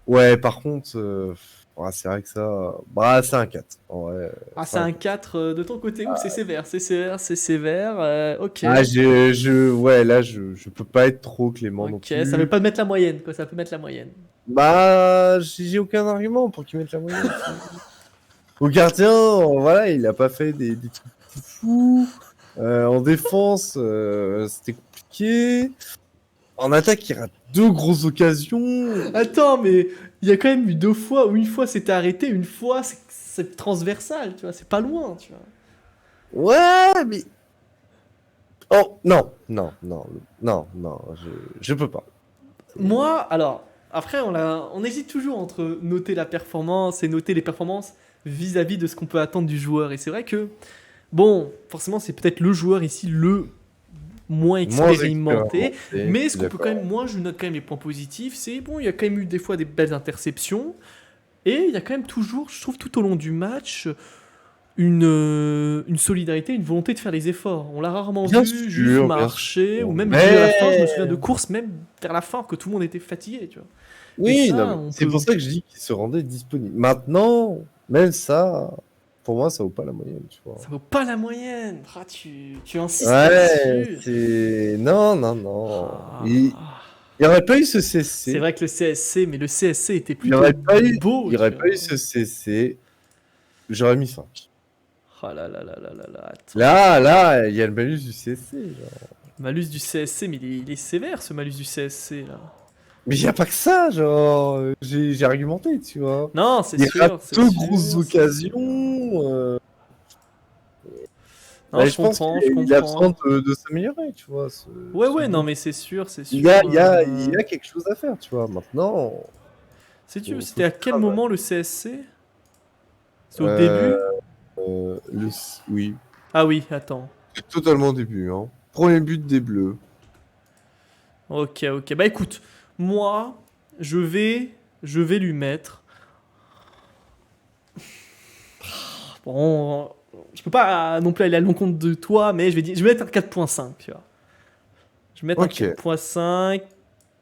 Ouais, par contre, Ouais, c'est vrai que ça. Bah, c'est un 4. En vrai, Ah, c'est c'est un un 4. 4 de ton côté ou c'est sévère, c'est sévère, c'est sévère. Ok. Ah, ouais, là, je peux pas être trop clément non Ok, ça veut plus. pas mettre la moyenne, quoi. Ça peut mettre la moyenne. Bah, j'ai aucun argument pour qu'il mette la moyenne. Au gardien, voilà, il a pas fait des trucs fous. En défense, c'était compliqué. En attaque, il rate 2 grosses occasions. Attends, mais il y a quand même eu 2 fois où une fois c'était arrêté, une fois c'est transversal, tu vois. C'est pas loin, tu vois. Ouais, mais. Oh, non, non, non, non, non, je peux pas. Moi, alors, après, on hésite toujours entre noter la performance et noter les performances vis-à-vis de ce qu'on peut attendre du joueur. Et c'est vrai que, bon, forcément, c'est peut-être le joueur ici le moins Moins expérimenté. expérimenté, je Mais ce suis qu'on peut quand d'accord. même, moi, je note quand même les points positifs. C'est bon, il y a quand même eu des fois des belles interceptions. Et il y a quand même toujours, je trouve, tout au long du match, une solidarité, une volonté de faire les efforts. On l'a rarement Bien vu juste sûr, bien marcher, ou sûr. même jouer à la fin. Je me souviens de Mais. courses, même vers la fin, que tout le monde était fatigué, tu vois. Et Oui, non, ça, mais on c'est peut. pour ça que je dis qu'il se rendait disponible. Maintenant, même ça, pour moi, ça vaut pas la moyenne, tu vois. Ça vaut pas la moyenne. Ah, tu insistes Ouais, là-dessus. c'est. Non, non, non. Ah. Il y aurait pas eu ce C'est CC. vrai que le CSC, mais le CSC était Il y plutôt aurait pas eu, il beau, y aurait tu pas eu vois. ce CC. J'aurais mis 5. Oh là là là là là là, attends. Là, il y a le malus du CC, genre. Malus du CSC, mais il est sévère ce malus du CSC là. Mais il y a pas que ça, genre. J'ai argumenté, tu vois. Non, c'est Il rate sûr, c'est deux grosses sûr, c'est sûr. occasions. Non, Bah, je je pense comprends, je qu'il a besoin comprends. de s'améliorer, tu vois. Ouais, Ce ouais, non, bon. mais c'est sûr, c'est Il y sûr. a, il y a, il y a quelque chose à faire, tu vois. Maintenant, faut C'était à qu'il quel travaille. moment le CSC? C'était au Euh, début? oui, Ah oui, attends. c'est totalement au début, hein. Premier but des Bleus. Ok, ok. Bah écoute, moi, je vais lui mettre. Bon, je peux pas non plus aller à l'encontre de toi, mais je vais mettre un 4.5, tu vois. Je vais mettre un Ok. 4.5,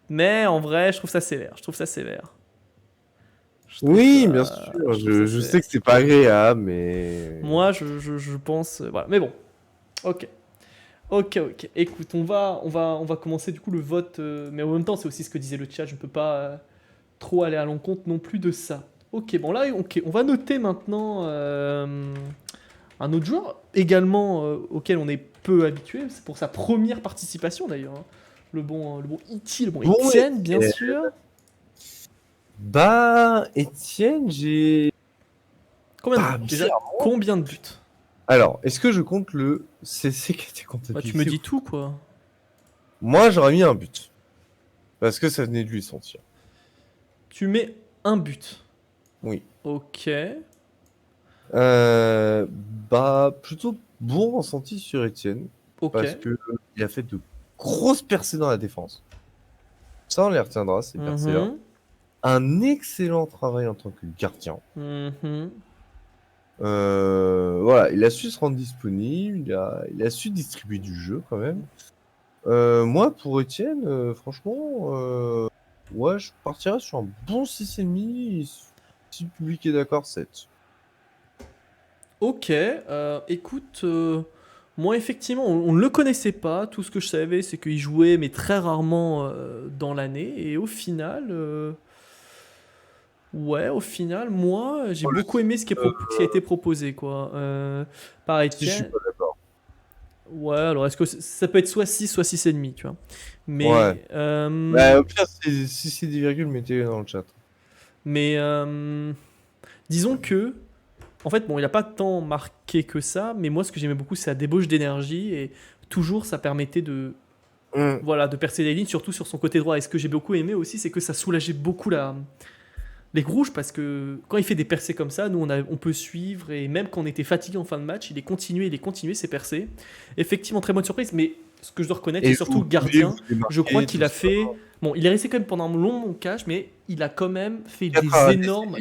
mais en vrai, je trouve ça sévère. Je trouve ça sévère. Oui, bien sûr. Je trouve ça Je sévère. sais que c'est pas agréable, mais. Moi, je pense, voilà. Mais bon, ok. Ok, ok. Écoute, on va commencer du coup le vote, mais en même temps, c'est aussi ce que disait le chat. Je ne peux pas trop aller à l'encontre non plus de ça. Ok, bon là, ok, on va noter maintenant un autre joueur également auquel on est peu habitué. C'est pour sa première participation d'ailleurs, hein. Le bon Iti, le bon Bon, Etienne, bien sûr. bah, Étienne, j'ai. Combien de buts? Bah, Déjà, bizarre. combien de buts? Alors, est-ce que je compte le CC qui a été Bah, tu me comptabilisé? dis tout quoi. Moi, j'aurais mis un but. Parce que ça venait de lui sentir. Tu mets un but. Oui. Ok. Bah, plutôt bon ressenti sur Étienne. Ok. Parce que il a fait de grosses percées dans la défense. Ça, on les retiendra, ces percées-là. Mhm. Un excellent travail en tant que gardien. Mhm. Voilà, il a su se rendre disponible, il a su distribuer du jeu quand même. Moi, pour Étienne, franchement, ouais, je partirais sur un bon 6,5. Si le public est d'accord, 7. Ok, écoute, moi effectivement, on ne le connaissait pas. Tout ce que je savais, c'est qu'il jouait, mais très rarement dans l'année. Et au final, ouais, au final, moi, j'ai Oh, beaucoup aimé ce qui a été proposé, quoi. Par si je suis Etienne. pas d'accord. Ouais, alors est-ce que ça peut être soit 6 soit 6,5, tu vois. Ouais. Mais, Bah, au pire, si c'est des virgules, mettez-les dans le chat. mais disons que en fait, bon, il n'a pas tant marqué que ça, mais moi, ce que j'aimais beaucoup, c'est la débauche d'énergie et toujours, ça permettait de, Hum. voilà, de percer les lignes, surtout sur son côté droit. Et ce que j'ai beaucoup aimé aussi, c'est que ça soulageait beaucoup les rouges parce que quand il fait des percées comme ça, nous, on peut suivre et même quand on était fatigué en fin de match, il est continué ses percées. Effectivement, très bonne surprise, mais ce que je dois reconnaître, c'est Et surtout vous le pouvez gardien. vous démarquer, Je crois qu'il tout a ça. fait. Bon, il est resté quand même pendant un long montage, mais il a quand même fait 4 des à énormes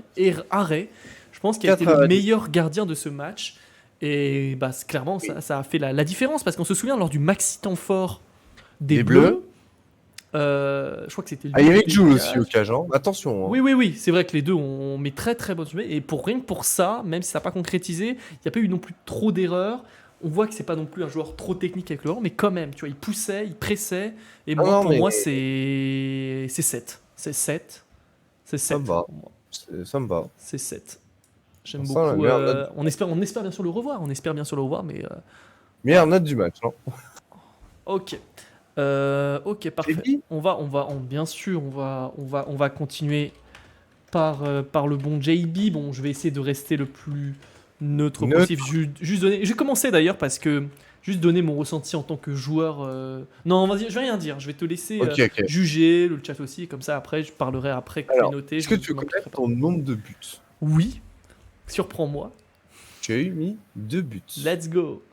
arrêts. Je pense qu'il a été 4 le à 10. meilleur gardien de ce match. Et bah, clairement, ça a fait la différence. Parce qu'on se souvient, lors du maxi temps fort des Des Bleus. Bleus, Je crois que c'était Ah, il y lui qui avait était Jules au aussi au cage. cage, hein. Attention, hein. Oui, oui, oui, c'est vrai que les deux ont mis très très bonne jouée. Et pour rien que pour ça, même si ça n'a pas concrétisé, il n'y a pas eu non plus trop d'erreurs. On voit que c'est pas non plus un joueur trop technique avec le ballon, mais quand même, tu vois, il poussait, il pressait. Et Ah moi, non, pour mais moi, c'est 7. C'est 7. C'est ça me 7 va. pour moi. Ça me va. C'est 7. J'aime Pour ça, la beaucoup. meilleure note du On espère bien sûr le revoir. On espère bien sûr le revoir, mais meilleure voilà. note du match, hein. Ok. Ok, J'ai parfait. dit. Bien sûr, on va continuer par le bon JB. Bon, je vais essayer de rester le plus neutre possible. Neutre. Juste donner. Je vais commencer d'ailleurs parce que juste donner mon ressenti en tant que joueur. Non, vas-y, je vais rien dire. Je vais te laisser Ok, ok. juger le chat aussi. Comme ça, après, je parlerai après que tu aies Alors, noté. est-ce que tu Je veux m'appliquerai connaître pas. ton nombre de buts? Oui, surprends-moi. Tu as eu mis 2 buts. Let's go.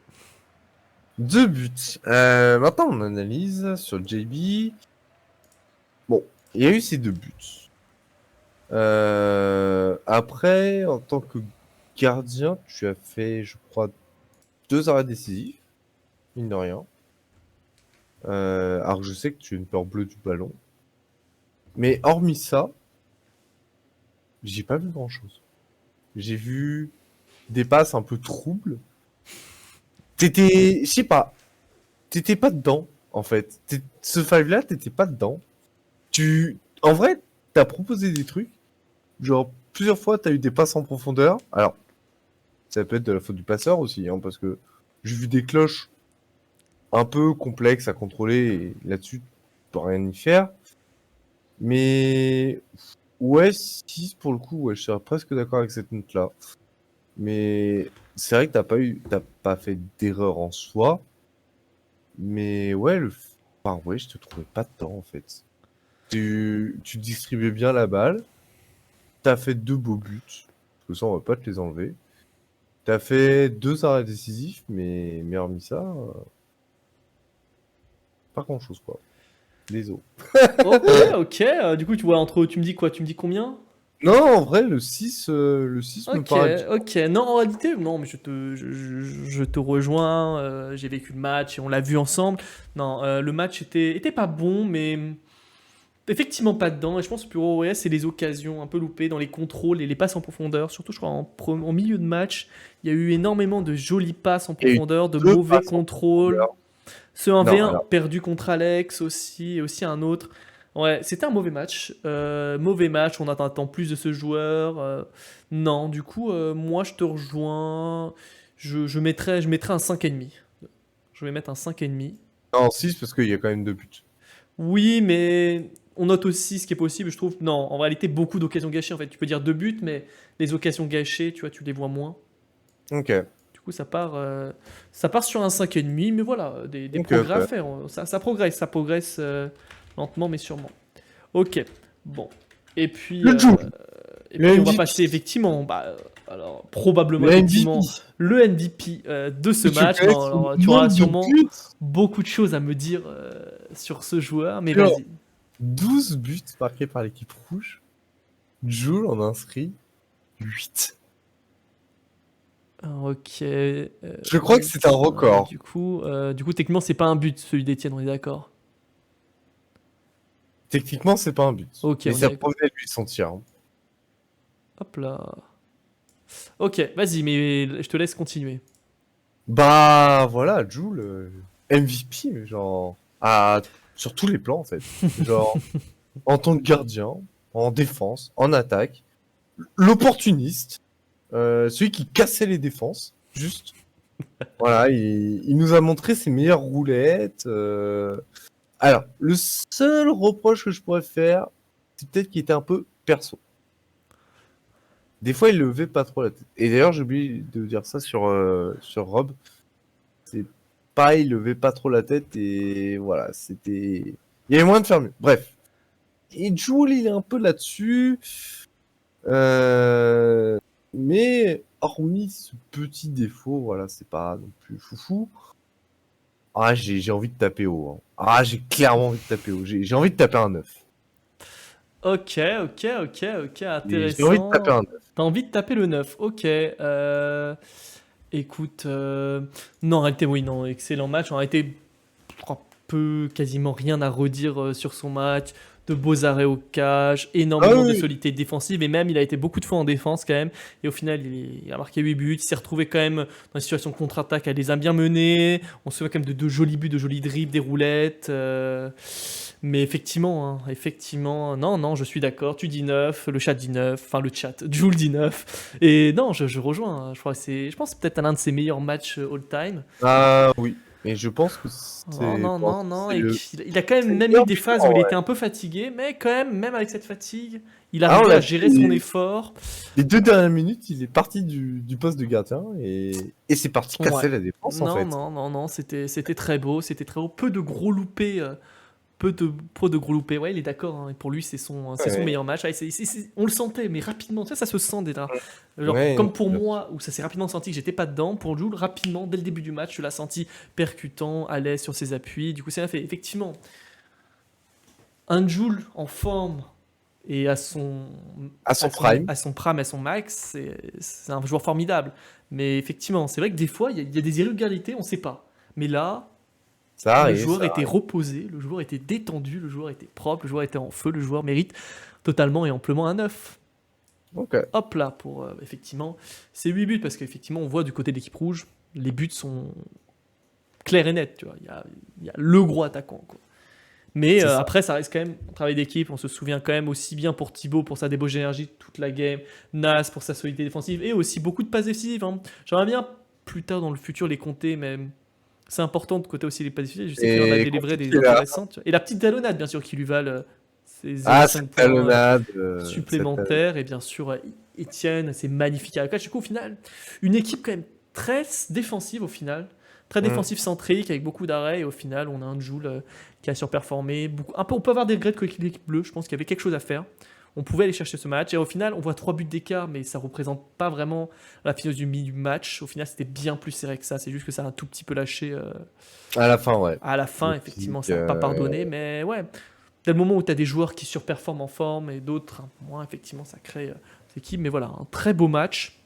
2 buts. Maintenant, on analyse sur JB. Bon, il y a eu ces 2 buts. Après, en tant que gardien, tu as fait, je crois, 2 arrêts décisifs, mine de rien. Alors que je sais que tu es une peur bleue du ballon. Mais hormis ça, j'ai pas vu grand-chose. J'ai vu des passes un peu troubles. Je sais pas, t'étais pas dedans, en fait. Ce five-là, t'étais pas dedans. En vrai, t'as proposé des trucs. Genre, plusieurs fois, t'as eu des passes en profondeur. Alors, ça peut être de la faute du passeur aussi, hein, parce que j'ai vu des cloches un peu complexes à contrôler, et là-dessus, tu peux rien y faire. Mais, ouais, 6 pour le coup, ouais, je serais presque d'accord avec cette note-là. Mais, c'est vrai que t'as pas fait d'erreur en soi. Mais, ouais, enfin, ouais, je te trouvais pas dedans, en fait. Tu distribuais bien la balle. T'as fait 2 beaux buts. Parce que ça, on va pas te les enlever. T'as fait 2 arrêts décisifs, mais hormis ça, pas grand chose, quoi. Désolé. Ok, ok. Du coup, tu vois, tu me dis quoi? Tu me dis combien? Non, en vrai, le 6 me Ok, paraît bien. ok. Non, en réalité, non, mais je te rejoins. J'ai vécu le match et on l'a vu ensemble. Non, le match était pas bon, mais effectivement pas dedans. Et je pense que pour OS, c'est les occasions un peu loupées dans les contrôles et les passes en profondeur. Surtout, je crois, en milieu de match, il y a eu énormément de jolies passes en Il y a eu profondeur, de 2 mauvais passes en contrôles. profondeur. Ce Non, 1v1 alors, perdu contre Alex aussi, et aussi un autre. Ouais, c'était un mauvais match. Mauvais match, on attend plus de ce joueur. Non, du coup, moi je te rejoins. Je mettrais un 5,5. Je vais mettre un 5,5. non, 6 parce qu'il y a quand même 2 buts. Oui, mais on note aussi ce qui est possible, je trouve. Non, en réalité, beaucoup d'occasions gâchées. En fait, tu peux dire 2 buts, mais les occasions gâchées, tu vois, tu les vois moins. Ok, Du coup, ça part sur un 5,5, mais voilà, des ok, progrès à ok. faire. Ça progresse lentement, mais sûrement. Ok, bon. Et puis, Le euh, Joule, et le puis on va MVP, passer effectivement, alors probablement le MVP. effectivement le MVP de ce Que tu match. connais Non, son alors tu auras nombre de sûrement buts beaucoup de choses à me dire sur ce joueur, mais sur vas-y. 12 buts marqués par l'équipe rouge. Joule en inscrit 8. Ok. Je crois que c'est un record. Du coup, techniquement, c'est pas un but celui d'Etienne, on est d'accord. Techniquement, c'est pas un but. Ok, Mais on est ça d'accord. provenait de lui, son tir, hein. Hop là. Ok, vas-y, mais je te laisse continuer. Bah voilà, Jul, MVP, mais genre, sur tous les plans en fait. Genre, en tant que gardien, en défense, en attaque, l'opportuniste, celui qui cassait les défenses, juste. Voilà, il nous a montré ses meilleures roulettes. Alors, le seul reproche que je pourrais faire, c'est peut-être qu'il était un peu perso. Des fois, il levait pas trop la tête. Et d'ailleurs, j'ai oublié de dire ça sur Rob. C'est pareil, il levait pas trop la tête et voilà, c'était. Il y avait moyen de faire mieux. Bref. Et Jul, il est un peu là-dessus. Euh, Mais, hormis ce petit défaut, voilà, c'est pas non plus foufou. Ah, j'ai envie de taper haut, hein. Ah, j'ai clairement envie de taper haut. J'ai envie de taper un 9. Ok, ok, ok, ok, Et j'ai envie de taper intéressant. un 9. T'as envie de taper le 9, ok. Écoute, non, en réalité, oui, non, excellent match. En réalité, quasiment rien à redire sur son match. De beaux arrêts au cage, Ah énormément de oui, solidité défensive, et même il a été beaucoup de fois en défense quand même. Et au final, il a marqué 8 buts. Il s'est retrouvé quand même dans une situation de contre-attaque, elle les a bien menés. On se souvient quand même de deux jolis buts, de jolis dribbles, des roulettes. Mais effectivement, hein, effectivement, non, non, je suis d'accord. Tu dis 9, le chat dit 9, enfin le chat, Jules dit 9. Et non, je rejoins, hein. Je pense que c'est peut-être un de ses meilleurs matchs all-time. ah oui. Mais je pense que Non, c'est non, pour non, l'instant, non. c'est Et le il a quand c'est le même eu meilleur des buteur phases où en il vrai. était un peu fatigué, mais quand même, même avec cette fatigue, il Ah, on arrivait l'a à vu, gérer son effort. les 2 dernières minutes, il est parti du poste de gardien et c'est parti Ouais. casser la défense en Non, fait. non, non, non, c'était très beau, c'était très beau. Peu de gros loupés, peu de gros loupés. Ouais, il est d'accord, hein. Et pour lui, c'est son Ouais, meilleur match. Ouais, on le sentait, mais rapidement, ça se sent déjà. Genre, ouais, comme pour bien sûr. moi, où ça s'est rapidement senti que j'étais pas dedans, pour Jules, rapidement, dès le début du match, je l'ai senti percutant, à l'aise sur ses appuis. Du coup, c'est bien fait. Effectivement, un Joule en forme et À son prime. à son prime, à son max, c'est un joueur formidable. Mais effectivement, c'est vrai que des fois, il y a des irrégularités, on ne sait pas. Mais là, Ça le arrive, joueur ça était arrive. reposé, le joueur était détendu, le joueur était propre, le joueur était en feu, le joueur mérite totalement et amplement un 9. OK. Hop là, pour effectivement, c'est 8 buts, parce qu'effectivement, on voit du côté de l'équipe rouge, les buts sont clairs et nets, tu vois. Il y a le gros attaquant, quoi. Mais C'est ça. après, ça reste quand même un travail d'équipe. On se souvient quand même aussi bien pour Thibaut, pour sa débauche d'énergie toute la game, Nas pour sa solidité défensive, et aussi beaucoup de passes décisives, hein. J'aimerais bien plus tard dans le futur les compter, mais c'est important de côté aussi les passes décisives. Je sais qu'il en a Et délivré des compliqué là. intéressantes, tu vois. Et la petite talonnade, bien sûr, qui lui valent ses Ah, 0,5 cette points talonnade, supplémentaires. Et bien sûr, Etienne, c'est magnifique à la catch. Du coup, au final, une équipe quand même très défensive au final. Très mmh. défensif centrique avec beaucoup d'arrêts, et au final on a un Joule qui a surperformé. Un peu, on peut avoir des regrets de l'équipe bleue, je pense qu'il y avait quelque chose à faire. On pouvait aller chercher ce match, et au final on voit 3 buts d'écart, mais ça représente pas vraiment la philosophie du match. Au final c'était bien plus serré que ça, c'est juste que ça a un tout petit peu lâché À la fin, ouais. à la Le fin, effectivement physique, ça n'a pas pardonné, mais ouais, dès le moment où tu as des joueurs qui surperforment en forme et d'autres moins, effectivement ça crée cette équipe. Mais voilà, un très beau match.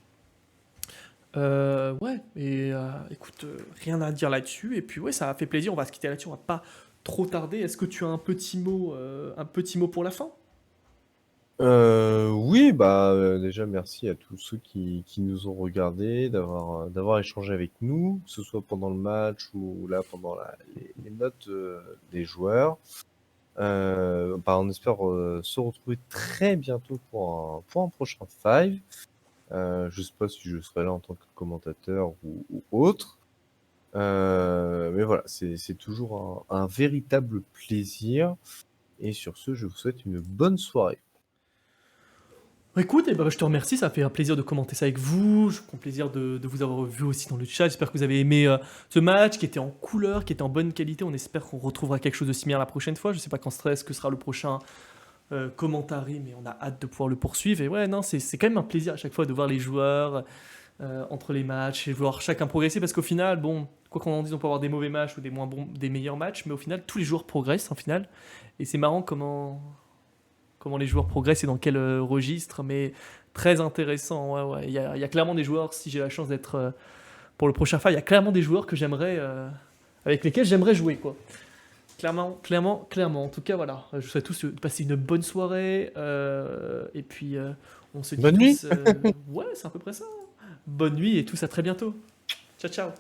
Ouais, et écoute, rien à dire là-dessus. Et puis ouais, ça a fait plaisir. On va se quitter là-dessus. On va pas trop tarder. Est-ce que tu as un petit mot pour la fin? Oui, bah, déjà merci à tous ceux qui nous ont regardés, d'avoir échangé avec nous, que ce soit pendant le match ou là pendant les notes, des joueurs. Bah, on espère, se retrouver très bientôt pour un prochain Five. Je sais pas si je serai là en tant que commentateur ou autre. Mais voilà, c'est toujours un véritable plaisir et sur ce, je vous souhaite une bonne soirée. Écoute, eh ben, je te remercie. Ça fait un plaisir de commenter ça avec vous. Je prends plaisir de vous avoir vu aussi dans le chat. J'espère que vous avez aimé ce match qui était en couleur, qui était en bonne qualité. On espère qu'on retrouvera quelque chose de similaire la prochaine fois. Je sais pas quand ce que sera le prochain commentary, mais on a hâte de pouvoir le poursuivre. Et ouais, non, c'est quand même un plaisir à chaque fois de voir les joueurs entre les matchs et voir chacun progresser, parce qu'au final, bon, quoi qu'on en dise, on peut avoir des mauvais matchs ou des moins bons, des meilleurs matchs, mais au final, tous les joueurs progressent en final. Et c'est marrant comment les joueurs progressent et dans quel registre, mais très intéressant. Ouais, ouais. Il y a clairement des joueurs, si j'ai la chance d'être pour le prochain fight, il y a clairement des joueurs que j'aimerais, avec lesquels j'aimerais jouer, quoi. Clairement, clairement, clairement. En tout cas, voilà. Je vous souhaite tous de passer une bonne soirée. Et puis, on se dit Bonne nuit! tous. Ouais, c'est à peu près ça, hein. Bonne nuit et tous à très bientôt. Ciao, ciao.